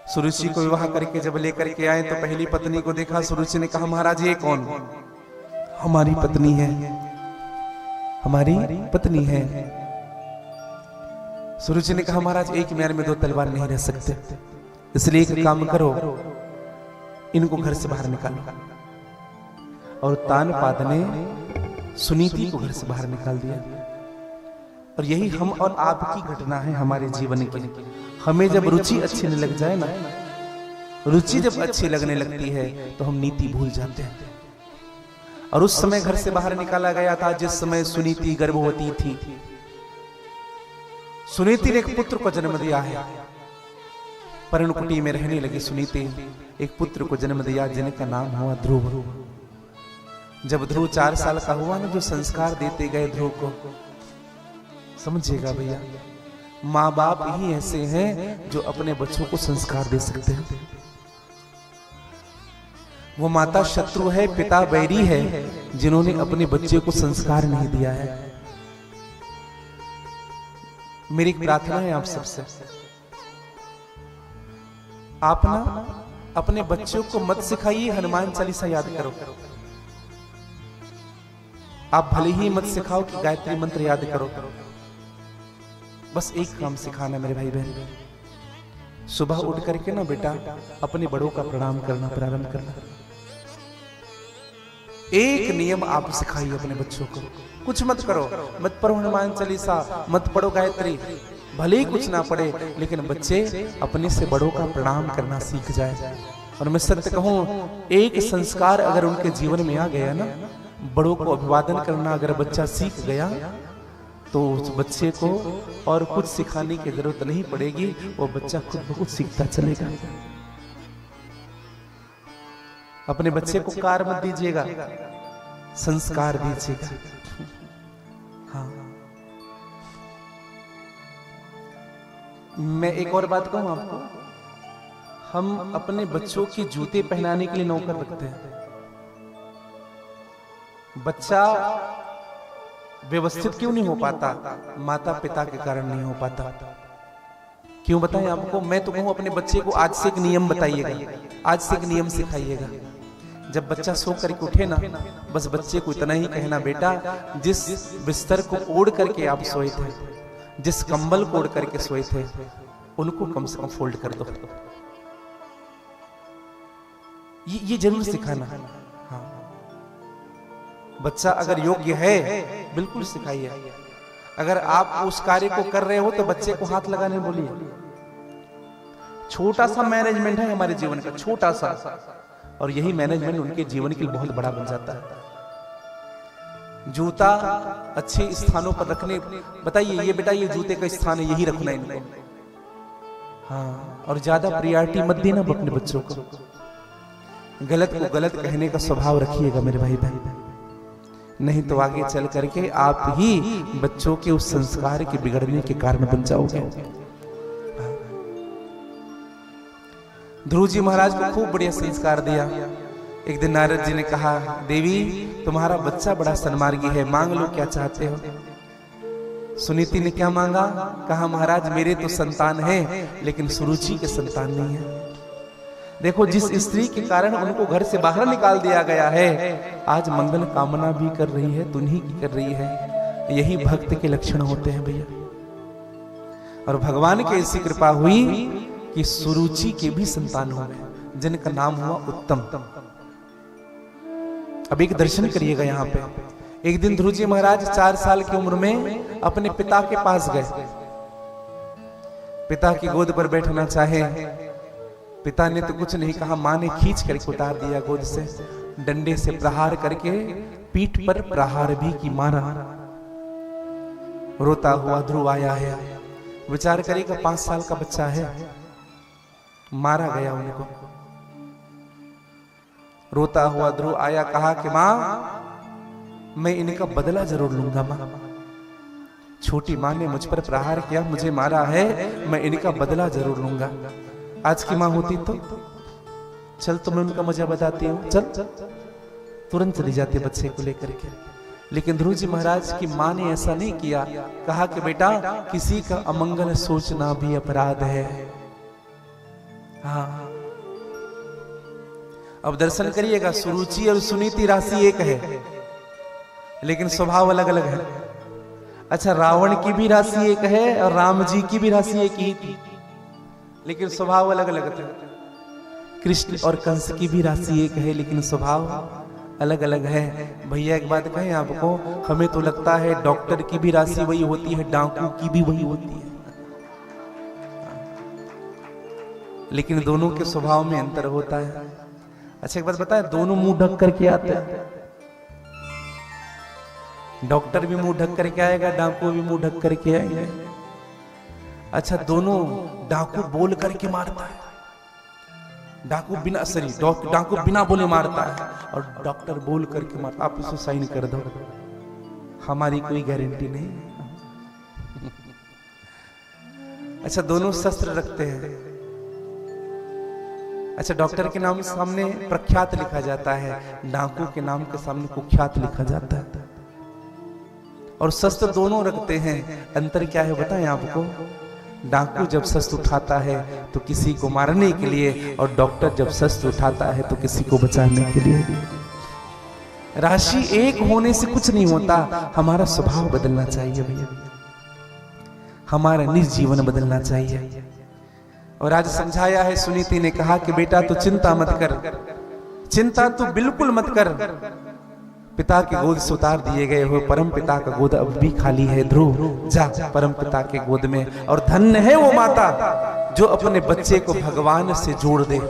सुरुचि को विवाह करके जब लेकर के आए तो पहली पत्नी को देखा, सुरुचि ने कहा, महाराज ये कौन? हमारी पत्नी है, हमारी पत्नी है। सुरुचि ने कहा, महाराज एक म्यार में 2 तलवार नहीं रह सकते, इसलिए एक काम करो, इनको घर से बाहर निकालो। और उत्तानपाद ने सुनीति को घर से बाहर निकाल दिया। और यही हम और आपकी घटना है हमारे जीवन की। हमें जब रुचि अच्छी नहीं लग जाए ना, रुचि जब अच्छी लगने लगती है तो हम नीति भूल जाते हैं। और उस समय घर से बाहर निकाला गया था जिस समय सुनीति गर्भवती थी। सुनीति ने एक पुत्र को जन्म दिया है। पर्णकुटी में रहने लगी सुनीति, एक पुत्र को जन्म दिया जिनका नाम हुआ ध्रुव। जब ध्रुव 4 साल का हुआ ना, जो संस्कार देते गए ध्रुव को, समझिएगा भैया, माँ बाप ही ऐसे हैं जो अपने बच्चों को संस्कार दे सकते हैं। वो माता शत्रु है, पिता बैरी है, जिन्होंने अपने बच्चे को संस्कार नहीं दिया है। मेरी एक प्रार्थना है आप सबसे, आप ना अपने बच्चों को मत सिखाइए हनुमान चालीसा याद करो। आप भले ही मत सिखाओ कि गायत्री मंत्र याद करो, बस एक काम सिखाना मेरे भाई बहन, सुबह उठ करके ना बेटा अपने बड़ों का प्रणाम करना प्रारंभ करना। एक नियम आप सिखाइए अपने बच्चों को। कुछ मत करो, मत पढ़ो हनुमान चालीसा, मत पढ़ो गायत्री, भले ही कुछ ना पढ़े, लेकिन बच्चे अपने से बड़ों का प्रणाम करना सीख जाए। और मैं सत्य कहूं, एक संस्कार अगर उनके जीवन में आ गया ना, बड़ों को अभिवादन करना अगर बच्चा सीख गया, तो उस बच्चे को और कुछ सिखाने की जरूरत नहीं पड़ेगी, वो बच्चा खुद ब खुद सीखता चलेगा। अपने बच्चे को कार मत दीजिएगा, संस्कार दीजिएगा। हाँ, मैं एक और बात कहूं आपको, हम अपने बच्चों की जूते पहनाने के लिए नौकर रखते हैं। बच्चा व्यवस्थित क्यों नहीं हो पाता? माता पिता के कारण नहीं हो पाता। क्यों बताएं आपको? मैं तो कहूं अपने बच्चे को आज से एक नियम बताइएगा, आज से एक नियम सिखाइएगा। जब बच्चा सो करके उठे ना, बस बच्चे को इतना ही कहना, बेटा जिस बिस्तर को ओढ़ करके आप सोए थे, जिस कंबल को ओढ़ करके सोए थे, उनको कम से कम फोल्ड कर दो। ये जरूर सिखाना। हाँ, बच्चा अगर योग्य है बिल्कुल सिखाइए। अगर आप उस कार्य को कर रहे हो तो बच्चे को हाथ लगाने बोलिए। छोटा सा मैनेजमेंट है हमारे जीवन का, छोटा सा, और यही मैनेजमेंट उनके जीवन के लिए बहुत बड़ा बन जाता है। जूता अच्छे स्थानों पर रखने, बताइए ये बेटा ये जूते का स्थान है, यही रखना है इनको। हाँ, और ज्यादा प्रायोरिटी मत देना अपने बच्चों को। गलत को गलत कहने का स्वभाव रखिएगा मेरे भाई बहन, नहीं तो आगे चल करके आप ही बच्चों के उस संस्कार के बिगड़ने के कारण बन जाओगे। ध्रुव जी महाराज को खूब बढ़िया संस्कार दिया। एक दिन नारद जी ने कहा, देवी तुम्हारा बच्चा बड़ा सन्मार्गी है, मांग लो क्या चाहते हो। सुनीति ने क्या मांगा? कहा महाराज मेरे तो संतान है, लेकिन सुरुचि के संतान नहीं है। देखो, जिस स्त्री के कारण उनको घर से बाहर निकाल दिया गया है, आज मंगल कामना भी कर रही है, तुन्ही की कर रही है। यही भक्त के लक्षण होते हैं भैया। और भगवान की ऐसी कृपा हुई कि सुरुचि के भी संतान हो गए, जिनका नाम हुआ उत्तम। अब एक दर्शन करिएगा यहाँ पे। एक दिन ध्रुव जी महाराज 4 साल की उम्र में अपने पिता के पास गए। पिता की गोद पर बैठना चाहे, पिता ने तो कुछ नहीं कहा, मां ने खींच करके उतार दिया गोद से, डंडे से प्रहार करके पीठ पर प्रहार भी की मारा। रोता हुआ ध्रुव आया है, विचार करेगा 5 साल का बच्चा है, मारा गया उनको। रोता हुआ ध्रुव आया, कहा कि मां मैं इनका बदला जरूर लूंगा। मां, छोटी मां ने मुझ पर प्रहार किया, मुझे मारा है, मैं इनका बदला जरूर लूंगा। आज की मां होती तो चल तुम्हें उनका मजा बताती हूं, चल तुरंत चली जाती बच्चे को लेकर के। लेकिन ध्रुव जी महाराज की मां ने ऐसा नहीं किया, कहा कि बेटा किसी का अमंगल सोचना भी अपराध है। हाँ, अब दर्शन करिएगा, सुरुचि और सुनीति राशि एक है, लेकिन स्वभाव अलग अलग है। अच्छा, रावण की भी राशि एक है और राम जी की भी राशि एक ही थी, लेकिन स्वभाव अलग अलग थे। कृष्ण और कंस की भी राशि एक है, लेकिन स्वभाव अलग अलग है। भैया एक बात कहें आपको, हमें तो लगता है डॉक्टर की भी राशि वही होती है, डाकू की भी वही होती है, लेकिन दोनों के स्वभाव में अंतर होता है। अच्छा एक बात बताएं, दोनों मुंह ढक करके आते हैं। डॉक्टर भी मुंह ढक करके आएगा, डाकू भी मुंह ढक करके आएंगे। अच्छा दोनों, डाकू बोल करके मारता है, डाकू बिना बोले मारता है, और डॉक्टर बोल करके मारता। आप इसे साइन कर दो, हमारी कोई गारंटी नहीं। अच्छा दोनों शस्त्र रखते हैं। अच्छा डॉक्टर के नाम सामने प्रख्यात लिखा जाता है, डाकू के नाम के सामने कुख्यात लिखा जाता है। और शस्त्र दोनों रखते हैं, अंतर क्या है बताएं आपको? डाकू जब शस्त्र उठाता है तो किसी को मारने के लिए, और डॉक्टर जब शस्त्र उठाता है तो किसी को बचाने के लिए। राशि एक होने से कुछ नहीं होता, हमारा स्वभाव बदलना चाहिए भैया, हमारा निज जीवन बदलना चाहिए। और आज समझाया है, सुनीति ने कहा कि बेटा तू चिंता मत कर, चिंता तू बिल्कुल मत कर, पिता के गोद से उतार दिए गए हो, परम पिता का गोद अब भी खाली है। ध्रुव जा परम पिता के गोद में, और धन्य है वो माता जो अपने बच्चे को भगवान से जोड़ दे।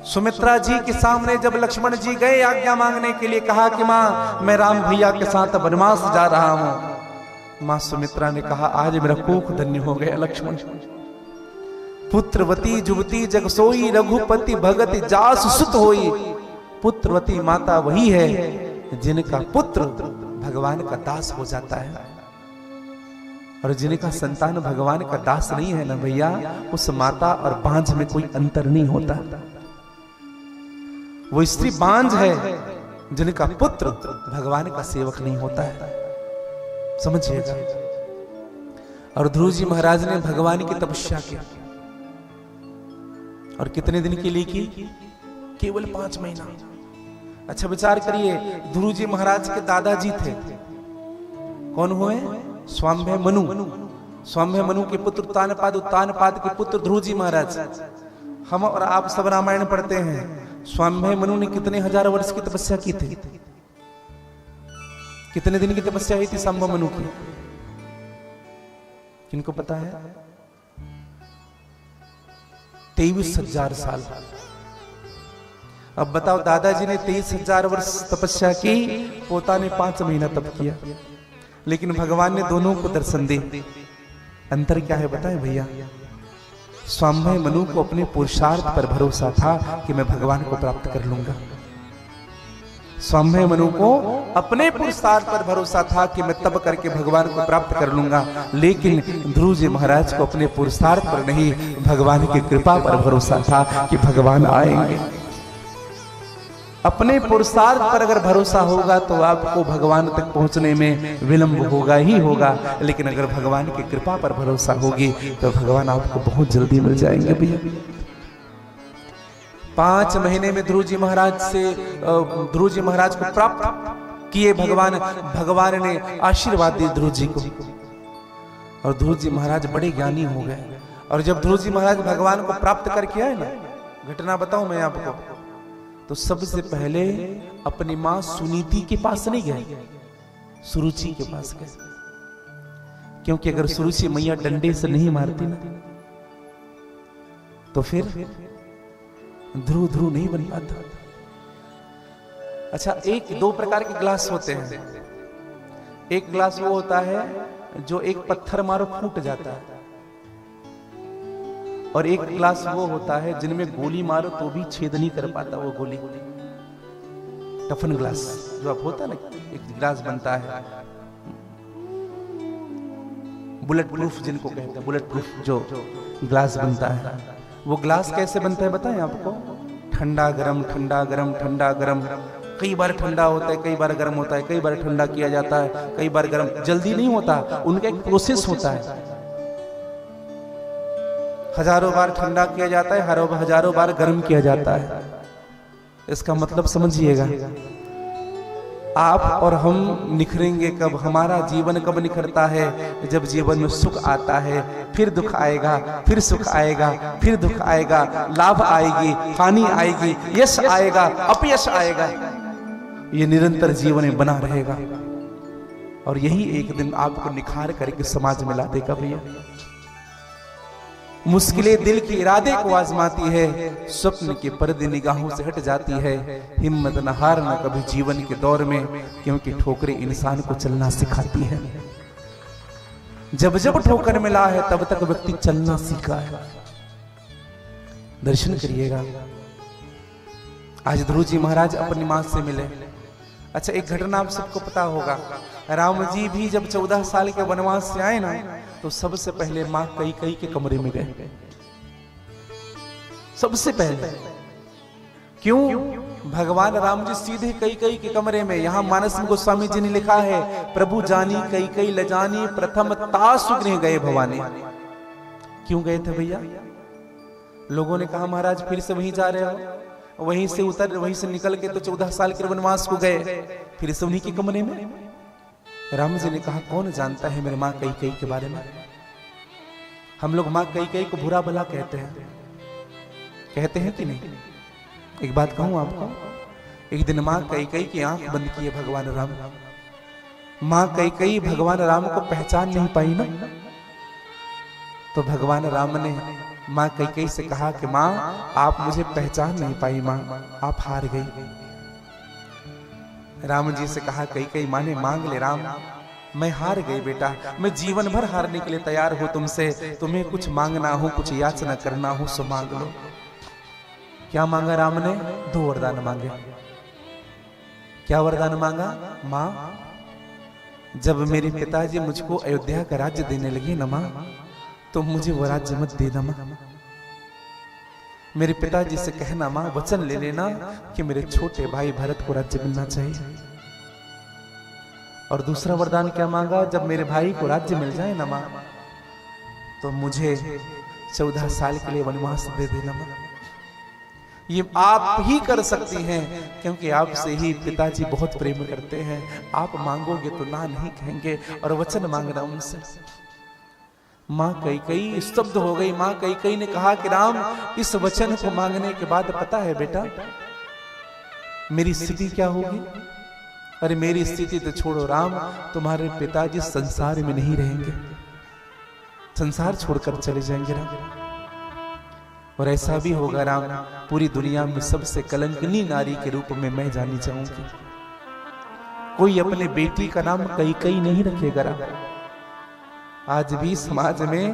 सुमित्रा जी के सामने जब लक्ष्मण जी गए आज्ञा मांगने के लिए, कहा कि मां मैं राम भैया के साथ वनवास जा रहा हूं। मां सुमित्रा ने कहा आज मेरा कोख धन्य हो गया लक्ष्मण। पुत्रवती जुवती जग सोई, रघुपति भगति जास सुत होई। पुत्रवती माता वही है जिनका पुत्र भगवान का दास हो जाता है, और जिनका संतान भगवान का दास नहीं है ना भैया, उस माता और बांझ में कोई अंतर नहीं होता। वो स्त्री बांझ है जिनका पुत्र भगवान का सेवक नहीं होता है, समझिएगा। और ध्रुव जी महाराज ने भगवान की तपस्या की, और कितने दिन के लिए की? केवल 5 महीना। अच्छा विचार करिए, ध्रुव जी महाराज के दादाजी थे, कौन हुए? स्वाम्भय मनु। स्वाम्भय मनु के पुत्र उत्तानपाद, उत्तानपाद के पुत्र ध्रुव जी महाराज। हम और आप सब रामायण पढ़ते हैं, स्वाम्भय मनु ने कितने हजार वर्ष की तपस्या की थी? कितने दिन की तपस्या हुई थी स्वाम्भय मनु की? किनको पता है? 23,000 साल। अब बताओ, दादाजी ने 23,000 वर्ष तपस्या की, पोता ने 5 महीना तप किया, लेकिन भगवान ने दोनों को दर्शन दे। अंतर क्या है बताएं भैया? स्वाम्भय मनु को अपने पुरुषार्थ पर भरोसा था कि मैं भगवान को प्राप्त कर लूंगा। स्वाम्भय मनु को अपने पुरुषार्थ पर भरोसा था कि मैं तप करके भगवान को प्राप्त कर लूंगा, लेकिन ध्रुव जी महाराज को अपने पुरुषार्थ पर नहीं, भगवान की कृपा पर भरोसा था कि भगवान आएंगे। अपने पुरुषार्थ पर अगर भरोसा होगा तो आपको भगवान तक पहुंचने में विलंब होगा ही होगा, लेकिन अगर भगवान की कृपा पर भरोसा होगी तो भगवान आपको बहुत जल्दी मिल जाएंगे भैया। 5 महीने में ध्रुव जी महाराज को प्राप्त किए भगवान ने आशीर्वाद दिए ध्रुव जी को, और ध्रुव जी महाराज बड़े ज्ञानी हो गए। और जब ध्रुव जी महाराज भगवान को प्राप्त करके आए ना, घटना बताऊं मैं आपको, तो सबसे पहले अपनी मां सुनीति के पास नहीं गए, सुरुचि के पास गए, क्योंकि अगर सुरुचि मैया डंडे से नहीं मारती ना तो फिर ध्रुव नहीं बन पाता। अच्छा, 2 प्रकार के ग्लास होते हैं। एक ग्लास वो होता है जो एक पत्थर मारो फूट जाता है, और एक ग्लास वो होता है जिनमें गोली मारो तो भी छेद नहीं कर पाता वो गोली। टफन ग्लास जो आप होता है ना, एक ग्लास बनता है बुलेट प्रूफ, जिनको कहते हैं बुलेट प्रूफ जो ग्लास बनता है, वो ग्लास कैसे बनता है बताएं आपको? ठंडा गरम, ठंडा गरम, ठंडा गरम। कई बार ठंडा होता है, कई बार गर्म होता है, कई बार ठंडा किया जाता है, कई बार गर्म। जल्दी नहीं होता, उनका एक प्रोसेस होता है। हजारों बार ठंडा किया जाता है, हजारों बार गर्म किया जाता है। इसका मतलब समझिएगा, आप और हम निखरेंगे कब? हमारा जीवन कब निखरता है? जब जीवन में सुख आता है, फिर दुख आएगा, फिर सुख आएगा, फिर दुख आएगा, लाभ आएगी, हानि आएगी, यश आएगा, अपयश आएगा। ये निरंतर जीवन में बना रहेगा और यही एक दिन आपको निखार करके समाज में ला देगा भैया। मुश्किलें दिल के इरादे को आजमाती है, स्वप्न के पर्दे निगाहों से हट जाती है। हिम्मत न हारना कभी जीवन के दौर में, क्योंकि ठोकरें इंसान को चलना सिखाती है। जब जब ठोकर मिला है तब तक व्यक्ति चलना सीखा है। दर्शन करिएगा। आज ध्रुव जी महाराज अपनी मां से मिले। अच्छा, एक घटना आप सबको पता होगा, राम जी भी जब 14 साल के वनवास से आए ना, तो सबसे पहले मां कैकेयी के कमरे में गए। सबसे पहले क्यों? भगवान राम जी सीधे कैकेयी के कमरे में। यहां मानस में गोस्वामी जी ने लिखा है, प्रभु जानी कैकेयी लजानी प्रथम तासुग्रह गए भवानी। क्यों गए थे भैया? लोगों ने कहा महाराज फिर से वहीं जा रहे हो, वहीं से उतर, वहीं से निकल के तो 14 साल के वनवास को गए, फिर से उन्हीं के कमरे में। राम जी ने कहा कौन जानता है मेरे मां कैकेयी के बारे में? हम लोग मां कैकेयी को बुरा भला कहते हैं कि नहीं? एक बात कहूं आपको, एक दिन मां कैकेयी की आंख बंद की है भगवान राम। मां कैकेयी भगवान राम को पहचान नहीं पाई ना, तो भगवान राम ने मां कैकेयी से कहा कि मां आप मुझे पहचान नहीं पाई, मां आप हार गई। राम जी से कहा कैकेयी मां ने मांग ले राम, मैं हार गई बेटा, मैं जीवन भर हारने के लिए तैयार हूं तुमसे। तुम्हें कुछ मांगना हो, कुछ याचना करना हो सो मांग लो। क्या मांगा राम ने? 2 वरदान मांगे। क्या वरदान मांगा? मां जब मेरे पिताजी मुझको अयोध्या का राज्य देने लगे ना मां, तो मुझे वो राज्य मत देना मां। मेरे पिताजी से कहना मां, वचन ले लेना कि मेरे छोटे भाई भरत को राज्य मिलना चाहिए। और दूसरा वरदान क्या मांगा? जब मेरे भाई को राज्य मिल जाए ना मां, तो मुझे 14 साल के लिए वनवास दे देना मां। ये आप ही कर सकती हैं, क्योंकि आपसे ही पिताजी बहुत प्रेम करते हैं। आप मांगोगे तो ना नहीं कहेंगे, और वचन मांगना उनसे। मां कैकेयी स्तब्ध हो गई। मां कैकेयी ने कहा कि राम, इस वचन को मांगने के बाद पता है बेटा मेरी स्थिति क्या होगी? अरे मेरी स्थिति तो छोड़ो राम, तुम्हारे पिताजी संसार में नहीं रहेंगे, संसार छोड़कर चले जाएंगे राम। और ऐसा भी होगा राम, पूरी दुनिया में सबसे कलंकनी नारी के रूप में मैं जानी जाऊंगी। कोई अपने बेटी का नाम कैकेयी नहीं रखेगा राम। आज भी समाज में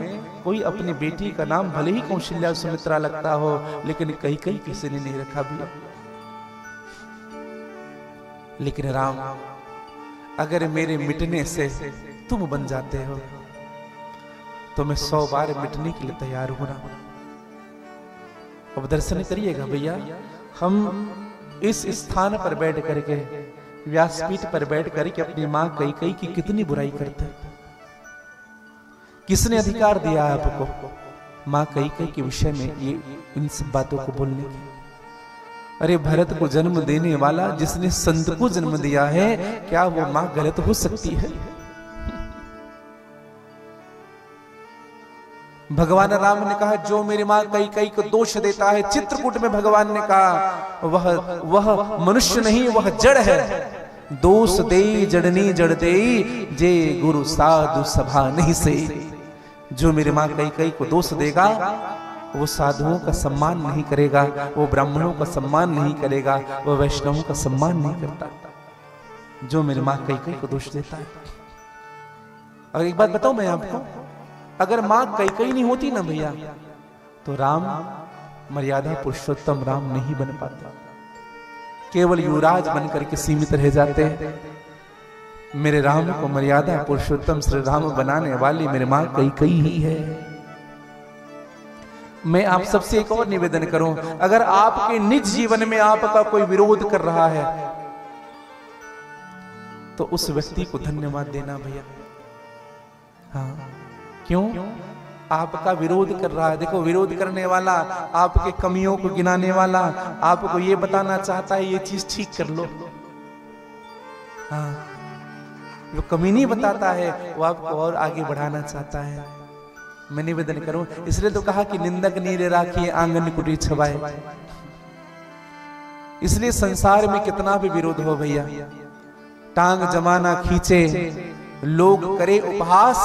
कोई अपनी बेटी का नाम भले ही कौशल्या सुमित्रा लगता हो, लेकिन कैकेयी किसी ने नहीं रखा भी। लेकिन राम, अगर मेरे मिटने से तुम बन जाते हो तो मैं 100 बार मिटने के लिए तैयार हूं राम। अब दर्शन करिएगा भैया, हम इस स्थान पर बैठ करके, व्यासपीठ पर बैठ करके अपनी मां कैकेयी की कितनी बुराई करते हैं। किसने अधिकार दिया आपको मां कैकेयी के विषय में ये इन सब बातों को बोलने की? अरे भरत को जन्म देने वाला जिसने संत को जन्म दिया है, क्या वो मां गलत हो सकती है? भगवान राम ने कहा जो मेरी मां कैकेयी को दोष देता है, चित्रकूट में भगवान ने कहा वह मनुष्य नहीं, वह जड़ है। दोष दे जड़नी जड़ दे, जे गुरु साधु सभा नहीं से। जो मेरी मां कैकेयी को दोष देगा वो साधुओं का सम्मान नहीं करेगा, वो ब्राह्मणों का सम्मान नहीं करेगा, वो वैष्णवों का सम्मान नहीं करता। जो मेरी मां कैकेयी को दोष देता है। और एक बात बताऊं मैं आपको, अगर मां कैकेयी नहीं होती ना भैया, तो राम मर्यादा पुरुषोत्तम राम नहीं बन पाता, केवल युवराज बनकर के सीमित रह जाते हैं। मेरे राम को मर्यादा पुरुषोत्तम श्री राम बनाने वाली मेरे मां कैकेयी ही है। मैं आप सबसे एक और निवेदन करूं, अगर आपके निज जीवन में आपका कोई विरोध कर रहा है तो उस व्यक्ति को धन्यवाद देना भैया। हाँ, क्यों? आपका विरोध कर रहा है। देखो, विरोध करने वाला आपके कमियों को गिनाने वाला आपको ये बताना चाहता है ये चीज ठीक कर लो। हाँ, जो कमी नहीं बताता है वो आपको और आगे बढ़ाना चाहता है। मैं निवेदन करूं, इसलिए तो कहा कि निंदक नीरे राखिए आंगन कुटी छवाए। इसलिए संसार में कितना भी विरोध हो भैया, टांग जमाना खींचे, लोग करे उपहास,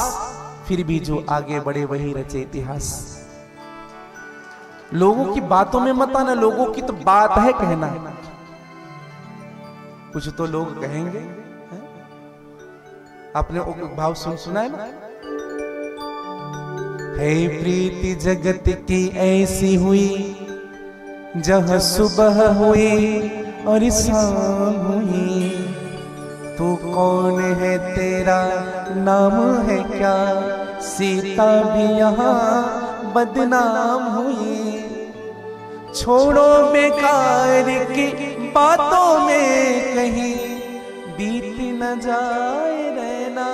फिर भी जो आगे बढ़े वही रचे इतिहास। लोगों की बातों में मत आना, लोगों की तो बात है कहना। कुछ तो लोग कहेंगे, है? आपने भाव सुना है ना, है प्रीति जगत की ऐसी हुई, जहां सुबह हुई और शाम हुई, तू कौन है तेरा नाम है क्या, सीता भी यहाँ बदनाम हुई। छोड़ो बेकार की बातों में कहीं बीत न जाए रहना,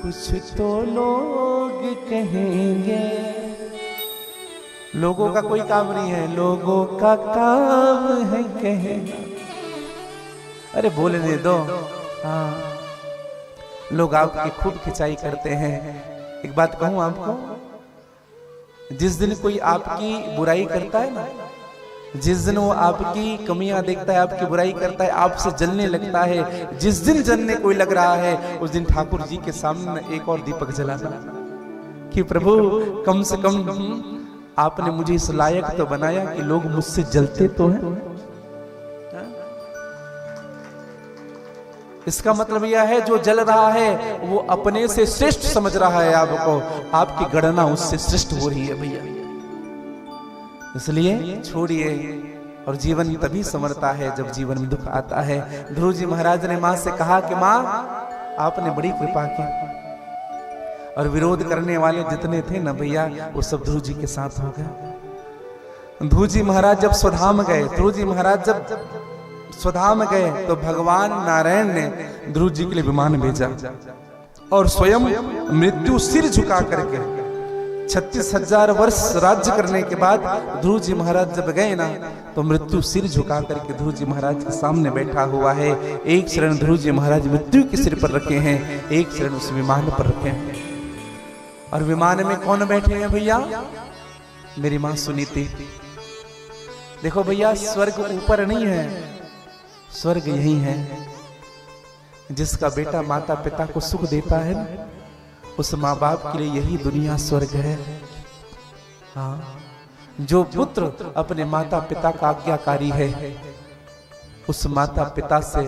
कुछ तो लोग कहेंगे। लोगों का कोई काम नहीं है, लोगों का काम है कहना। अरे बोलने दो। हाँ, लोग आपकी खूब खिंचाई करते हैं। एक बात कहूं आपको, जिस दिन कोई आपकी बुराई करता है ना, जिस दिन वो आपकी कमियां देखता है, आपकी बुराई करता है, आपसे जलने लगता है, जिस दिन जलने कोई लग रहा है, उस दिन ठाकुर जी के सामने एक और दीपक जलाना कि प्रभु कम से कम आपने मुझे इस लायक तो बनाया कि लोग मुझसे जलते तो हैं। इसका मतलब यह है जो जल रहा है वो अपने से श्रेष्ठ समझ रहा है आपको, आपकी गणना उससे श्रेष्ठ हो रही है भैया। इसलिए छोड़िए, और जीवन तभी संवरता है जब जीवन में दुख आता है। ध्रुव जी महाराज ने मां से कहा कि मां आपने बड़ी कृपा की, और विरोध करने वाले जितने थे ना भैया वो सब ध्रुव जी के साथ हो गए। ध्रुव जी महाराज जब स्वधाम गए, ध्रुव जी महाराज जब स्वधाम गए तो भगवान नारायण ने ध्रुव जी के लिए विमान भेजा, और स्वयं मृत्यु सिर झुका करके 36,000 वर्ष राज्य करने के बाद ध्रुव जी महाराज जब गए ना, तो मृत्यु सिर झुका करके ध्रुव जी महाराज के सामने बैठा हुआ है। एक शरण ध्रुव जी महाराज मृत्यु के सिर पर रखे हैं, एक शरण उस विमान पर रखे हैं। और विमान में कौन बैठे हैं भैया? मेरी मां सुनीति। देखो भैया, स्वर्ग ऊपर नहीं है, स्वर्ग यही है। जिसका बेटा माता पिता को सुख देता है ना, उस माँ बाप के लिए यही दुनिया स्वर्ग है। हाँ, जो पुत्र अपने माता पिता का आज्ञाकारी है, उस माता पिता से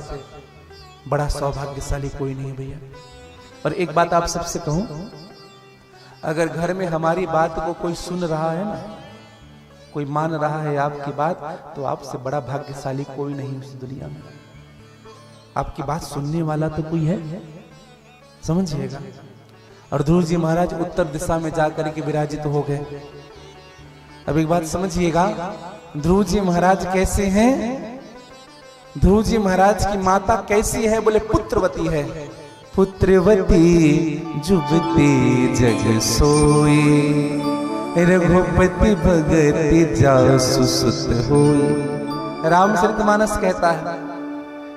बड़ा सौभाग्यशाली कोई नहीं भैया। और एक बात आप सबसे कहूं, अगर घर में हमारी बात को कोई सुन रहा है ना, कोई मान रहा है आपकी बात, तो आपसे बड़ा भाग्यशाली कोई नहीं उस दुनिया में। आपकी बात सुनने वाला तो कोई है, समझिएगा। और ध्रुव जी महाराज उत्तर दिशा में जाकर के विराजित हो गए। अब एक बात समझिएगा, ध्रुव जी महाराज कैसे हैं? ध्रुव जी महाराज की माता कैसी है? बोले पुत्रवती है। पुत्रवती जुबती जग सोई, रघुपति भगति जासु सुत होई। रामचरितमानस कहता है,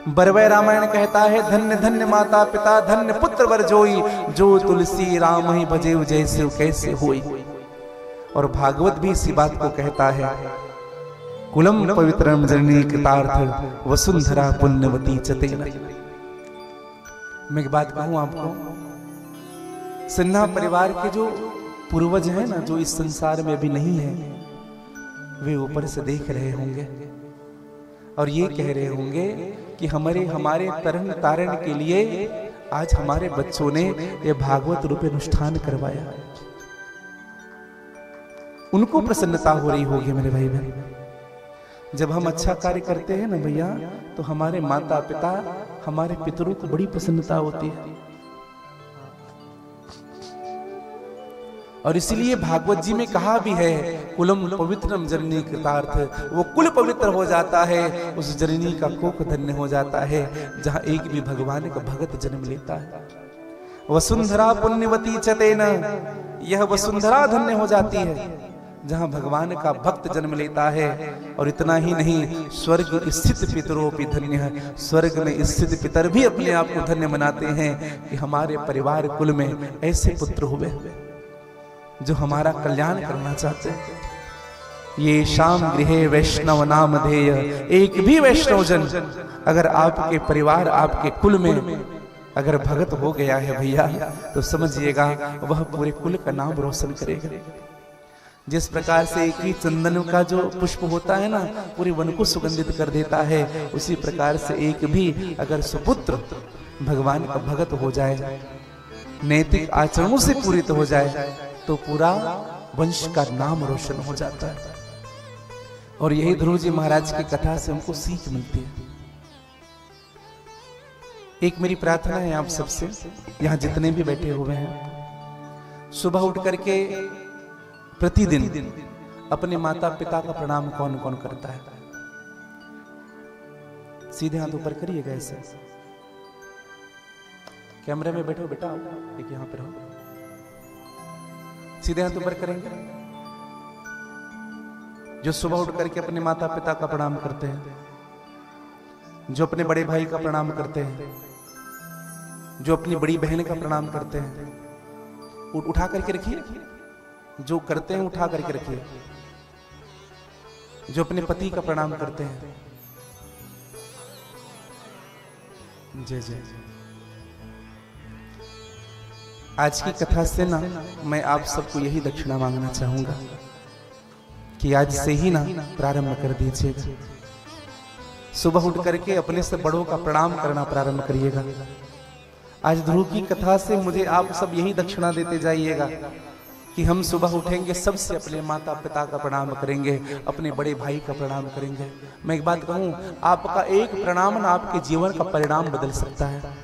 बरवै रामायण कहता है, धन्य धन्य माता पिता धन्य पुत्र वर जोई, जो तुलसी राम ही भजे जैसे कैसे होई। और भागवत भी इसी बात को कहता है, कुलम पवित्रम जननी कृतार्थ वसुंधरा पुण्यवती चतेन। मैं एक बात कहूं आपको, सिन्हा परिवार के जो पूर्वज हैं ना, जो इस संसार में अभी नहीं है, वे ऊपर से देख रहे होंगे और ये कह रहे होंगे कि हमारे तरण तारण के लिए आज हमारे बच्चों ने ये भागवत रूपे अनुष्ठान करवाया। उनको प्रसन्नता हो रही होगी मेरे भाई बहन। जब हम अच्छा कार्य करते हैं ना भैया, तो हमारे माता पिता, हमारे पितरों को बड़ी प्रसन्नता होती है। और इसीलिए भागवत जी में कहा भी है, कुलम पवित्रम जननी कृतार्थ। वो कुल पवित्र हो जाता है, उस जननी का कोख धन्य हो जाता है, जहां एक भी भगवान का भगत जन्म लेता है। वसुंधरा पुण्यवती चतेन, यह वसुंधरा धन्य हो जाती है जहां भगवान का भक्त जन्म लेता है। और इतना ही नहीं, स्वर्ग स्थित पितरों भी धन्य है। स्वर्ग में स्थित पितर भी अपने आप को धन्य मनाते हैं कि हमारे परिवार कुल में ऐसे पुत्र हुए जो हमारा कल्याण करना चाहते हैं। ये शाम गृहे वैष्णव नाम धेय, एक भी वैष्णव जन अगर आपके परिवार आपके कुल में अगर भगत हो गया है भैया, तो समझिएगा वह पूरे कुल का नाम रोशन करेगा। जिस प्रकार से एक ही चंदन का जो पुष्प होता है ना, पूरे वन को सुगंधित कर देता है, उसी प्रकार से एक भी अगर सुपुत्र भगवान का भगत हो जाए, नैतिक आचरणों से पूरित हो जाए, तो पूरा वंश का नाम रोशन हो जाता है। और यही ध्रुव जी महाराज की कथा से हमको सीख मिलती है। एक मेरी प्रार्थना है आप सबसे, यहाँ जितने भी बैठे हुए हैं, सुबह उठ करके प्रतिदिन अपने माता पिता का प्रणाम कौन कौन करता है? सीधे हाथ ऊपर करिएगा ऐसे। कैमरे में बैठो बेटा, एक यहां पर हो, सीधे हाथ ऊपर करेंगे। जो सुबह उठ करके अपने माता पिता का प्रणाम करते हैं, जो अपने बड़े भाई का प्रणाम करते हैं, जो अपनी बड़ी बहन का प्रणाम करते हैं, उठा करके रखिए। जो करते हैं उठा करके रखिए। जो अपने पति का प्रणाम करते हैं, जय जय। आज की कथा से ना मैं आप सबको यही दक्षिणा मांगना चाहूंगा कि आज से ही ना प्रारंभ कर दीजिएगा। सुबह उठ करके अपने से बड़ों का प्रणाम करना प्रारंभ करिएगा। आज ध्रुव की कथा से मुझे आप सब यही दक्षिणा देते जाइएगा कि हम सुबह उठेंगे, सबसे अपने माता पिता का प्रणाम करेंगे, अपने बड़े भाई का प्रणाम करेंगे। मैं एक बात कहूं, आपका एक प्रणाम ना आपके जीवन का परिणाम बदल सकता है।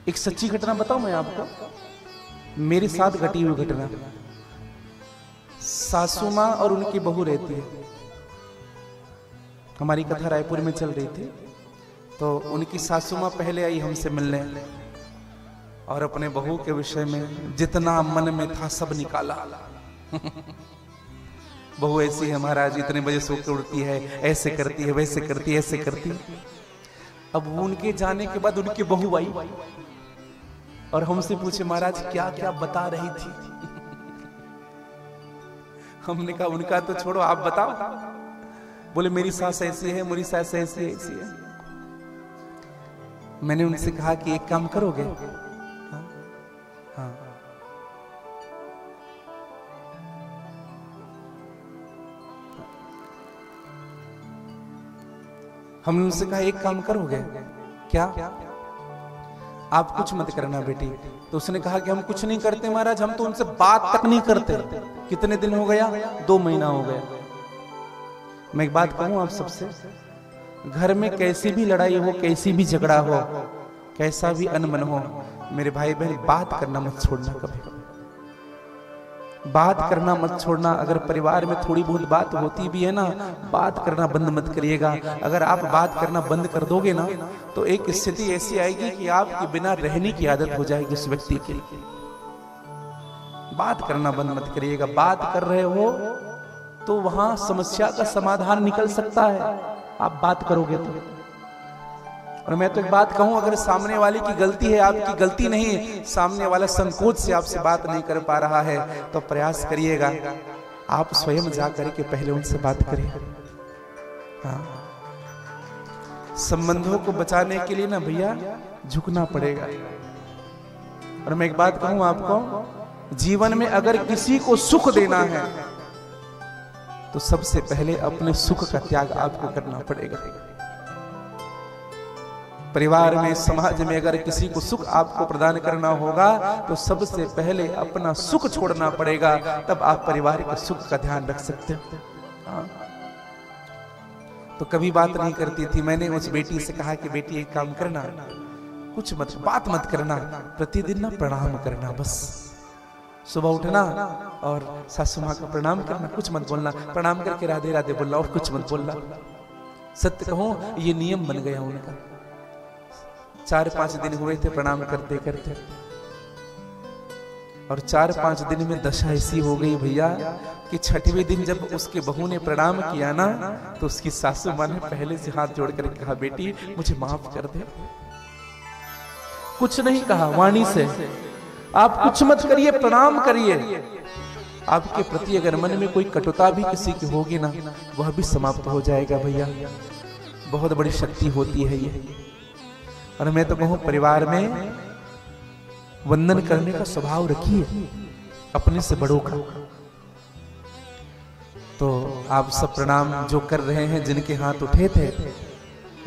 एक सच्ची घटना बताऊं मैं आपको, मेरे साथ घटी हुई घटना। सासू माँ और उनकी बहू रहती है। हमारी कथा रायपुर में चल रही थी, तो उनकी सासू माँ पहले आई हमसे मिलने और अपने बहू के विषय में जितना मन में था सब निकाला। बहू ऐसी है महाराज, इतने बजे सो के उठती है, ऐसे करती है, वैसे करती है, ऐसे करती है। अब उनके जाने के बाद उनकी बहू आई और हमसे पूछे महाराज क्या क्या बता रही थी। हमने कहा उनका तो छोड़ो, आप बताओ। बोले मेरी सास ऐसी है, मेरी सास ऐसी है। मैंने उनसे कहा कि एक काम करोगे? हाँ। हमने उनसे कहा एक काम करोगे क्या? आप कुछ मत करना बेटी। तो उसने कहा कि हम कुछ नहीं करते महाराज, हम तो उनसे बात तक नहीं करते। कितने दिन हो गया? 2 महीना हो गया। मैं एक बात कहूं आप सबसे, घर में कैसी भी लड़ाई हो, कैसी भी झगड़ा हो, कैसा भी अनबन हो, मेरे भाई बहन बात करना मत छोड़ना। कभी बात करना मत छोड़ना। अगर परिवार में थोड़ी बहुत बात होती भी है ना, बात करना बंद मत करिएगा। अगर आप बात करना बंद कर दोगे ना, तो एक स्थिति ऐसी आएगी कि आपके बिना रहने की आदत हो जाएगी उस व्यक्ति की। बात करना बंद मत करिएगा। बात कर रहे हो तो वहां समस्या का समाधान निकल सकता है, आप बात करोगे तो। और मैं तो एक बात कहूं, अगर सामने वाले की गलती है, आपकी गलती नहीं है, सामने वाला संकोच से आपसे बात नहीं कर पा रहा है, तो प्रयास करिएगा आप स्वयं जा करके पहले उनसे बात करिए। हाँ, संबंधों को बचाने के लिए ना भैया झुकना पड़ेगा। और मैं एक बात कहूं आपको, जीवन में अगर किसी को सुख देना है तो सबसे पहले अपने सुख का त्याग आपको करना पड़ेगा। परिवार में, समाज में अगर किसी को सुख आपको प्रदान करना होगा तो सबसे पहले अपना सुख छोड़ना पड़ेगा, तब आप परिवार के सुख का ध्यान रख सकते हो। हाँ। तो कभी बात नहीं करती थी। मैंने उस बेटी से कहा कि बेटी एक काम करना, कुछ मत बात मत करना, प्रतिदिन ना प्रणाम करना। बस सुबह उठना और सासू माँ का प्रणाम करना, कुछ मत बोलना, प्रणाम करके राधे राधे बोलना और कुछ मत बोलना। सत्य कहूं, ये नियम बन गया उनका। 4-5 दिन हुए थे प्रणाम करते करते, और 4-5 दिन में दशा ऐसी हो गई भैया कि 6वें दिन जब उसके बहू ने प्रणाम किया ना, तो उसकी सासू माँ ने पहले से हाथ जोड़ कर कहा, बेटी मुझे माफ कर दे। कुछ नहीं कहा, वाणी से, आप कुछ मत करिए, प्रणाम करिए। आपके प्रति अगर मन में कोई कटुता भी किसी की होगी ना, वह भी समाप्त हो जाएगा भैया। बहुत बड़ी शक्ति होती है ये। और मैं तो कहूं परिवार में वंदन करने का स्वभाव रखिए अपने से बड़ों का। तो आप सब प्रणाम जो कर रहे हैं, जिनके हाथ उठे थे,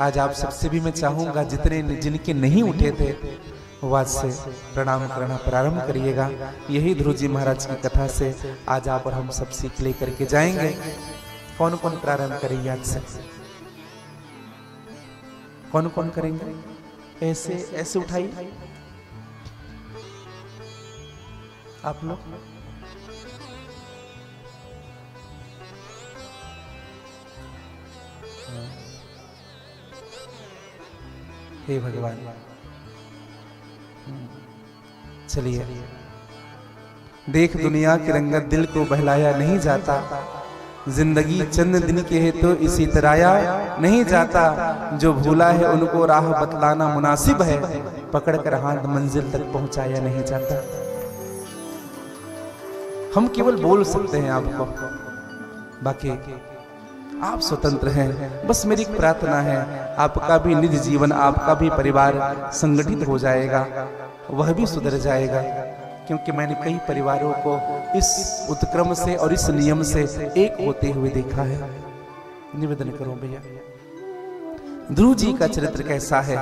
आज आप सबसे भी मैं चाहूंगा जितने जिनके नहीं उठे थे वो आज से प्रणाम करना प्रारंभ करिएगा। यही ध्रुव जी महाराज की कथा से आज आप और हम सब सीख लेकर के जाएंगे। कौन कौन प्रारंभ करेंगे आज से? कौन कौन करेंगे? ऐसे ऐसे उठाइए आप लोग। हे भगवान, चलिए। देख दुनिया की रंगत दिल को बहलाया नहीं जाता, जिंदगी चंद दिन के है तो इसी तराया नहीं जाता। जो भूला है उनको राह बतलाना मुनासिब है, पकड़ कर हाथ मंजिल तक पहुंचाया नहीं जाता। हम केवल बोल सकते हैं आपको, बाकी आप स्वतंत्र हैं। बस मेरी एक प्रार्थना है, आपका भी निज जीवन, आपका भी परिवार संगठित हो जाएगा, वह भी सुधर जाएगा। क्योंकि मैंने कई परिवारों को इस उत्क्रम से और इस नियम से एक होते हुए देखा है। निवेदन करो भैया। ध्रुव जी का चरित्र कैसा है?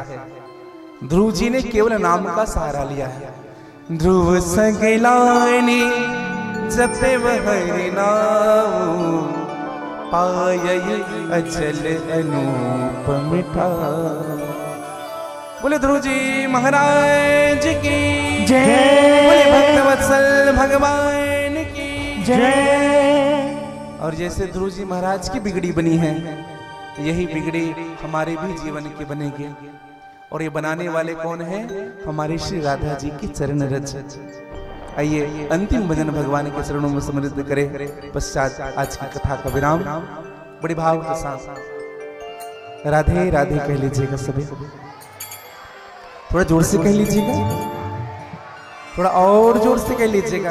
ध्रुव जी ने केवल नाम का सहारा लिया है। ध्रुव सगलानी जपे हरि नाम, पाय अचल अनुपम ठाकुर। बोले ध्रुव जी महाराज की जय, बोले भक्तवत्सल भगवान की जय। और जैसे ध्रुव जी महाराज की बिगड़ी बनी है, यही बिगड़ी हमारे भी जीवन की बनेगी। और ये बनाने वाले कौन हैं? हमारे श्री राधा जी की चरण रज। आइए अंतिम भजन भगवान के चरणों में समर्पित करें। पश्चात आज की कथा का विराम बड़े भाव के साथ राधे राधे कह लीजिएगा सभी। थोड़ा जोर से कह लीजिएगा, थोड़ा और जोर से कह लीजिएगा,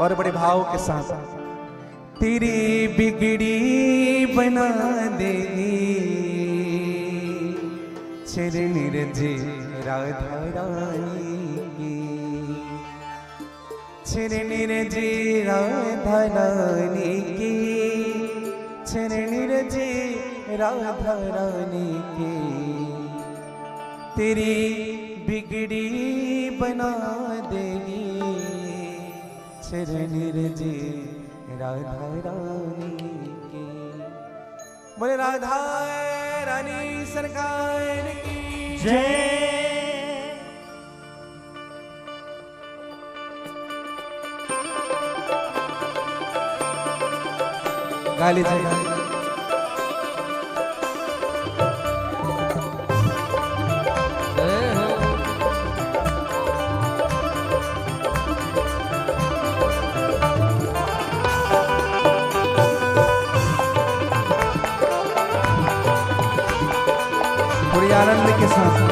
और बड़े भाव के साथ। तेरी बिगड़ी बना देगी चरण रजे राधा रानी की, चरण रजे राधा रानी की, चरण रजे राधा रानी की। तेरी बिगड़ी बना देगी चरण रजे राधा रानी की। बोले राधा रानी सरकार की जय। गा लीजिए। थोड़ी आनंद के साथ।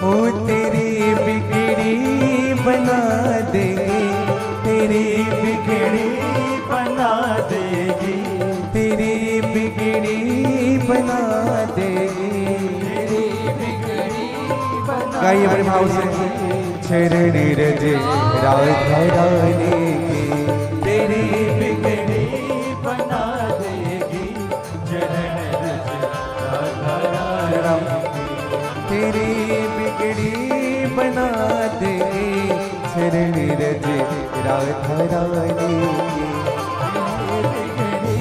ओ तेरी बिगड़ी बना देगी, तेरी बिगड़ी बना देगी, तेरी बिगड़ी बना देगी, तेरी बिगड़ी बना। गाइए बड़े भाव से। चरण रजे राधा रानी की, तेरी बिगड़ी बना देगी चरण रजे राधा रानी की, तेरी बिगड़ी बना देगी चरण रजे राधा रानी की, बिगड़ी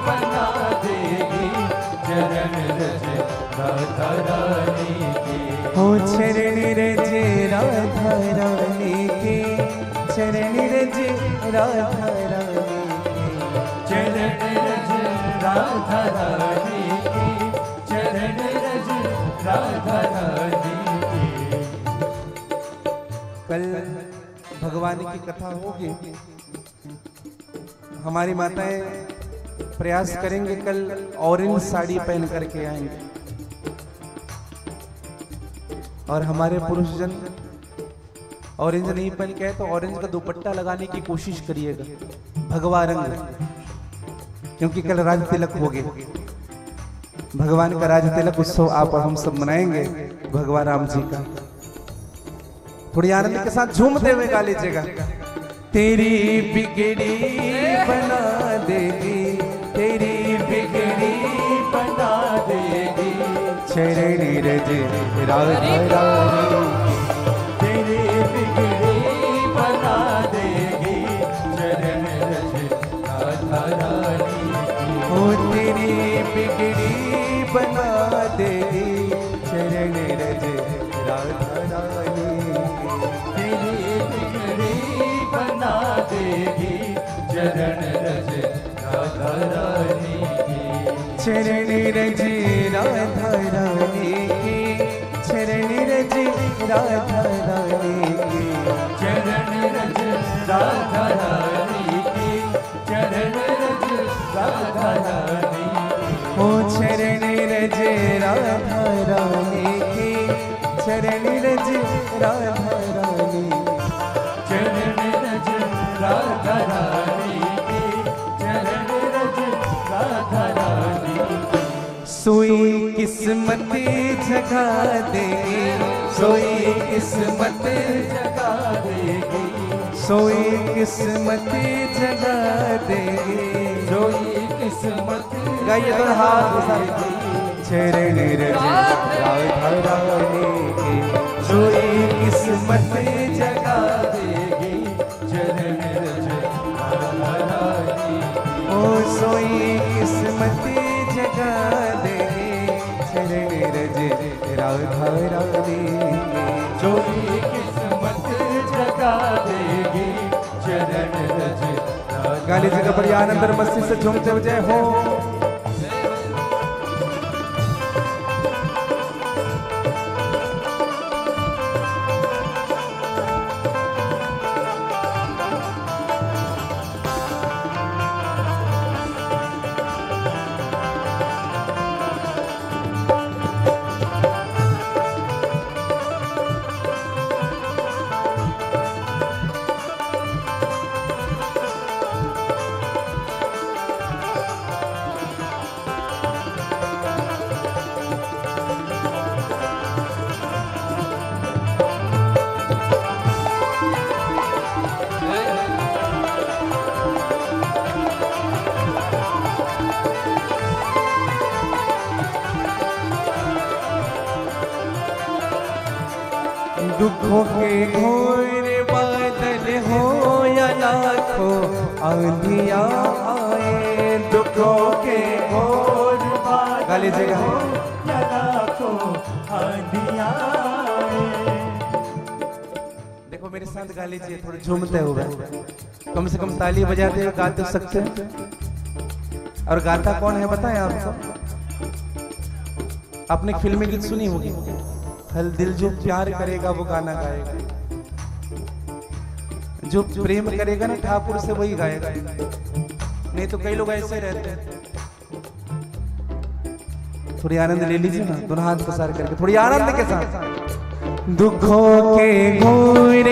बना देगी चरण रजे राधा रानी की। हो चरण रजे राधा रानी के, चरण रजे राधा रानी के, चरण रजे राधा रानी के, चरण रजे राधा रानी के। कल भगवान की कथा होगी, हमारी माताएं प्रयास करेंगे कल ऑरेंज साड़ी पहन करके आएंगे। और हमारे पुरुषजन ऑरेंज नहीं पहन के आए तो ऑरेंज का दुपट्टा लगाने की कोशिश करिएगा, भगवा रंग, क्योंकि कल राज तिलक हो गए। भगवान का राज तिलक उत्सव आप और हम सब मनाएंगे भगवान राम जी का। थोड़ी आनंद के साथ झूमते हुए गा लीजिएगा। तेरी बिगड़ी बना देगी, तेरी बिगड़ी बना देगी, चरण रज राधा रानी, तेरी बिगड़ी बना देगी, चरण रज राधा रानी। ओ तेरी बिगड़ी बना देगी, चरण रज राधा रानी, तेरी बिगड़ी बना देगी, चरण रज राधा रानी की, चरण रज राधा रानी की, चरण रज राधा रानी की, चरण रज राधा रानी की, चरण रज राधा रानी की, ओ चरण रज राधा रानी की, चरण रज राधा रानी, चरण रज राधा रानी की, चरण रज राधा रानी की। सोई किस्मत जगा देगी, सोई किस्मत जगा देगी, सोई किस्मत जगा देगी, जोई किस्मत गाइए तो हाथ सारे। चरण रज राधा रानी की, सोई किस्मत जगा देगी, चरण रज राधा रानी की, ओ सोई किस्मत जगा देगी, चरण रज राधा रानी की। जोई किस्मत जगा देगी, चरण रज राधा गाली जगह बड़ी आनंद और मस्ती से झूमते हुए जय हो। दुखों के घोर बादल हो या लाखों आंधियां आए, दुखों के घोर बादल गाली जगह हो है। या लाखों आंधियां आए। देखो मेरे साथ गा लीजिए थोड़े झूमते हुए, कम से कम ताली बजाते हुए गा तो सकते हैं। और गाता कौन है बताएं आपको? आपने फिल्मी गीत सुनी होगी, हल दिल जो प्यार करेगा वो गाना गाएगा, जो प्रेम करेगा ना ठाकुर से वही गाएगा। नहीं तो कई लोग ऐसे रहते हैं। थोड़ी आनंद ले लीजिए ना, दोनों हाथ पसार करके थोड़ी आनंद के साथ। दुखों के घोर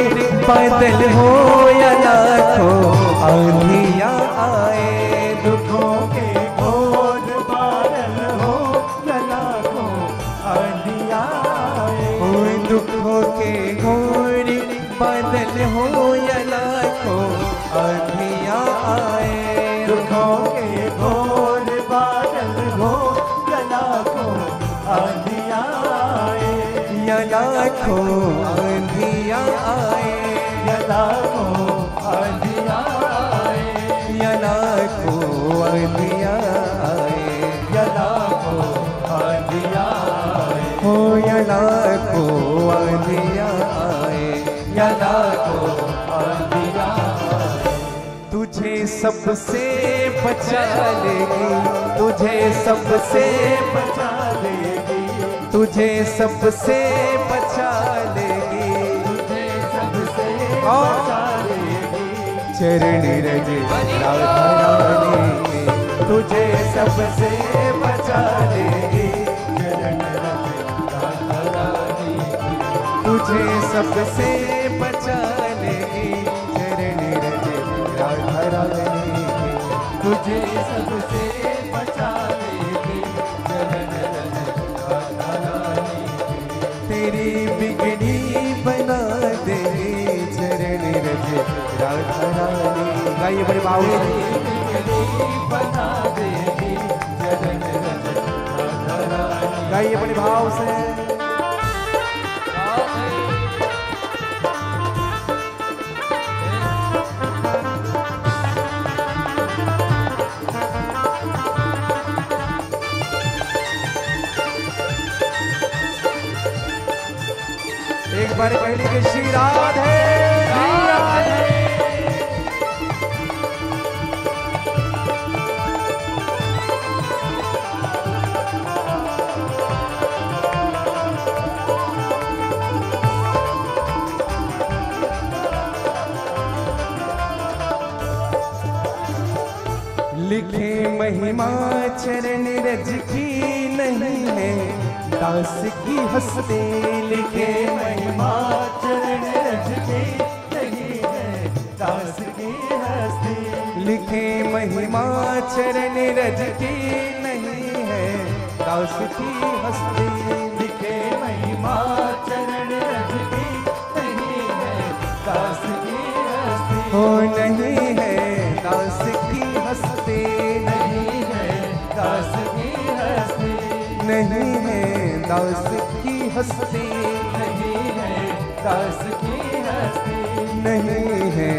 बादल हो या लाखों आंधियां आए, दुखों के घोर बादल हो या लाखों आंधियां आए। दुखों के घोर बादल हो या लाखों आंधियां आए, दुखों के घोर बादल हो या लाखों आंधियां आए। या लाखों आंधियां आए, या लाखों आंधियां आए। या लाखों आंधियां आए, या लाखों आंधियां आए। हो या लाखों आंधियां आए, या लाखों आंधियां आए। तुझे सबसे बचा लेगी, तुझे सबसे बचा लेगी, तुझे सबसे बचा लेगी, तुझे सबसे और बचा लेगी। चरण रज राधा रानी, तुझे सबसे बचा लेगी, चरण रज राधा रानी की। तुझे सबसे बचा लेगी चरण रज राधा रानी के। तुझे सबसे बचा लेगी चरण रज राधा रानी के। तेरी बिगड़ी बना देगी चरण रज राधा रानी। गाइए बड़े भाव से। बना देगी चरण रज राधा रानी। गाइए बड़े भाव से। एक बार कह लीजिए श्री राधे राधे। लिखे महिमा चरण रज की नहीं है दास की हस्ते। लिखे महिमा चरण रज की नहीं है दास की हस्ती। लिखे महिमा चरण रज की नहीं है दास की हस्ती। लिखे महिमा चरण रज की नहीं है दास की हस्ती। हो नहीं है दास की हस्ती। नहीं है दास की हस्ती। नहीं है दास की हस्ती। नहीं है दास की हस्ती। नहीं है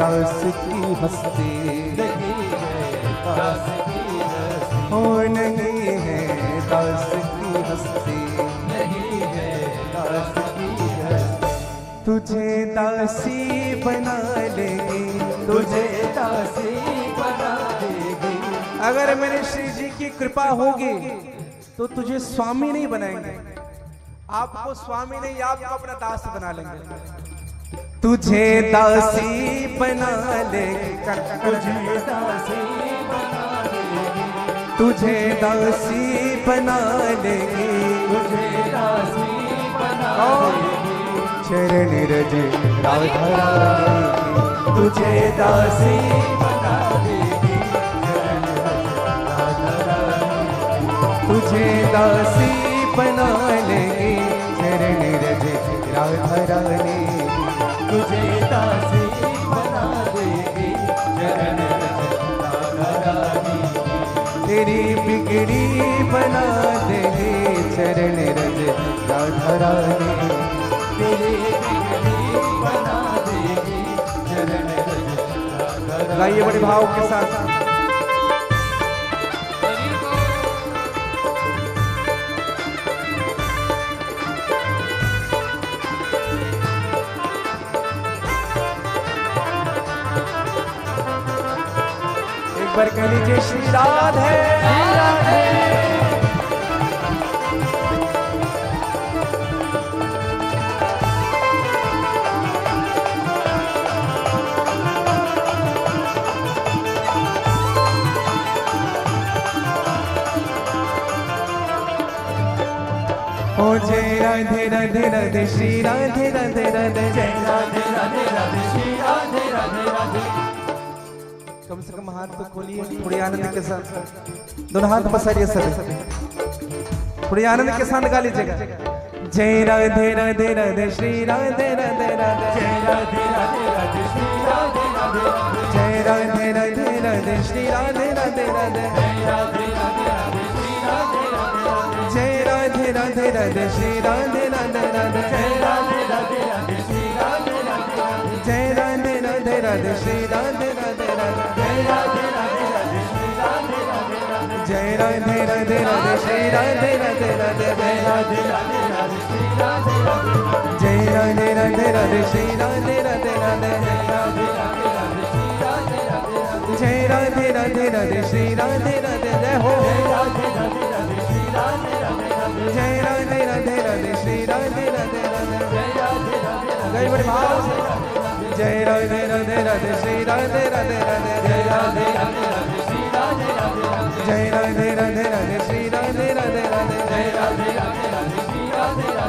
दास की हस्ती। नहीं है दास की हस्ती। हो नहीं है दास की हस्ती। नहीं है दास की हस्ती। तुझे दासी बना लेगी। तुझे दासी बना देगी। अगर मेरे श्री जी की कृपा होगी तो तुझे स्वामी नहीं बनाएंगे। आपको स्वामी नहीं, आपको अपना दास बना लेंगे। तुझे दासी बना लेगी। तुझे दासी बना देगी। तुझे दासी बना लेगी। तुझे दासी बना देगी। चरण रज राधा रानी की। तुझे दासी बना देगी चरण रज राधा रानी। तुझे दासी बना लेगी चरण रज राधा रानी की। तुझे दासी बना देगी चरण रज राधा रानी। तेरी बिगड़ी बना देगी चरण रज राधा रानी। तेरी बिगड़ी बना देगी चरण रज राधा रानी। गाइए बड़े भाव के साथ। एक बार कह लीजिए श्री राधे राधे। ओ जय राधे राधे राधे श्री राधे राधे राधे। जय राधे राधे राधे श्री राधे राधे राधे। कम से कम हाथ तो खोलिए थोड़ी आनंद के साथ। दोनों हाथ पसारिए सर। थोड़ी आनंद के साथ गा लीजिएगा। जय राधे राधे राधे श्री राधे राधे राधे। जय राधे राधे राधे श्री राधे राधे राधे। जय राधे राधे राधे श्री राधे राधे राधे। जय राधे राधे राधे श्री राधे राधे राधे। जय राधे राधे राधे श्री राधे राधे राधे। जय राधे राधे राधे श्री राधे राधे राधे। जय राधे राधे राधे श्री राधे राधे राधे। जय राधे राधे राधे श्री राधे राधे राधे। जय राधे राधे राधे श्री राधे राधे राधे। जय राधे राधे राधे श्री राधे राधे राधे। जय राधे राधे राधे श्री राधे राधे राधे। जय राधे राधे राधे श्री राधे राधे राधे। जय राधे राधे राधे जय हो। जय राधे राधे राधे श्री राधे राधे राधे। जय राधे राधे राधे। जय राधे राधे। जय बड़े भाव से। जय राधे राधे राधे श्री राधे राधे राधे। जय राधे राधे राधे श्री राधे राधे राधे। जय राधे राधे राधे श्री राधे राधे राधे। जय राधे राधे राधे श्री राधे राधे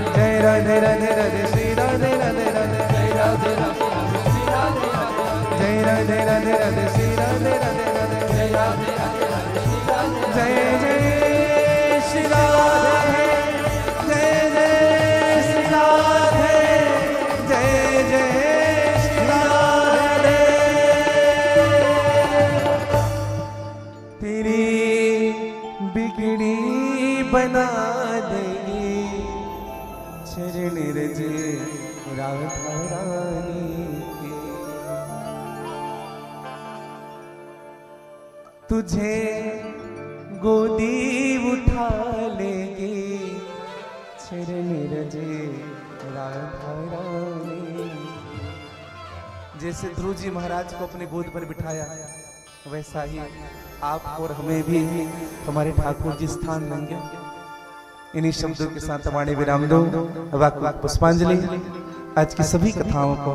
राधे। जय राधे राधे राधे श्री राधे राधे राधे जय राधे राधे राधे श्री राधे राधे राधे जय राधे राधे राधे श्री राधे राधे राधे जय राधे राधे राधे श्री राधे जय जय श्री राधे जय जय श्री राधे जय जय श्री राधे तेरी बिगड़ी बना देगी चरण रज राधा रानी के तुझे गोदी उठा लेगी चरण रज राधा रानी। जैसे ध्रुव जी महाराज को अपने गोद पर बिठाया वैसा ही आप और हमें भी हमारे ठाकुर जी स्थान देंगे। इन्हीं शब्दों के साथ हमारे विराम दो वाक पुष्पांजलि। आज की सभी कथाओं को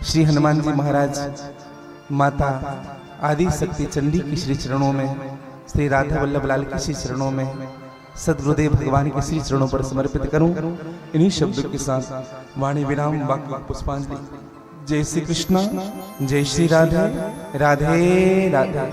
श्री हनुमान जी महाराज, माता आदि शक्ति चंडी की श्री चरणों में, श्री राधा वल्लभ लाल की श्री चरणों में, सदगुरुदेव भगवान के श्री चरणों पर समर्पित करूं। इन्हीं शब्दों के साथ वाणी विराम वाक पुष्पांजलि। जय श्री कृष्णा, जय श्री राधे राधे राधे।